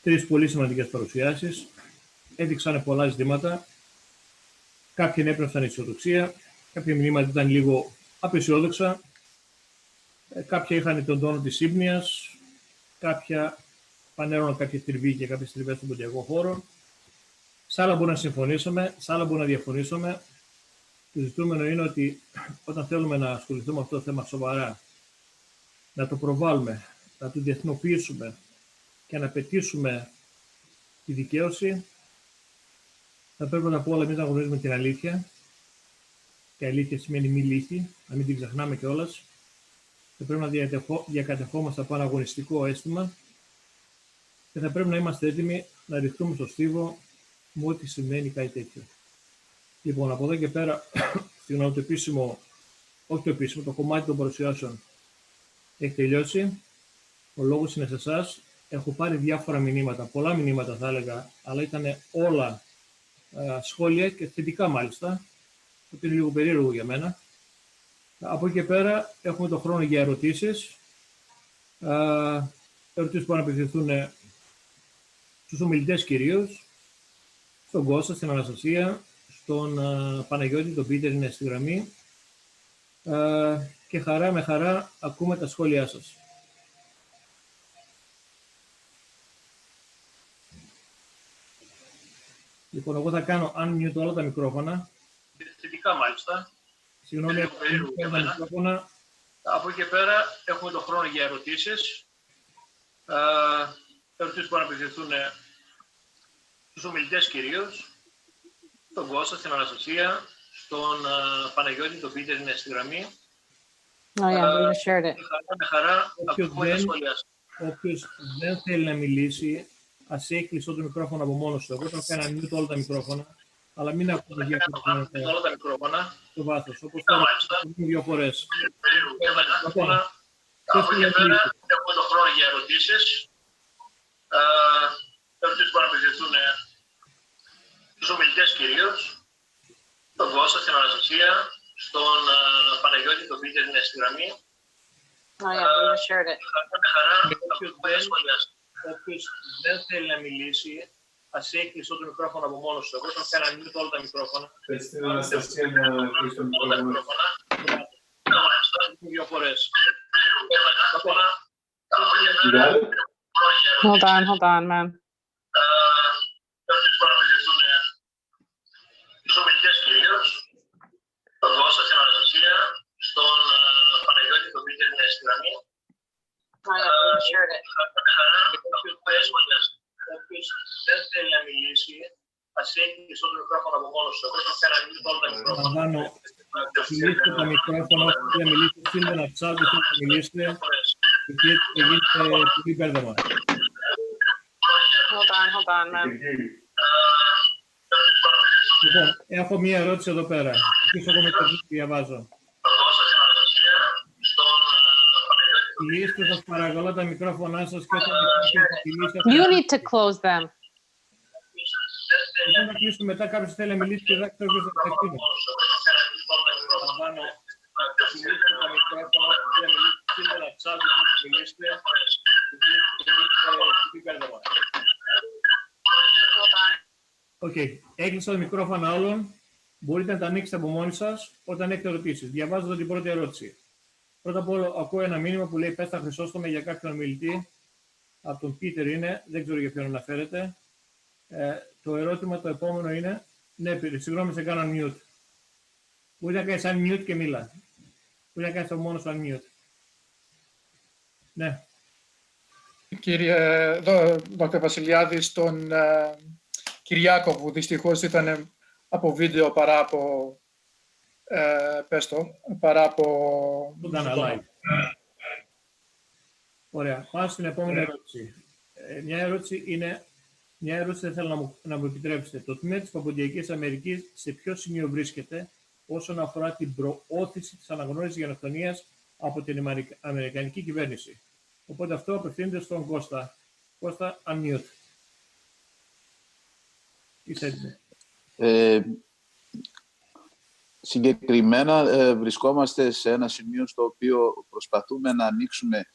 τρεις πολύ σημαντικές παρουσιάσεις, έδειξαν πολλά ζητήματα, κάποιοι ενέπνευσαν αισιοδοξία, κάποια μηνύματα ήταν λίγο απεσιόδοξα, κάποια είχαν τον τόνο της ύμνοιας, κάποια πανέρωναν κάποια τριβή και κάποιες τριβές στον ποντιακό χώρο. Σ' άλλα μπορούμε να συμφωνήσουμε, σ' άλλα μπορούμε να διαφωνήσουμε. Το ζητούμενο είναι ότι όταν θέλουμε να ασχοληθούμε με αυτό το θέμα σοβαρά, να το προβάλλουμε, να το διεθνοποιήσουμε και να πετύσουμε τη δικαίωση, θα πρέπει να πω όλα εμείς να γνωρίζουμε την αλήθεια. Και αλήθεια σημαίνει μη λύθη, να μην την ξεχνάμε κιόλας. Θα πρέπει να διακατεχόμαστε από ένα αγωνιστικό αίσθημα και θα πρέπει να είμαστε έτοιμοι να ρηχτούμε στο στίβο με ό,τι σημαίνει κάτι τέτοιο. Λοιπόν, από εδώ και πέρα, συγγνώμη, το επίσημο, όχι το επίσημο, το κομμάτι των παρουσιάσεων έχει τελειώσει. Ο λόγος είναι σε εσάς. Έχω πάρει διάφορα μηνύματα, πολλά μηνύματα θα έλεγα, αλλά ήταν όλα σχόλια και θετικά μάλιστα, το οποίο είναι λίγο περίεργο για μένα. Από εκεί και πέρα έχουμε το χρόνο για ερωτήσεις. Ερωτήσεις που να απευθυνθούν στους ομιλητές κυρίως, στον Κώστα, στην Αναστασία, στον Παναγιώτη, τον Πίτερ είναι στη γραμμή. Και με χαρά ακούμε τα σχόλιά σας. Λοιπόν, εγώ θα κάνω unmute όλα τα μικρόφωνα. Θετικά μάλιστα. Συγγνώμη, τα μικρόφωνα. Από εκεί και πέρα έχουμε το χρόνο για ερωτήσεις. Ερωτήσεις που να απευθυνθούν στους ομιλητές κυρίως, στον Κώστα, στην Αναστασία, στον Παναγιώτη, τον Πίτερ είναι στη γραμμή. Με χαρά ακούμε τα σχόλιά σας. Όποιος δεν θέλει να μιλήσει, ας έχει κλειστό το μικρόφωνο από μόνος του. Εγώ θα κάνω unmute όλα τα μικρόφωνα, αλλά μην ακούμε για όλα τα μικρόφωνα. το βάθος. Όπως θα πούμε δύο φορές. Από εκεί πέρα έχουμε το χρόνο για ερωτήσεις. Ερωτήσεις που να απευθυνθούν στους ομιλητές κυρίως, στον Κώστα, στην Αναστασία, στον Παναγιώτη, τον Πίτερ είναι στη γραμμή. Με χαρά ακούμε τα σχόλιά σας. Όποιος δεν θέλει να μιλήσει, ας έχει κλειστό το μικρόφωνο από μόνος του. Εγώ θα κάνω unmute όλα τα μικρόφωνα. Στην Αναστασία να κλείσει το μικρόφωνο. Δύο φορές. Hold on, man. Στους ομιλητές κυρίως, στον Κώστα, στην Αναστασία, στον Παναγιώτη, τον Πίτερ είναι στη γραμμή. Όποιος δεν θέλει να μιλήσει, ας έχει κλειστό το μικρόφωνο από μόνος του. Εγώ θα κάνω unmute όλα τα μικρόφωνα. Κλείστε τα μικρόφωνα, όσοι θέλετε να μιλήσετε, στείλτε ένα chat, όσοι θέλετε να μιλήσετε, και γίνεται πολύ μπέρδεμα. Hold on, man. Λοιπόν, έχω μία ερώτηση εδώ πέρα. Αφήσω εγώ με το που διαβάζω. Κλείστε σας παρακαλώ τα μικρόφωνά σας και όταν μιλήσετε. You need to close them. Δεν θα κλείσουμε μετά, κάποιος θέλει να μιλήσει και δεν ξέρω ποιος θα τα κλείσει. Κλείστε τα μικρόφωνα, όσοι θέλετε να μιλήσετε, στείλτε ένα chat, όσοι θέλετε να μιλήσετε, και γίνεται πολύ μπέρδεμα. Οκ, έκλεισα τα μικρόφωνα όλων. Μπορείτε να τα ανοίξετε από μόνοι σας όταν έχετε ερωτήσεις. Διαβάζω την πρώτη ερώτηση. Πρώτα απ' όλα, ακούω ένα μήνυμα που λέει: Πες τα Χρυσόστομα για κάποιον ομιλητή. Από τον Πίτερ είναι, δεν ξέρω για ποιον αναφέρεται. Το ερώτημα το επόμενο είναι: Ναι, Πίτερ, συγγνώμη, σε κάνω unmute. Μπορεί να κάνεις unmute και μίλα. Μπορεί να κάνεις το μόνο σου unmute. Ναι. Κύριε Δ. Βασιλιάδη, στον Κυριάκο, που δυστυχώς ήταν από βίντεο παρά από παρά από... Ωραία. Πάω στην επόμενη ερώτηση. Μια ερώτηση δεν θέλω να μου επιτρέψετε. Το τμήμα της Παπποντιακής Αμερικής σε ποιο σημείο βρίσκεται όσον αφορά την προώθηση της αναγνώρισης γενοκτονίας από την Αμερικανική κυβέρνηση? Οπότε αυτό απευθύνεται στον Κώστα. Κώστα, unmute. Είσαι έτοιμο. Συγκεκριμένα βρισκόμαστε σε ένα σημείο στο οποίο προσπαθούμε να ανοίξουμε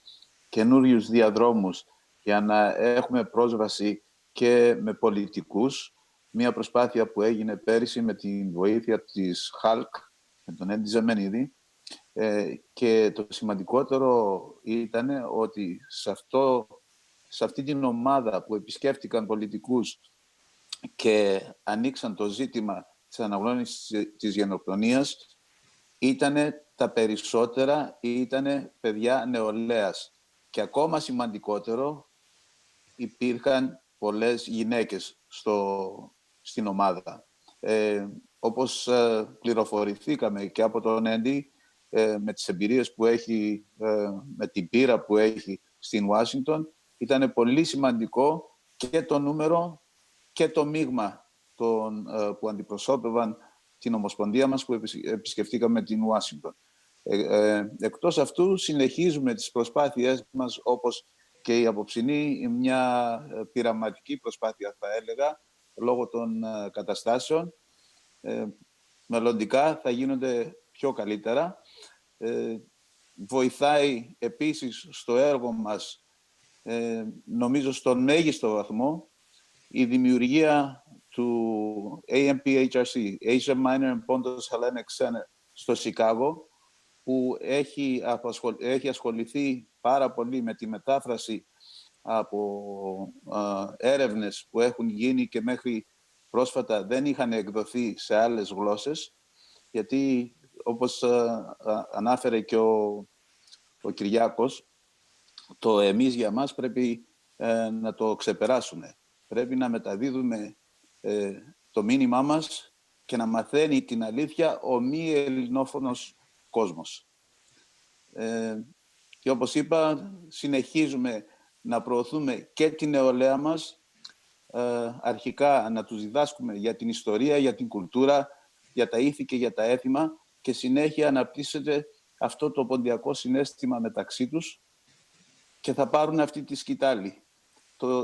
καινούριους διαδρόμους για να έχουμε πρόσβαση και με πολιτικούς. Μια προσπάθεια που έγινε πέρυσι με τη βοήθεια της ΧΑΛΚ, με τον Έντι Ζεμένιδη. Και το σημαντικότερο ήταν ότι σε αυτή την ομάδα που επισκέφτηκαν πολιτικούς και ανοίξαν το ζήτημα της αναγνώρισης της γενοκτονίας, τα περισσότερα ήταν παιδιά νεολαίας. Και ακόμα σημαντικότερο, υπήρχαν πολλές γυναίκες στην ομάδα. Όπως πληροφορηθήκαμε και από τον Έντι, με τις εμπειρίες που έχει, με την πείρα που έχει στην Ουάσιγκτον, ήταν πολύ σημαντικό και το νούμερο και το μείγμα που αντιπροσώπευαν την Ομοσπονδία μας που επισκεφτήκαμε την Ουάσιγκτον. Εκτός αυτού, συνεχίζουμε τις προσπάθειές μας, όπως και η απόψινή, μια πειραματική προσπάθεια, θα έλεγα, λόγω των καταστάσεων. Μελλοντικά θα γίνονται πιο καλύτερα. βοηθάει επίσης στο έργο μας, νομίζω στον μέγιστο βαθμό, η δημιουργία του AMPHRC, Asia Minor and Pontus Hellenic Center, στο Σικάγο, που έχει ασχοληθεί πάρα πολύ με τη μετάφραση από έρευνες που έχουν γίνει και μέχρι πρόσφατα δεν είχαν εκδοθεί σε άλλες γλώσσες, γιατί όπως ανάφερε και ο Κυριάκος, το εμείς για μας πρέπει να το ξεπεράσουμε. Πρέπει να μεταδίδουμε το μήνυμά μας και να μαθαίνει την αλήθεια ο μη ελληνόφωνος κόσμος. Και όπως είπα, συνεχίζουμε να προωθούμε και την νεολαία μας, αρχικά να τους διδάσκουμε για την ιστορία, για την κουλτούρα, για τα ήθη και για τα έθιμα και συνέχεια αναπτύσσεται αυτό το ποντιακό συναίσθημα μεταξύ τους και θα πάρουν αυτή τη σκητάλη.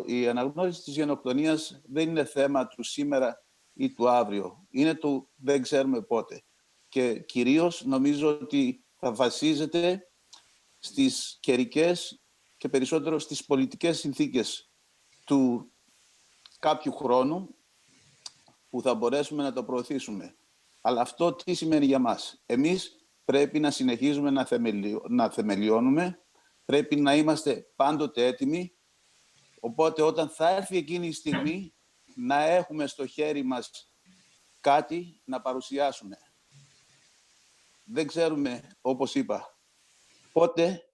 Η αναγνώριση της γενοκτονίας δεν είναι θέμα του σήμερα ή του αύριο. Είναι του δεν ξέρουμε πότε. Και κυρίως νομίζω ότι θα βασίζεται στις καιρικές και περισσότερο στις πολιτικές συνθήκες του κάποιου χρόνου που θα μπορέσουμε να το προωθήσουμε. Αλλά αυτό τι σημαίνει για μας? Εμείς πρέπει να συνεχίζουμε να θεμελιώνουμε, πρέπει να είμαστε πάντοτε έτοιμοι, οπότε όταν θα έρθει εκείνη η στιγμή να έχουμε στο χέρι μας κάτι να παρουσιάσουμε. Δεν ξέρουμε, όπως είπα, πότε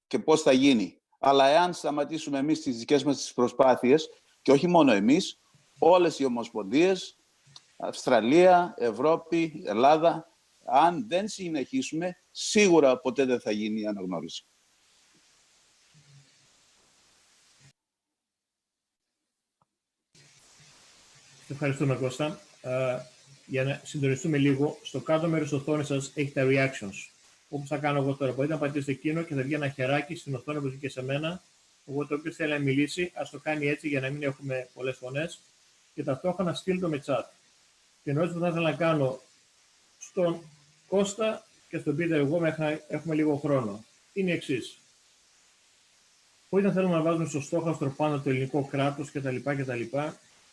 και πώς θα γίνει. Αλλά εάν σταματήσουμε εμείς τις δικές μας τις προσπάθειες, και όχι μόνο εμείς, όλες οι ομοσπονδίες, Αυστραλία, Ευρώπη, Ελλάδα, αν δεν συνεχίσουμε, σίγουρα ποτέ δεν θα γίνει η αναγνώριση. Ευχαριστούμε, Κώστα. Για να συντονιστούμε λίγο, στο κάτω μέρος της οθόνης σας έχει τα reactions. Όπως θα κάνω εγώ τώρα. Μπορείτε να πατήσετε εκείνο και θα βγει ένα χεράκι στην οθόνη που βγήκε σε μένα. Οπότε όποιος θέλει να μιλήσει, ας το κάνει έτσι για να μην έχουμε πολλές φωνές. Και ταυτόχρονα στείλ το με chat. Και εννοείς που θα ήθελα να κάνω στον Κώστα και στον Πίτερ, εγώ μέχρι να έχουμε λίγο χρόνο, είναι η εξής. Χωρίς να θέλουμε να βάζουμε στο στόχαστρο πάνω το ελληνικό κράτος κτλ.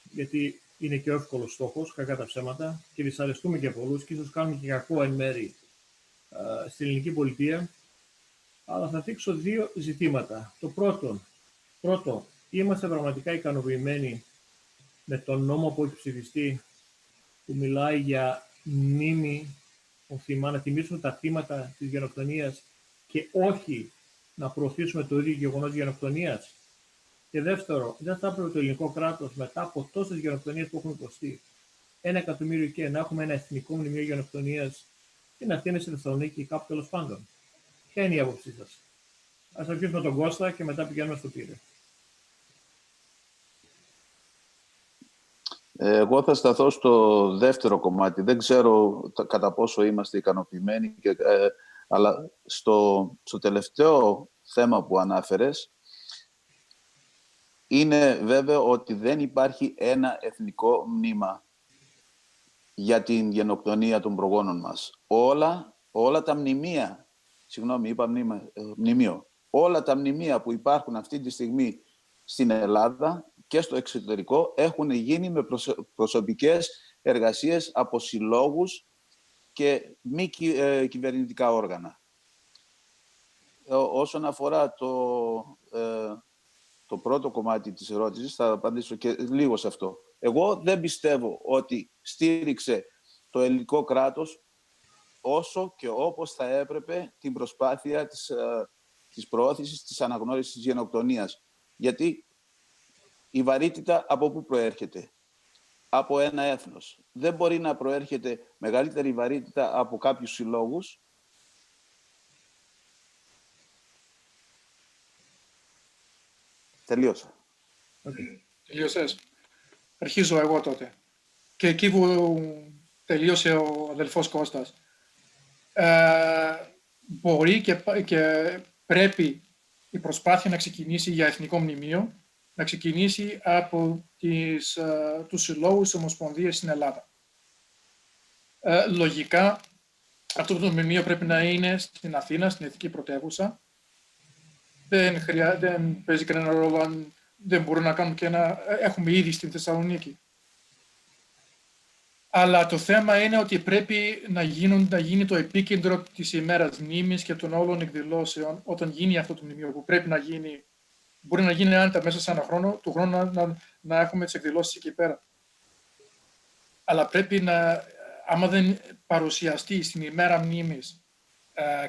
Γιατί είναι και ο εύκολος στόχος, κακά τα ψέματα, και δυσαρεστούμε και πολλούς και ίσως κάνουμε και κακό εν μέρη στην ελληνική πολιτεία. Αλλά θα δείξω δύο ζητήματα. Το πρώτο, είμαστε πραγματικά ικανοποιημένοι με τον νόμο που έχει ψηφιστεί, που μιλάει για μνήμη των θυμάτων, να τιμήσουμε τα θύματα της γενοκτονίας και όχι να προωθήσουμε το ίδιο γεγονός γενοκτονίας. Και δεύτερο, δεν θα έπρεπε το ελληνικό κράτος μετά από τόσες γενοκτονίες που έχουμε υποστεί, 1 εκατομμύριο και να έχουμε ένα εθνικό μνημείο γενοκτονίας στην Αθήνα, στη Θεσσαλονίκη ή κάπου τέλος πάντων? Ποια είναι η άποψή σας? Ας αρχίσουμε τον Κώστα και μετά πηγαίνουμε στο Πίτερ. Εγώ θα σταθώ στο δεύτερο κομμάτι. Δεν ξέρω κατά πόσο είμαστε ικανοποιημένοι, αλλά στο τελευταίο θέμα που ανάφερες, είναι βέβαιο ότι δεν υπάρχει ένα εθνικό μνήμα για την γενοκτονία των προγόνων μας. Όλα τα μνημεία, συγγνώμη, είπα μνημείο, όλα τα μνημεία που υπάρχουν αυτή τη στιγμή στην Ελλάδα και στο εξωτερικό έχουν γίνει με προσωπικές εργασίες από συλλόγους και μη κυβερνητικά όργανα. Όσον αφορά το πρώτο κομμάτι της ερώτησης, θα απαντήσω και λίγο σε αυτό. Εγώ δεν πιστεύω ότι στήριξε το ελληνικό κράτος όσο και όπως θα έπρεπε την προσπάθεια της προώθησης της αναγνώρισης της γενοκτονίας. Γιατί η βαρύτητα από πού προέρχεται? Από ένα έθνος. Δεν μπορεί να προέρχεται μεγαλύτερη βαρύτητα από κάποιους συλλόγους. Τελείωσα. Okay. Τελείωσες. Αρχίζω εγώ τότε. Και εκεί που τελείωσε ο αδελφός Κώστας. Μπορεί και πρέπει η προσπάθεια να ξεκινήσει για εθνικό μνημείο, να ξεκινήσει από τους συλλόγους ομοσπονδίες στην Ελλάδα. Λογικά, Αυτό το μνημείο πρέπει να είναι στην Αθήνα, στην εθνική πρωτεύουσα. Δεν παίζει κανένα ρόλο αν δεν μπορούμε να κάνουμε και ένα... Έχουμε ήδη στην Θεσσαλονίκη. Αλλά το θέμα είναι ότι πρέπει να γίνει το επίκεντρο της ημέρας μνήμης και των όλων εκδηλώσεων όταν γίνει αυτό το μνημείο, που πρέπει να γίνει. Μπορεί να γίνει άνετα μέσα σε ένα χρόνο, του χρόνου να έχουμε τις εκδηλώσεις εκεί πέρα. Αλλά πρέπει να, άμα δεν παρουσιαστεί στην ημέρα μνήμης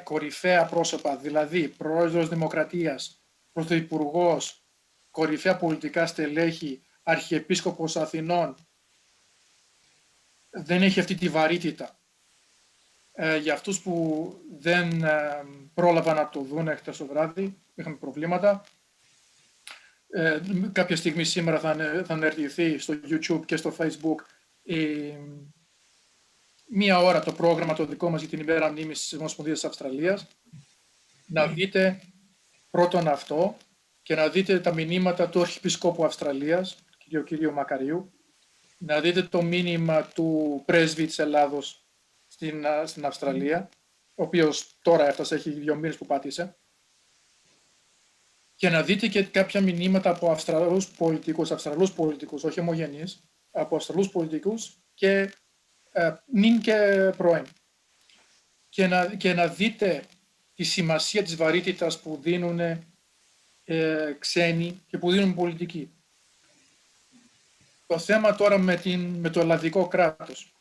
κορυφαία πρόσωπα, δηλαδή πρόεδρος Δημοκρατίας, πρωθυπουργός, κορυφαία πολιτικά στελέχη, αρχιεπίσκοπος Αθηνών, δεν έχει αυτή τη βαρύτητα. Για αυτούς που δεν πρόλαβαν να το δουν χτες το βράδυ, είχαμε προβλήματα. Κάποια στιγμή σήμερα θα αναρτηθεί στο YouTube και στο Facebook μία ώρα το πρόγραμμα το δικό μας για την ημέρα μνήμης της Ομοσπονδίας της Αυστραλίας. Να δείτε πρώτον αυτό και να δείτε τα μηνύματα του Αρχιεπισκόπου Αυστραλίας, κύριο Μακαριού. Να δείτε το μήνυμα του πρέσβη της Ελλάδος στην Αυστραλία, ο οποίος τώρα έφτασε, έχει 2 μήνες που πάτησε. Και να δείτε και κάποια μηνύματα από Αυστραλούς πολιτικούς, όχι ομογενείς, από Αυστραλούς πολιτικούς και νυν και πρώην. Και να δείτε τη σημασία της βαρύτητας που δίνουν ξένοι και που δίνουν πολιτικοί. Το θέμα τώρα με το ελλαδικό κράτος.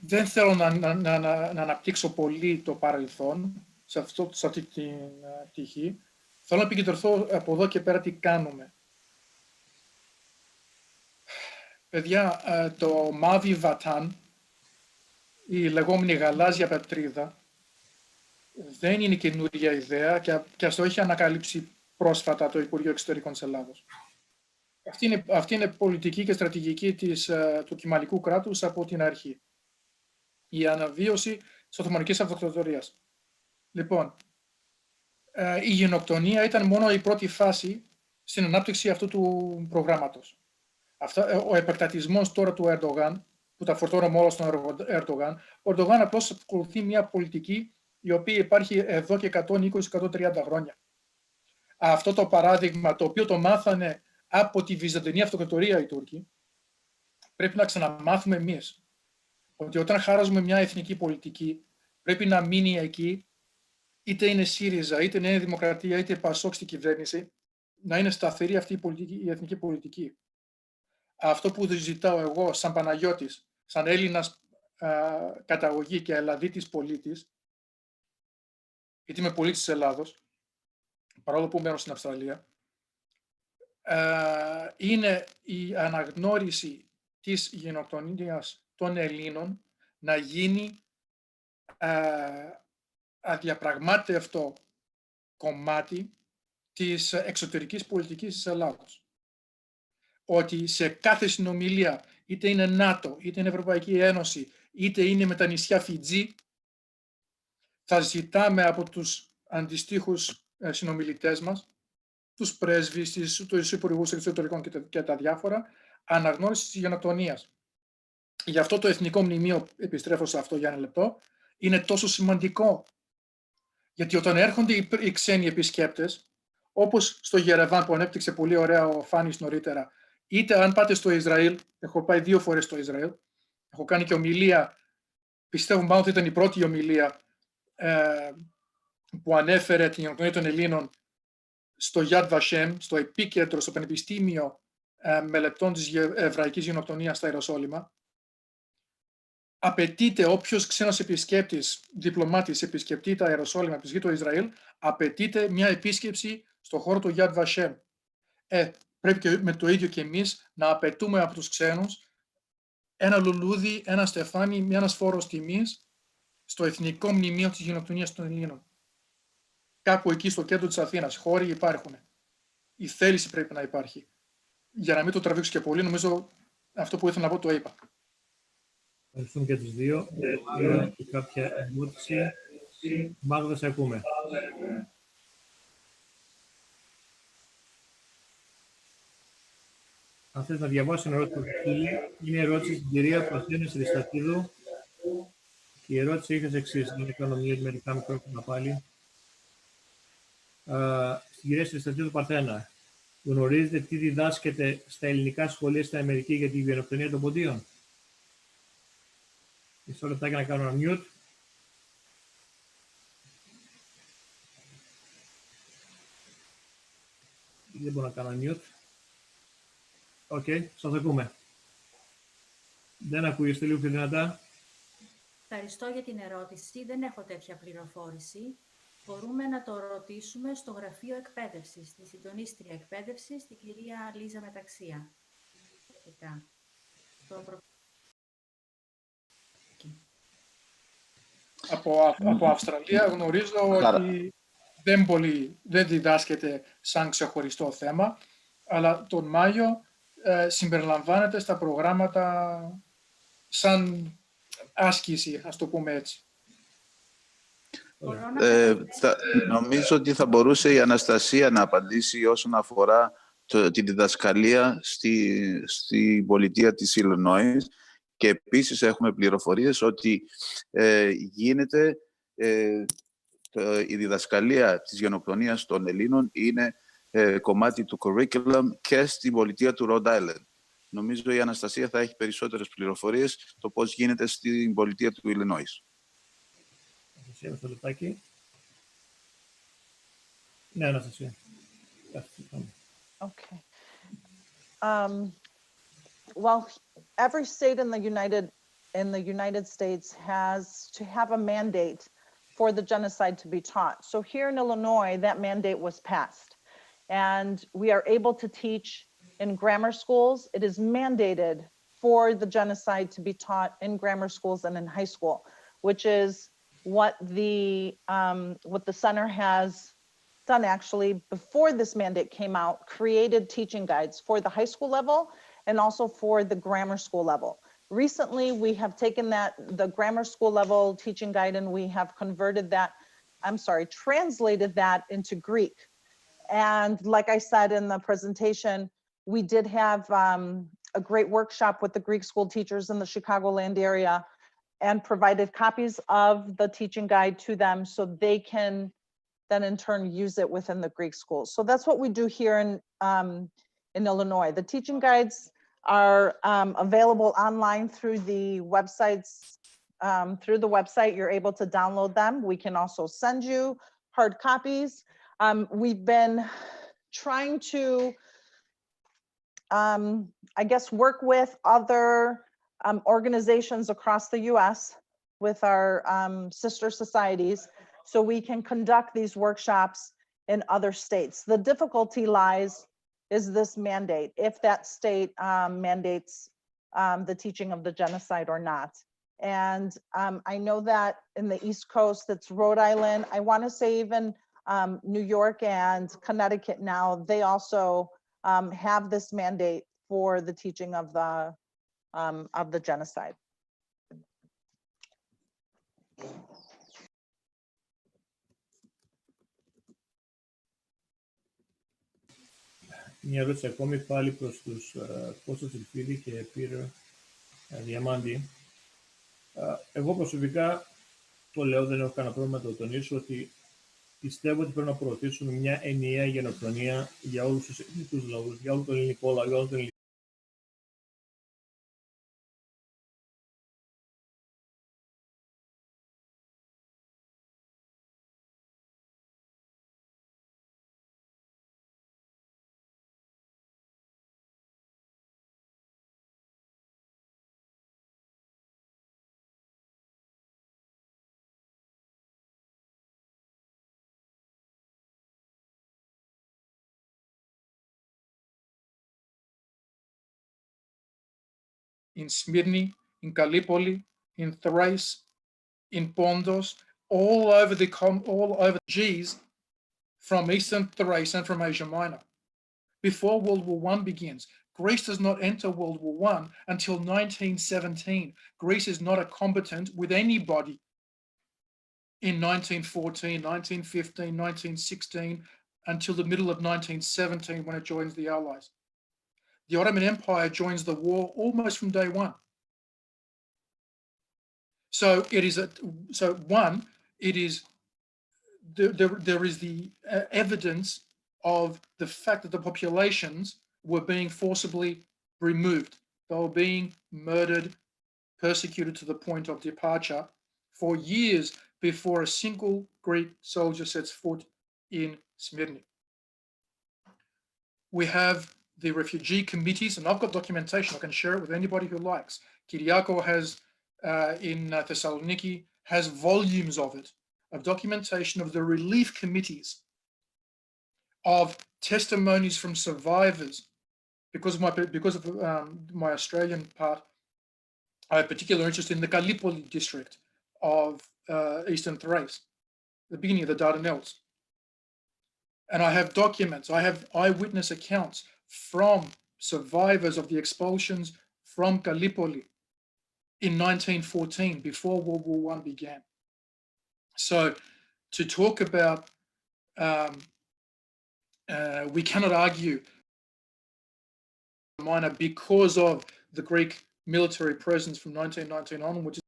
Δεν θέλω να αναπτύξω πολύ το παρελθόν σε αυτή την πτυχή. Θέλω να επικεντρωθώ από εδώ και πέρα τι κάνουμε. Παιδιά, το Μάβι Βατάν, η λεγόμενη γαλάζια πατρίδα, δεν είναι καινούργια ιδέα και ας το έχει ανακαλύψει πρόσφατα το Υπουργείο Εξωτερικών της Ελλάδος. Αυτή είναι πολιτική και στρατηγική του κυμαλικού κράτους από την αρχή. Η αναβίωση της Οθωμανικής Αυτοκρατορίας. Λοιπόν, η γενοκτονία ήταν μόνο η πρώτη φάση στην ανάπτυξη αυτού του προγράμματος. Ο επεκτατισμός τώρα του Ερντογάν, που τα φορτώνουμε όλα στον Ερντογάν, ο Ερντογάν απλώς ακολουθεί μια πολιτική η οποία υπάρχει εδώ και 120-130 χρόνια. Αυτό το παράδειγμα, το οποίο το μάθανε από τη Βυζαντινή Αυτοκρατορία οι Τούρκοι, πρέπει να ξαναμάθουμε εμείς. Ότι όταν χαράζουμε μια εθνική πολιτική, πρέπει να μείνει εκεί, είτε είναι ΣΥΡΙΖΑ, είτε είναι Δημοκρατία, είτε ΠΑΣΟΚ στην κυβέρνηση, να είναι σταθερή αυτή η εθνική πολιτική. Αυτό που ζητάω εγώ, σαν Παναγιώτης, σαν Έλληνας καταγωγή και Ελλαδίτης πολίτης, γιατί είμαι πολίτης της Ελλάδος, παρόλο που μένω στην Αυστραλία, είναι η αναγνώριση της γενοκτονίας των Ελλήνων να γίνει αδιαπραγμάτευτο κομμάτι της εξωτερικής πολιτικής της Ελλάδος. Ότι σε κάθε συνομιλία, είτε είναι ΝΑΤΟ, είτε είναι Ευρωπαϊκή Ένωση, είτε είναι με τα νησιά Φιτζή, θα ζητάμε από τους αντιστοίχους συνομιλητές μας, τους πρέσβεις, τους υπουργούς εξωτερικών και τα διάφορα, αναγνώριση της γενοκτονίας. Γι' αυτό το Εθνικό Μνημείο, επιστρέφω σε αυτό για ένα λεπτό, είναι τόσο σημαντικό. Γιατί όταν έρχονται οι ξένοι επισκέπτες, όπως στο Γερεβάν που ανέπτυξε πολύ ωραία ο Φάνης νωρίτερα, είτε αν πάτε στο Ισραήλ, έχω πάει 2 φορές στο Ισραήλ, έχω κάνει και ομιλία, πιστεύω μάλλον ότι ήταν η πρώτη ομιλία που ανέφερε την γενοκτονία των Ελλήνων στο Yad Vashem, στο επίκεντρο, στο Πανεπιστήμιο Μελετών της Εβραϊκής Γενοκτονίας στα Ιεροσόλυμα. Απαιτείται όποιος ξένος επισκέπτης, διπλωμάτης επισκεπτεί τα Ιεροσόλυμα, επισκεπτεί το Ισραήλ, απαιτείται μια επίσκεψη στο χώρο του Yad Vashem. Πρέπει και με το ίδιο και εμείς να απαιτούμε από τους ξένους ένα λουλούδι, ένα στεφάνι, ένας φόρος τιμής στο Εθνικό Μνημείο της Γενοκτονίας των Ελλήνων. Κάπου εκεί στο κέντρο της Αθήνας. Χώροι υπάρχουν. Η θέληση πρέπει να υπάρχει. Για να μην το τραβήξω και πολύ, νομίζω αυτό που ήθελα να πω το είπα. Ευχαριστούμε και τους δύο. Και κάποια ερώτηση. Μάγδα, σε ακούμε. Αν θες να διαβάσει ένα ερώτηση του φίλου, είναι ερώτηση στην κυρία Παθένη Ριστακίδου Η ερώτηση έχει ως εξής, να κάνω μερικά μικρόφωνα πάλι. Στην κυρία Στρατιού του Παρθένα, γνωρίζετε τι διδάσκεται στα ελληνικά σχολεία στην Αμερική για τη γενοκτονία των ποντίων? Μισό λεπτάκι να κάνω ένα mute. Δεν μπορώ να κάνω mute. Οκ, σας ακούμε. Δεν ακούγεστε λίγο πιο δυνατά. Ευχαριστώ για την ερώτηση. Δεν έχω τέτοια πληροφόρηση. Μπορούμε να το ρωτήσουμε στο Γραφείο Εκπαίδευσης, στη συντονίστρια εκπαίδευσης, την κυρία Λίζα Μεταξία. Από Αυστραλία γνωρίζω ότι δεν διδάσκεται σαν ξεχωριστό θέμα, αλλά τον Μάιο συμπεριλαμβάνεται στα προγράμματα σαν άσκηση, ας το πούμε έτσι. Νομίζω ότι θα μπορούσε η Αναστασία να απαντήσει όσον αφορά τη διδασκαλία στη πολιτεία της Illinois, και επίσης έχουμε πληροφορίες ότι γίνεται η διδασκαλία της γενοκτονίας των Ελλήνων είναι κομμάτι του curriculum και στην πολιτεία του Rhode Island. Νομίζω η Αναστασία θα έχει περισσότερες πληροφορίες το πώς γίνεται στην πολιτεία του Illinois. Ναι, Αναστασία. Okay. Well, every state in the United States has to have a mandate for the genocide to be taught. So here in Illinois, that mandate was passed, and we are able to teach in grammar schools. It is mandated for the genocide to be taught in grammar schools and in high school, which is what the center has done actually before this mandate came out, created teaching guides for the high school level and also for the grammar school level. Recently, we have taken the grammar school level teaching guide, and we have translated that into Greek. And like I said in the presentation, we did have a great workshop with the Greek school teachers in the Chicagoland area and provided copies of the teaching guide to them so they can then in turn use it within the Greek schools. So that's what we do here in Illinois. The teaching guides are available online through the websites. Through the website, you're able to download them. We can also send you hard copies. We've been trying to, I guess, work with other organizations across the US with our sister societies, so we can conduct these workshops in other states. The difficulty lies is this mandate, if that state mandates the teaching of the genocide or not. And I know that in the East Coast, it's Rhode Island. I want to say even New York and Connecticut now, they also have this mandate for the teaching of the genocide. Μια ερώτηση ακόμη πάλι προς τους Κώστα Τσιλφίδη και Πύρο Διαμάντη. Εγώ προσωπικά το λέω, δεν έχω κανένα πρόβλημα να το τονίσω, ότι πιστεύω ότι πρέπει να προωθήσουμε μια ενιαία γενοκτονία για όλους τους ελληνικούς λαούς, για όλο τον ελληνικό λαό, για όλο τον ελληνικό. In Smyrna, in Gallipoli, in Thrace, in Pondos, all over G's from Eastern Thrace and from Asia Minor. Before World War I begins, Greece does not enter World War I until 1917. Greece is not a combatant with anybody in 1914, 1915, 1916, until the middle of 1917 when it joins the Allies. The Ottoman Empire joins the war almost from day one. So it is there is the evidence of the fact that the populations were being forcibly removed. They were being murdered, persecuted to the point of departure for years before a single Greek soldier sets foot in Smyrna. We have the refugee committees, and I've got documentation. I can share it with anybody who likes. Kyriako has in Thessaloniki has volumes of it, of documentation of the relief committees, of testimonies from survivors. Because of my Australian part, I have particular interest in the Gallipoli district of Eastern Thrace, the beginning of the Dardanelles. And I have documents, I have eyewitness accounts from survivors of the expulsions from Gallipoli in 1914, before World War I began. So to talk about, we cannot argue minor because of the Greek military presence from 1919 on, which is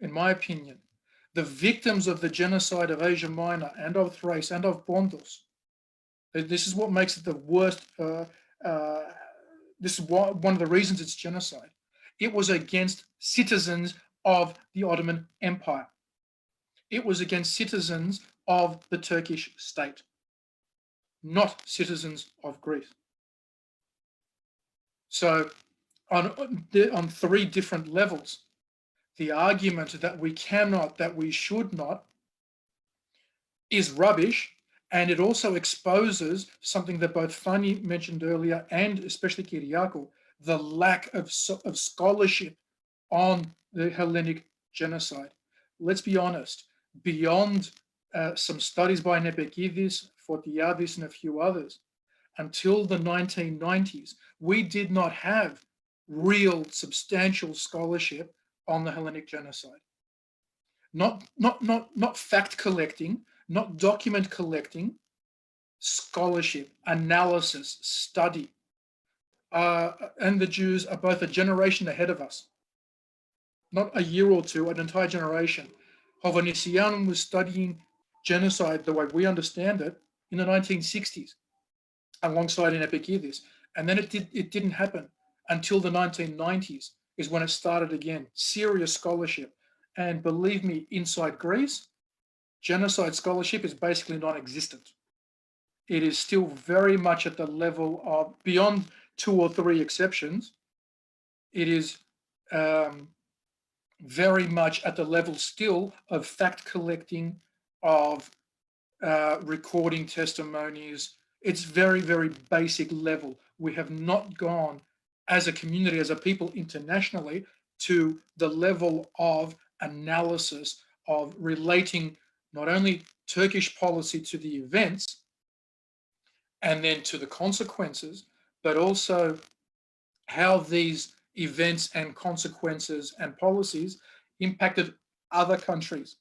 in my opinion, the victims of the genocide of Asia Minor and of Thrace and of Pontus. This is what makes it the worst. This is one of the reasons it's genocide. It was against citizens of the Ottoman Empire. It was against citizens of the Turkish state, not citizens of Greece. So on three different levels, the argument that we cannot, that we should not, is rubbish, and it also exposes something that both Fanny mentioned earlier, and especially Kyriako, the lack of scholarship on the Hellenic genocide. Let's be honest, beyond some studies by Nepekidis, Fotiadis, and a few others, until the 1990s, we did not have real substantial scholarship on the Hellenic genocide. Not fact collecting, not document collecting, scholarship, analysis, study. And the Jews are both a generation ahead of us, not a year or two, an entire generation. Hovhannisyan was studying genocide the way we understand it in the 1960s, alongside Nepekidis. And then it didn't happen until the 1990s is when it started again, serious scholarship. And believe me, inside Greece, genocide scholarship is basically non-existent. It is still very much at the level of, beyond 2 or 3 exceptions, it is very much at the level still of fact collecting, of recording testimonies. It's very, very basic level. We have not gone as a community, as a people internationally, to the level of analysis of relating not only Turkish policy to the events and then to the consequences, but also how these events and consequences and policies impacted other countries.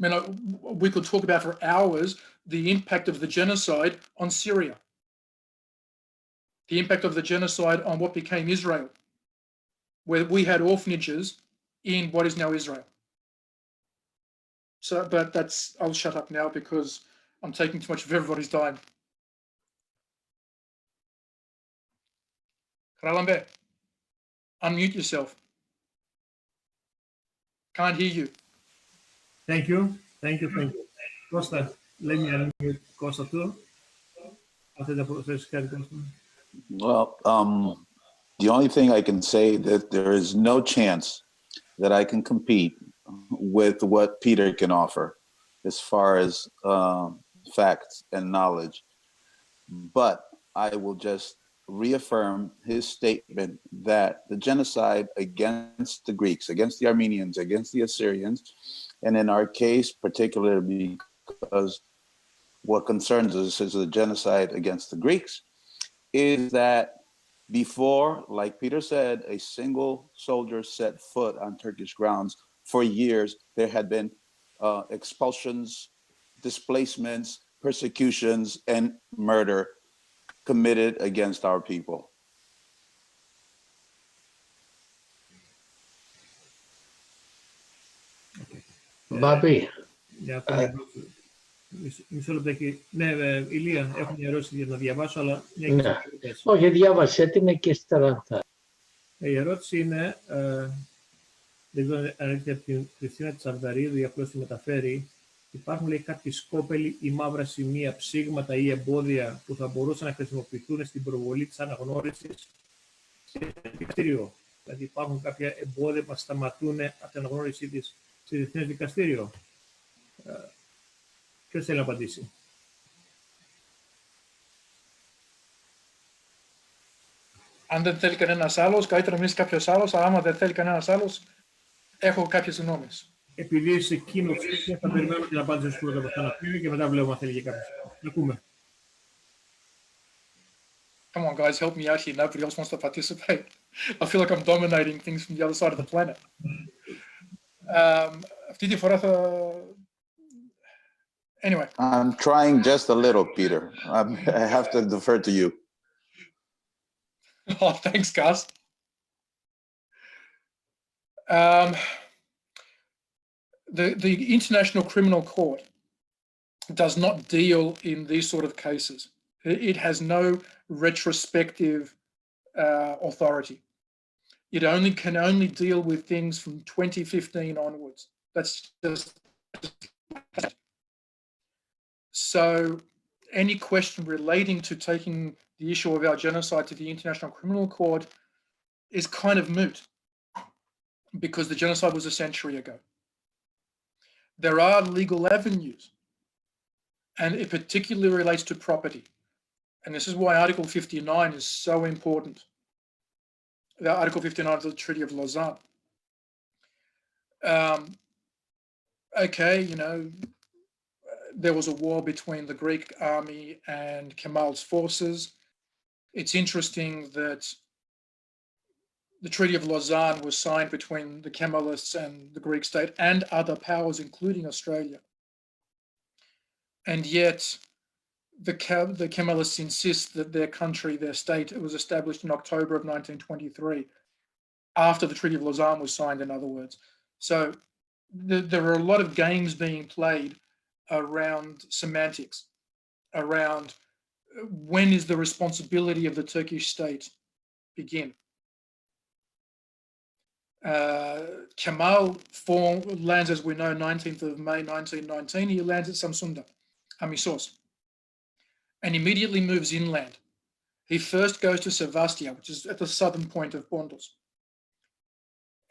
I mean, we could talk about for hours the impact of the genocide on Syria, the impact of the genocide on what became Israel, where we had orphanages in what is now Israel. So, but that's, I'll shut up now because I'm taking too much of everybody's time. Karalambe, unmute yourself. Can't hear you. Thank you. Costa, let me unmute Costa too. Well, the only thing I can say that there is no chance that I can compete with what Peter can offer as far as facts and knowledge. But I will just reaffirm his statement that the genocide against the Greeks, against the Armenians, against the Assyrians, and in our case, particularly because what concerns us is the genocide against the Greeks, is that before, like Peter said, a single soldier set foot on Turkish grounds, for years, there had been expulsions, displacements, persecutions, and murder committed against our people. Μπάμπη. Μια ακόμη ερώτηση. Μισό λεπτάκι. Ναι, Ηλία, έχω μια ερώτηση για να διαβάσω, αλλά μια και Ναι. Όχι, διάβασέ την και ύστερα θα. Η ερώτηση είναι, δεν ξέρω αν έρχεται από την Χριστίνα Τσαρδαρίδου ή απλώς τη μεταφέρει. Υπάρχουν, λέει, κάποιοι σκόπελοι ή μαύρα σημεία, ψήγματα ή εμπόδια που θα μπορούσαν να χρησιμοποιηθούν στην προβολή της αναγνώρισης σε δικαστήριο. Δηλαδή υπάρχουν κάποια εμπόδια που μας σταματούν από την αναγνώρισή της σε διεθνές δικαστήριο. Ποιος θέλει να απαντήσει? Αν δεν θέλει κανένας άλλος, καλύτερα να μιλήσει κάποιος άλλος, αλλά άμα δεν θέλει κανένας άλλος, έχω κάποιες γνώμες. Επειδή είσαι εκείνο θα περιμένουμε την απάντηση σου πρώτα από αυτά να πει και μετά βλέπουμε αν θέλει και κάποιος. Να ακούμε. Come on, guys, help me out here. Nobody else wants to participate. I feel like I'm dominating things from the other side of the planet. Αυτή τη φορά θα... Anyway. I'm trying just a little, Peter. I have to defer to you. Oh, thanks, Gus. The International Criminal Court does not deal in these sort of cases. It has no retrospective authority. It can only deal with things from 2015 onwards. That's just... So any question relating to taking the issue of our genocide to the International Criminal Court is kind of moot because the genocide was a century ago. There are legal avenues, and it particularly relates to property. And this is why Article 59 is so important. The Article 59 of the Treaty of Lausanne. Okay, you know, there was a war between the Greek army and Kemal's forces. It's interesting that the Treaty of Lausanne was signed between the Kemalists and the Greek state and other powers, including Australia. And yet, the Kemalists insist that their country, their state, it was established in October of 1923, after the Treaty of Lausanne was signed, in other words. So there are a lot of games being played around semantics, around when is the responsibility of the Turkish state begin. Kemal lands, as we know, 19th of May 1919. He lands at Samsunda, Amisos, and immediately moves inland. He first goes to Sevastia, which is at the southern point of Pontus,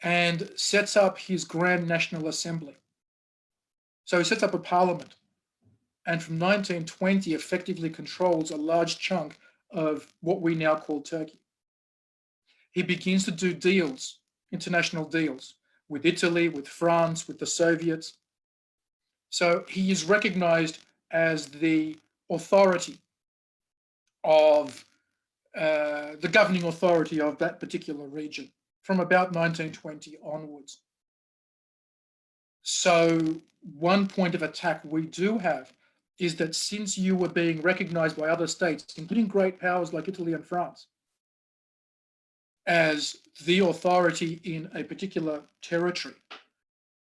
and sets up his Grand National Assembly. So he sets up a parliament, and from 1920 effectively controls a large chunk of what we now call Turkey. He begins to do deals, international deals, with Italy, with France, with the Soviets. So he is recognized as the authority of the governing authority of that particular region from about 1920 onwards. So one point of attack we do have is that since you were being recognized by other states, including great powers like Italy and France, as the authority in a particular territory,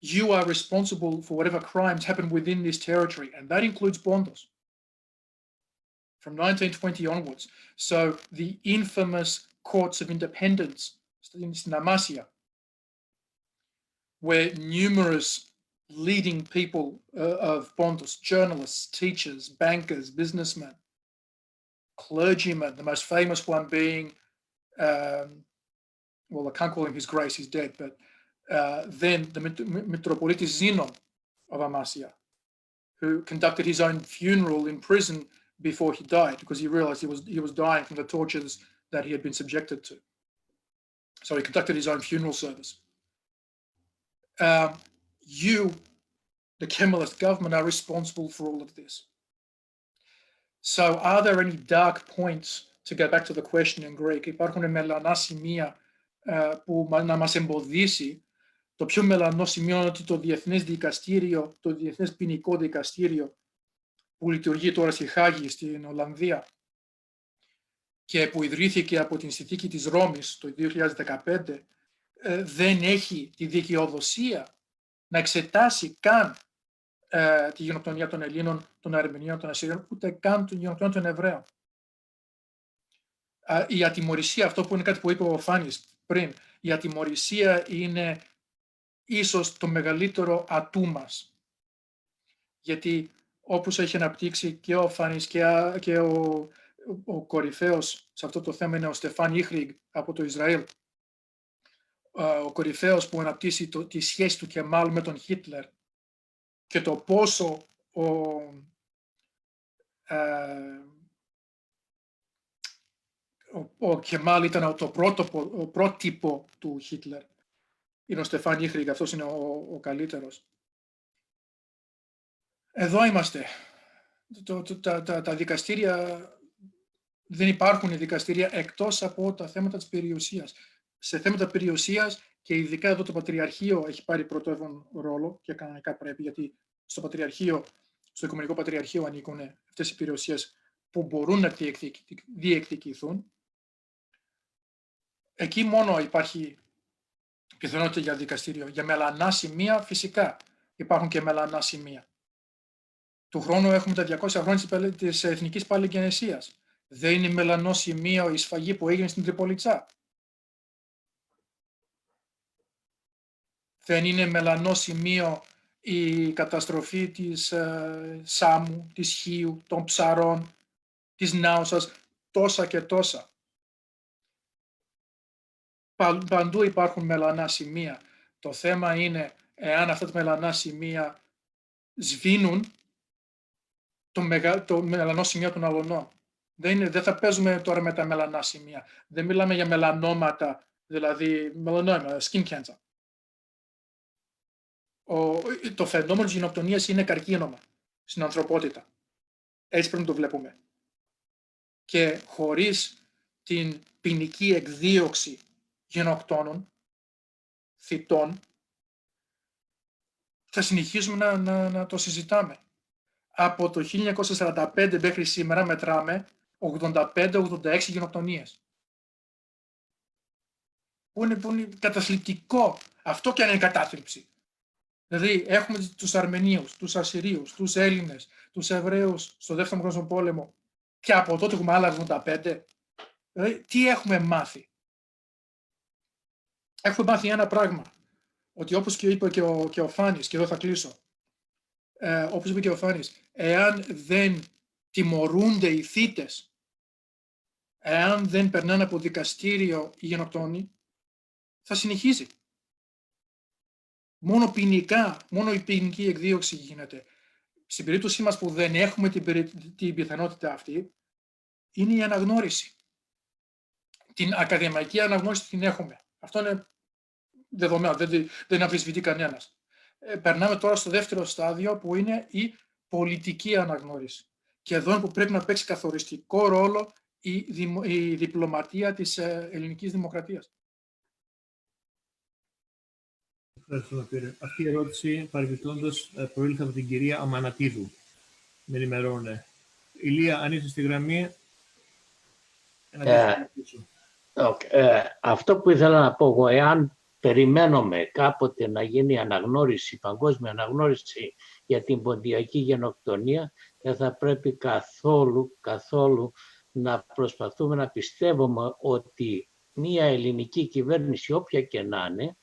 you are responsible for whatever crimes happen within this territory, and that includes Pontus, from 1920 onwards. So the infamous courts of independence in Snamasia, where numerous leading people of Pontus, journalists, teachers, bankers, businessmen, clergymen, the most famous one being, well, I can't call him His Grace, he's dead, but then the Metropolitis Zinon of Amasya, who conducted his own funeral in prison before he died because he realized he was dying from the tortures that he had been subjected to. So he conducted his own funeral service. You, the Kemalist government, are responsible for all of this. So are there any dark points, to go back to the question in Greek, υπάρχουν μελανά σημεία που να μας εμποδίσει? Το πιο μελανό σημείο είναι ότι το Διεθνές Δικαστήριο, το Διεθνές Ποινικό Δικαστήριο που λειτουργεί τώρα στη Χάγη, στην Ολλανδία και που ιδρύθηκε από την Συνθήκη της Ρώμης το 2015, δεν έχει τη δικαιοδοσία να εξετάσει καν τη γενοκτονία των Ελλήνων, των Αρμενίων, των Ασσυρίων, ούτε καν τη γενοκτονία των Εβραίων. Η ατιμωρησία, αυτό που είναι κάτι που είπε ο Φάνης πριν, η ατιμωρησία είναι ίσως το μεγαλύτερο ατού μας. Γιατί όπως έχει αναπτύξει και ο Φάνης και ο κορυφαίος σε αυτό το θέμα είναι ο Στεφάν Ιχριγκ από το Ισραήλ, ο κορυφαίος που αναπτύσσει τη σχέση του Κεμάλ με τον Χίτλερ και το πόσο ο Κεμάλ ήταν το πρότυπο του Χίτλερ. Είναι ο Στεφάν Ιχριγκ, αυτός είναι ο καλύτερος. Εδώ είμαστε. Τα δικαστήρια, δεν υπάρχουν δικαστήρια εκτός από τα θέματα της περιουσίας. Σε θέματα περιουσίας και ειδικά εδώ το Πατριαρχείο έχει πάρει πρωτεύον ρόλο και κανονικά πρέπει, γιατί στο Πατριαρχείο, στο Οικουμενικό Πατριαρχείο ανήκουν αυτές οι περιουσίες που μπορούν να διεκδικηθούν. Εκεί μόνο υπάρχει πιθανότητα για δικαστήριο. Για μελανά σημεία φυσικά υπάρχουν και μελανά σημεία. Του χρόνου έχουμε τα 200 χρόνια της Εθνικής Παλαιγενεσίας. Δεν είναι μελανό σημείο η σφαγή που έγινε στην Τριπολιτσά. Δεν είναι μελανό σημείο η καταστροφή της Σάμου, της Χίου, των Ψαρών, της Νάουσας, τόσα και τόσα. Παντού υπάρχουν μελανά σημεία. Το θέμα είναι εάν αυτά τα μελανά σημεία σβήνουν το μελανό σημείο των αλωνών. Δεν θα παίζουμε τώρα με τα μελανά σημεία. Δεν μιλάμε για μελανόματα, δηλαδή μελανόημα, skin cancer. Το φαινόμενο της γενοκτονίας είναι καρκίνωμα στην ανθρωπότητα. Έτσι πρέπει να το βλέπουμε. Και χωρίς την ποινική εκδίωξη γενοκτώνων, θητών, θα συνεχίσουμε να το συζητάμε. Από το 1945 μέχρι σήμερα μετράμε 85-86 γενοκτονίες. Που είναι καταθλιπτικό. Αυτό και αν είναι κατάθλιψη. Δηλαδή έχουμε τους Αρμενίους, τους Ασσυρίους, τους Έλληνες, τους Εβραίους στο Δεύτερο Παγκόσμιο Πόλεμο και από τότε έχουμε άλλα 85. Δηλαδή τι έχουμε μάθει. Έχουμε μάθει ένα πράγμα. Ότι όπως και είπε και ο Φάνης, και εδώ θα κλείσω, όπως είπε και ο Φάνης, εάν δεν τιμωρούνται οι θύτες, εάν δεν περνάνε από δικαστήριο οι γενοκτόνοι, θα συνεχίζει. Μόνο ποινικά, μόνο η ποινική εκδίωξη γίνεται. Στην περίπτωσή μας που δεν έχουμε την πιθανότητα αυτή, είναι η αναγνώριση. Την ακαδημαϊκή αναγνώριση την έχουμε. Αυτό είναι δεδομένο, δεν αμφισβητεί κανένας. Περνάμε τώρα στο δεύτερο στάδιο που είναι η πολιτική αναγνώριση. Και εδώ είναι που πρέπει να παίξει καθοριστικό ρόλο η διπλωματία της ελληνικής δημοκρατίας. Ευχαριστούμε, κύριε. Αυτή η ερώτηση παρεμπιπτόντως προήλθε από την κυρία Αμανατίδου. Με ενημερώνε. Ηλία, αν είσαι στη γραμμή, αυτό που ήθελα να πω εγώ, εάν περιμένουμε κάποτε να γίνει αναγνώριση, παγκόσμια αναγνώριση για την ποντιακή γενοκτονία, δεν θα πρέπει καθόλου να προσπαθούμε να πιστεύουμε ότι μια ελληνική κυβέρνηση, όποια και να είναι,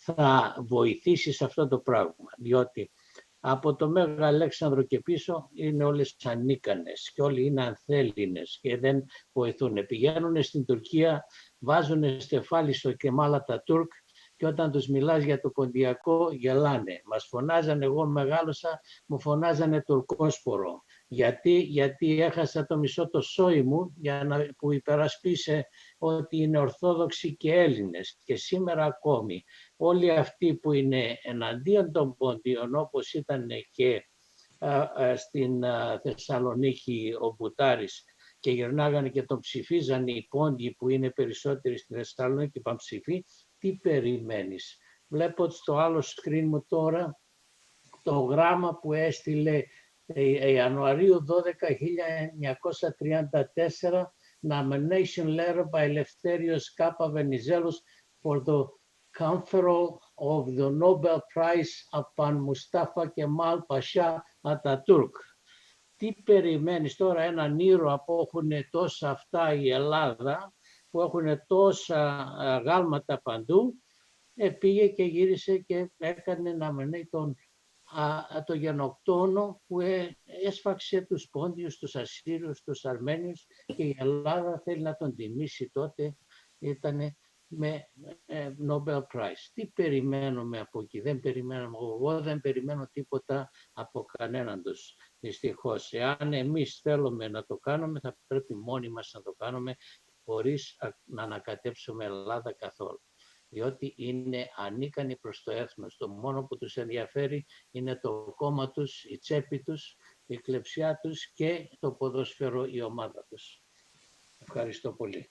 θα βοηθήσει σε αυτό το πράγμα. Διότι από το Μέγα Αλέξανδρο και πίσω είναι όλες ανίκανες και όλοι είναι ανθέληνες και δεν βοηθούν. Πηγαίνουν στην Τουρκία, βάζουν στεφάλι στο Κεμάλ Ατατούρκ και όταν τους μιλάς για το ποντιακό γελάνε. Μας φωνάζανε, εγώ μεγάλωσα, μου φωνάζανε τουρκόσπορο. Γιατί έχασα το μισό το σόι μου που υπερασπίσε ότι είναι Ορθόδοξοι και Έλληνες. Και σήμερα ακόμη όλοι αυτοί που είναι εναντίον των πόντιων, όπως ήταν και στην Θεσσαλονίκη ο Μπουτάρης, και γυρνάγανε και τον ψηφίζανε οι πόντιοι που είναι περισσότεροι στη Θεσσαλονίκη πανψηφί, τι περιμένεις. Βλέπω στο άλλο screen μου τώρα το γράμμα που έστειλε Ιανουαρίου 12, 1934, nomination letter by Eleftherios Kappa Venizelos for the conferral of the Nobel Prize upon Mustafa Kemal Pasha Ataturk. Τι περιμένεις τώρα έναν ήρωα που έχουν τόσα αυτά η Ελλάδα, που έχουν τόσα γάλματα παντού, πήγε και γύρισε και έκανε να μενεί το γενοκτόνο που έσφαξε τους Πόντιους, τους Ασσύριους, τους Αρμένιους και η Ελλάδα θέλει να τον τιμήσει. Τότε ήταν με Nobel Prize. Τι περιμένουμε από εκεί? Δεν περιμένουμε. Εγώ δεν περιμένω τίποτα από κανέναν τους, δυστυχώς. Εάν εμείς θέλουμε να το κάνουμε, θα πρέπει μόνοι μας να το κάνουμε, χωρίς να ανακατέψουμε Ελλάδα καθόλου. Διότι είναι ανίκανοι προς το έθνος. Το μόνο που τους ενδιαφέρει είναι το κόμμα τους, η τσέπη τους, η κλεψιά τους και το ποδόσφαιρο, η ομάδα τους. Ευχαριστώ πολύ.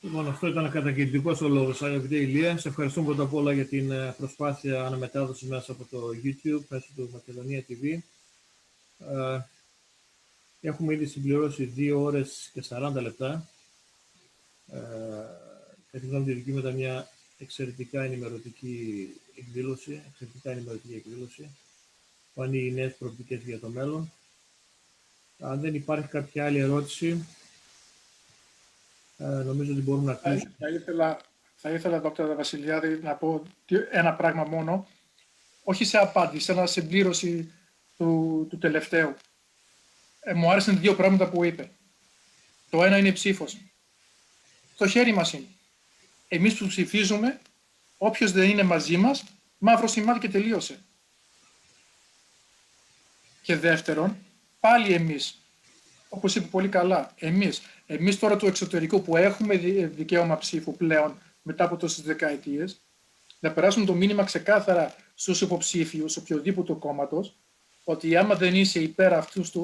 Λοιπόν, αυτό ήταν κατακριτικός ο λόγος, αγαπητέ Ηλία. Σε ευχαριστούμε πρώτα απ' όλα για την προσπάθεια αναμετάδοσης μέσα από το YouTube, μέσω του Μακεδονία TV. Έχουμε ήδη συμπληρώσει 2 ώρες και 40 λεπτά. Κατά τη γνώμη τη δική μου ήταν μια εξαιρετικά ενημερωτική εκδήλωση, που ανοίγει νέες προοπτικές για το μέλλον. Αν δεν υπάρχει κάποια άλλη ερώτηση, νομίζω ότι μπορούμε να κλείσουμε. Θα ήθελα, Δόκτωρα Βασιλιάδη, να πω ένα πράγμα μόνο, όχι σε απάντηση, σε συμπλήρωση του τελευταίου. Μου άρεσαν 2 πράγματα που είπε. Το ένα είναι η ψήφος. Στο χέρι μας είναι. Εμείς που ψηφίζουμε, όποιος δεν είναι μαζί μας, μαύρο σημάδι και τελείωσε. Και δεύτερον, πάλι εμείς, όπως είπε πολύ καλά, εμείς τώρα του εξωτερικού που έχουμε δικαίωμα ψήφου πλέον μετά από τόσες δεκαετίες, να περάσουμε το μήνυμα ξεκάθαρα στους υποψήφιους οποιοδήποτε κόμματος, ότι άμα δεν είσαι υπέρ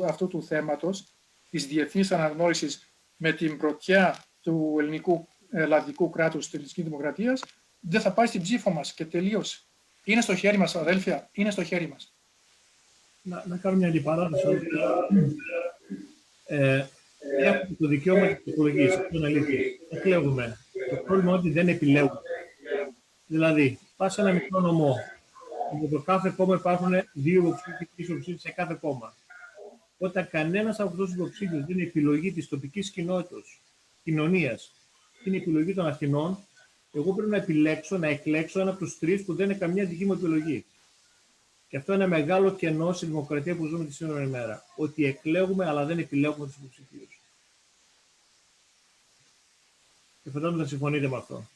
αυτού του θέματος, της διεθνής αναγνώρισης με την πρωτιά του ελληνικού ελλαδικού κράτους της ελληνικής δημοκρατίας, δεν θα πάει στην ψήφο μας και τελείωσε. Είναι στο χέρι μας, αδέλφια, είναι στο χέρι μας. Να κάνω μια αντιπαράθεση. Έχουμε το δικαίωμα της επιλογής, αυτό είναι αλήθεια. Εκλέγουμε. Το πρόβλημα είναι ότι δεν επιλέγουμε. Δηλαδή, πας σε ένα μικρό νομό, από το κάθε κόμμα υπάρχουν 2 υποψήφοι σε κάθε κόμμα. Όταν κανένας από αυτούς τους υποψήφιους δεν είναι επιλογή της τοπικής κοινωνίας, είναι επιλογή των Αθηνών, εγώ πρέπει να επιλέξω, να εκλέξω ένα από τους 3 που δεν είναι καμιά δική μου επιλογή. Και αυτό είναι ένα μεγάλο κενό στη δημοκρατία που ζούμε τη σήμερα ημέρα. Ότι εκλέγουμε, αλλά δεν επιλέγουμε τους υποψηφίους. Και φαντάζομαι να συμφωνείτε με αυτό.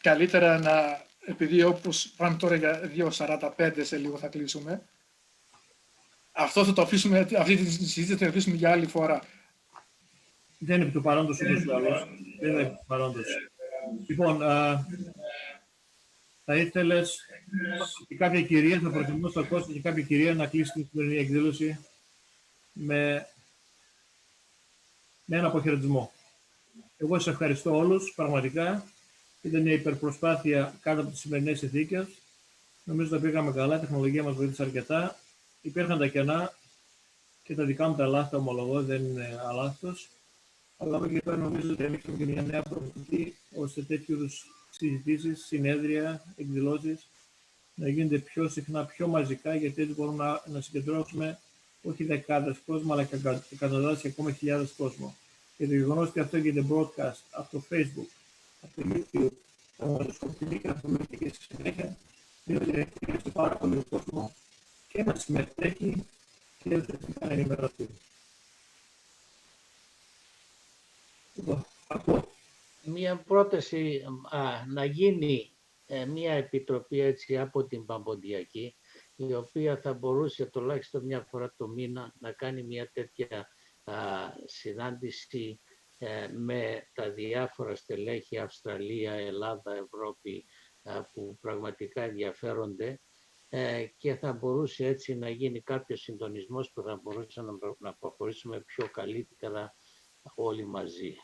Καλύτερα να, επειδή όπως πάμε τώρα για 2:45 σε λίγο θα κλείσουμε, αυτό θα το αφήσουμε, αυτή τη συζήτηση θα την αφήσουμε για άλλη φορά. Δεν είναι επί του παρόντος ούτως ή άλλως. Δεν είναι επί του παρόντος. Λοιπόν, θα ήθελες και κάποια κυρία, θα προτιμώ στο κόσμο και κάποια κυρία να κλείσει την σημερινή εκδήλωση με ένα αποχαιρετισμό. Εγώ σας ευχαριστώ όλους, πραγματικά. Ήταν μια υπερπροσπάθεια κάτω από τις σημερινές συνθήκες. Νομίζω ότι πήγαμε καλά, η τεχνολογία μας βοήθησε αρκετά. Υπήρχαν τα κενά και τα δικά μου τα λάθη, ομολογώ, δεν είναι αλάθος. Αλλά από εκεί πέρα νομίζω ότι ανοίξαμε και μια νέα προοπτική, ώστε τέτοιου είδους συζητήσεις, συνέδρια, εκδηλώσεις να γίνονται πιο συχνά, πιο μαζικά, γιατί έτσι μπορούμε να συγκεντρώσουμε όχι δεκάδες κόσμο, αλλά και εκατοντάδες και ακόμα χιλιάδες κόσμο. Και το γεγονός ότι αυτό γίνεται broadcast από το Facebook, από το YouTube, θα μας σκοπτεί και να πούμε και στη συνέχεια, διότι έχει πάρα πολύ κόσμο και να συμμετέχει και ουσιαστικά να ενημερωθεί. Μία πρόταση να γίνει μία επιτροπή έτσι από την Παμποντιακή, η οποία θα μπορούσε τουλάχιστον μια φορά το μήνα να κάνει μια τέτοια συνάντηση με τα διάφορα στελέχη Αυστραλία, Ελλάδα, Ευρώπη που πραγματικά ενδιαφέρονται και θα μπορούσε έτσι να γίνει κάποιος συντονισμός που θα μπορούσε να προχωρήσουμε πιο καλύτερα όλοι μαζί.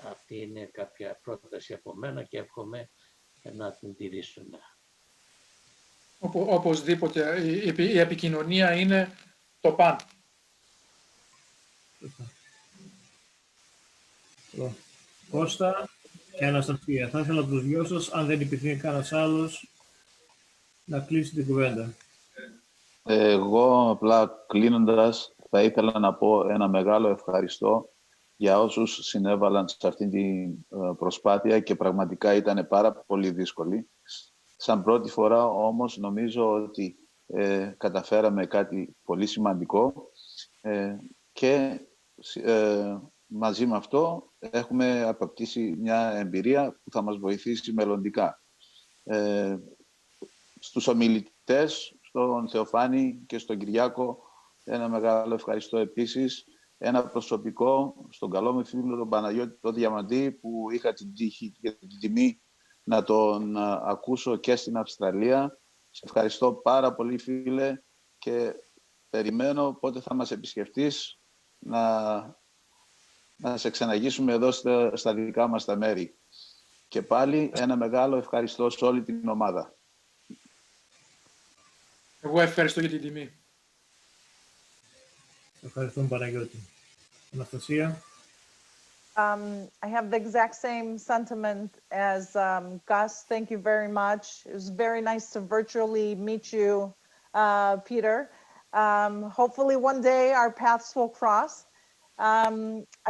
Αυτή είναι κάποια πρόταση από μένα και εύχομαι να την τηρήσουμε. Οπωσδήποτε. Η επικοινωνία είναι το παν. Κώστα και Αναστασία. Θα ήθελα τους δυο σας, αν δεν επιθυμεί κανένας άλλος, να κλείσει την κουβέντα. Εγώ απλά κλείνοντας θα ήθελα να πω ένα μεγάλο ευχαριστώ για όσους συνέβαλαν σε αυτή την προσπάθεια και πραγματικά ήταν πάρα πολύ δύσκολη. Σαν πρώτη φορά όμως νομίζω ότι καταφέραμε κάτι πολύ σημαντικό και μαζί με αυτό έχουμε αποκτήσει μια εμπειρία που θα μας βοηθήσει μελλοντικά. Στους ομιλητές, στον Θεοφάνη και στον Κυριάκο, ένα μεγάλο ευχαριστώ επίσης. Ένα προσωπικό, στον καλό μου φίλο τον Παναγιώτη τον Διαμαντή, που είχα την τύχη και την τιμή να τον ακούσω και στην Αυστραλία. Σε ευχαριστώ πάρα πολύ, φίλε, και περιμένω πότε θα μας επισκεφτείς να σε ξαναγήσουμε εδώ στα δικά μας τα μέρη. Και πάλι ένα μεγάλο ευχαριστώ σε όλη την ομάδα. Εγώ ευχαριστώ για την τιμή. Ευχαριστούμε, Παναγιώτη. Αναστασία. I have the exact same sentiment as Gus. Thank you very much. It was very nice to virtually meet you, Peter. Hopefully one day our paths will cross.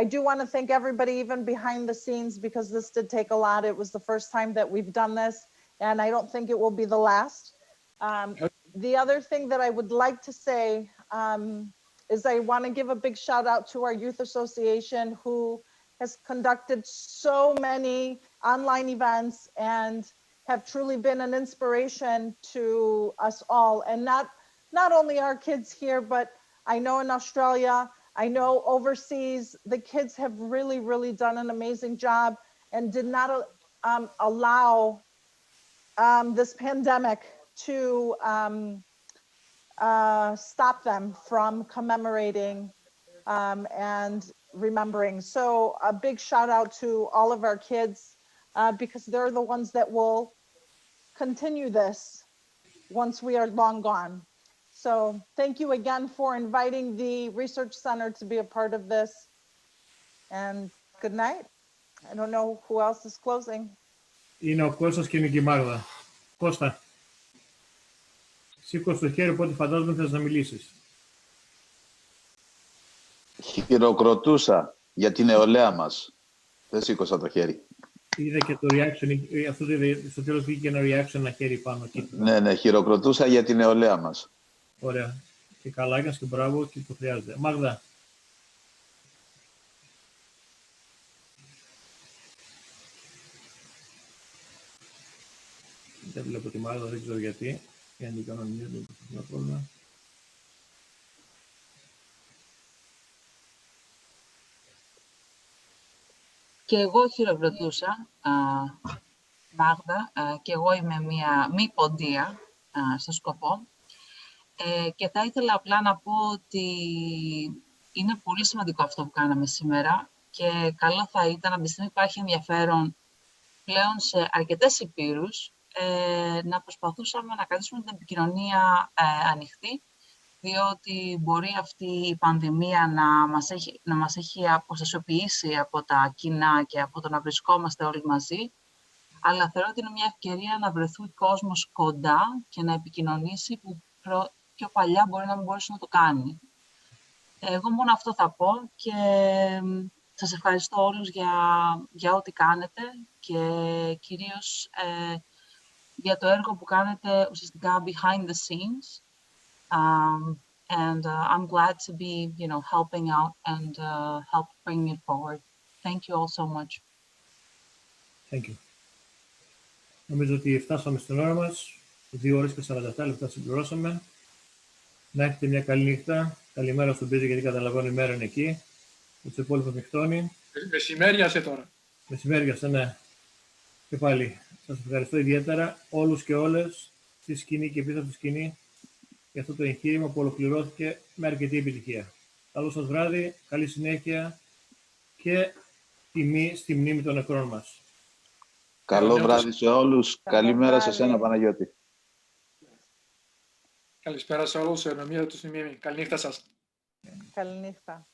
I do want to thank everybody even behind the scenes, because this did take a lot. It was the first time that we've done this, and I don't think it will be the last. The other thing that I would like to say is I want to give a big shout out to our youth association, who has conducted so many online events and have truly been an inspiration to us all. And not only our kids here, but I know in Australia, I know overseas, the kids have really, really done an amazing job and did not allow this pandemic to stop them from commemorating and remembering. So a big shout out to all of our kids, because they're the ones that will continue this once we are long gone. So thank you again for inviting the Research Center to be a part of this, and good night. I don't know who else is closing. Είναι ο Κώστας και είναι και η Μάγδα. Κώστα, σήκω στο χέρι, οπότε φαντάζομαι θες να μιλήσεις. Χειροκροτούσα για την νεολαία μας. Δεν σήκωσα το χέρι. Είδα και το reaction, αυτό το είδε, στο τέλος βγήκε ένα reaction, ένα χέρι πάνω εκεί. Ναι, χειροκροτούσα για την νεολαία μας. Ωραία. Και καλά έκανες και μπράβο, και το χρειάζεται. Μάγδα. Δεν βλέπω τη Μάγδα, δεν ξέρω γιατί. Για να την κανονίζω, δεν έχω πρόβλημα. Και εγώ χειροκροτούσα, Μάγδα, και εγώ είμαι μία μη ποντία στο Σκοπό. Και θα ήθελα απλά να πω ότι είναι πολύ σημαντικό αυτό που κάναμε σήμερα και καλό θα ήταν, από τη στιγμή που υπάρχει ενδιαφέρον πλέον σε αρκετές υπήρους, να προσπαθούσαμε να κρατήσουμε την επικοινωνία ανοιχτή, διότι μπορεί αυτή η πανδημία να μας έχει αποστασιοποιήσει από τα κοινά και από το να βρισκόμαστε όλοι μαζί, αλλά θεωρώ ότι είναι μια ευκαιρία να βρεθεί κόσμος κοντά και να επικοινωνήσει που πιο παλιά μπορεί να μην μπορούσε να το κάνει. Εγώ μόνο αυτό θα πω και σας ευχαριστώ όλους για ό,τι κάνετε και κυρίως για το έργο που κάνετε ουσιαστικά behind the scenes. And I'm glad to be, helping out and help bring it forward. Thank you all so much. Thank you. Νομίζω ότι φτάσαμε στην ώρα μας. 2 ώρες και 47 λεπτά συμπληρώσαμε. Να έχετε μια καλή νύχτα. Καλημέρα στον Πίζη, γιατί καταλαβαίνω η μέρα είναι εκεί. Τους υπόλοιπους νυχτώνει. Μεσημέριασε τώρα. Μεσημέριασε, ναι. Και πάλι, σας ευχαριστώ ιδιαίτερα όλους και όλες στη σκηνή και πίσω από τη σκηνή για αυτό το εγχείρημα που ολοκληρώθηκε με αρκετή επιτυχία. Καλό σας βράδυ, καλή συνέχεια και τιμή στη μνήμη των νεκρών μας. Καλό βράδυ σε όλους. Καλημέρα σε εσένα, Παναγιώτη. Καλησπέρα σε όλους, σε ονομία του στη μνήμη. Καληνύχτα σας. Καληνύχτα.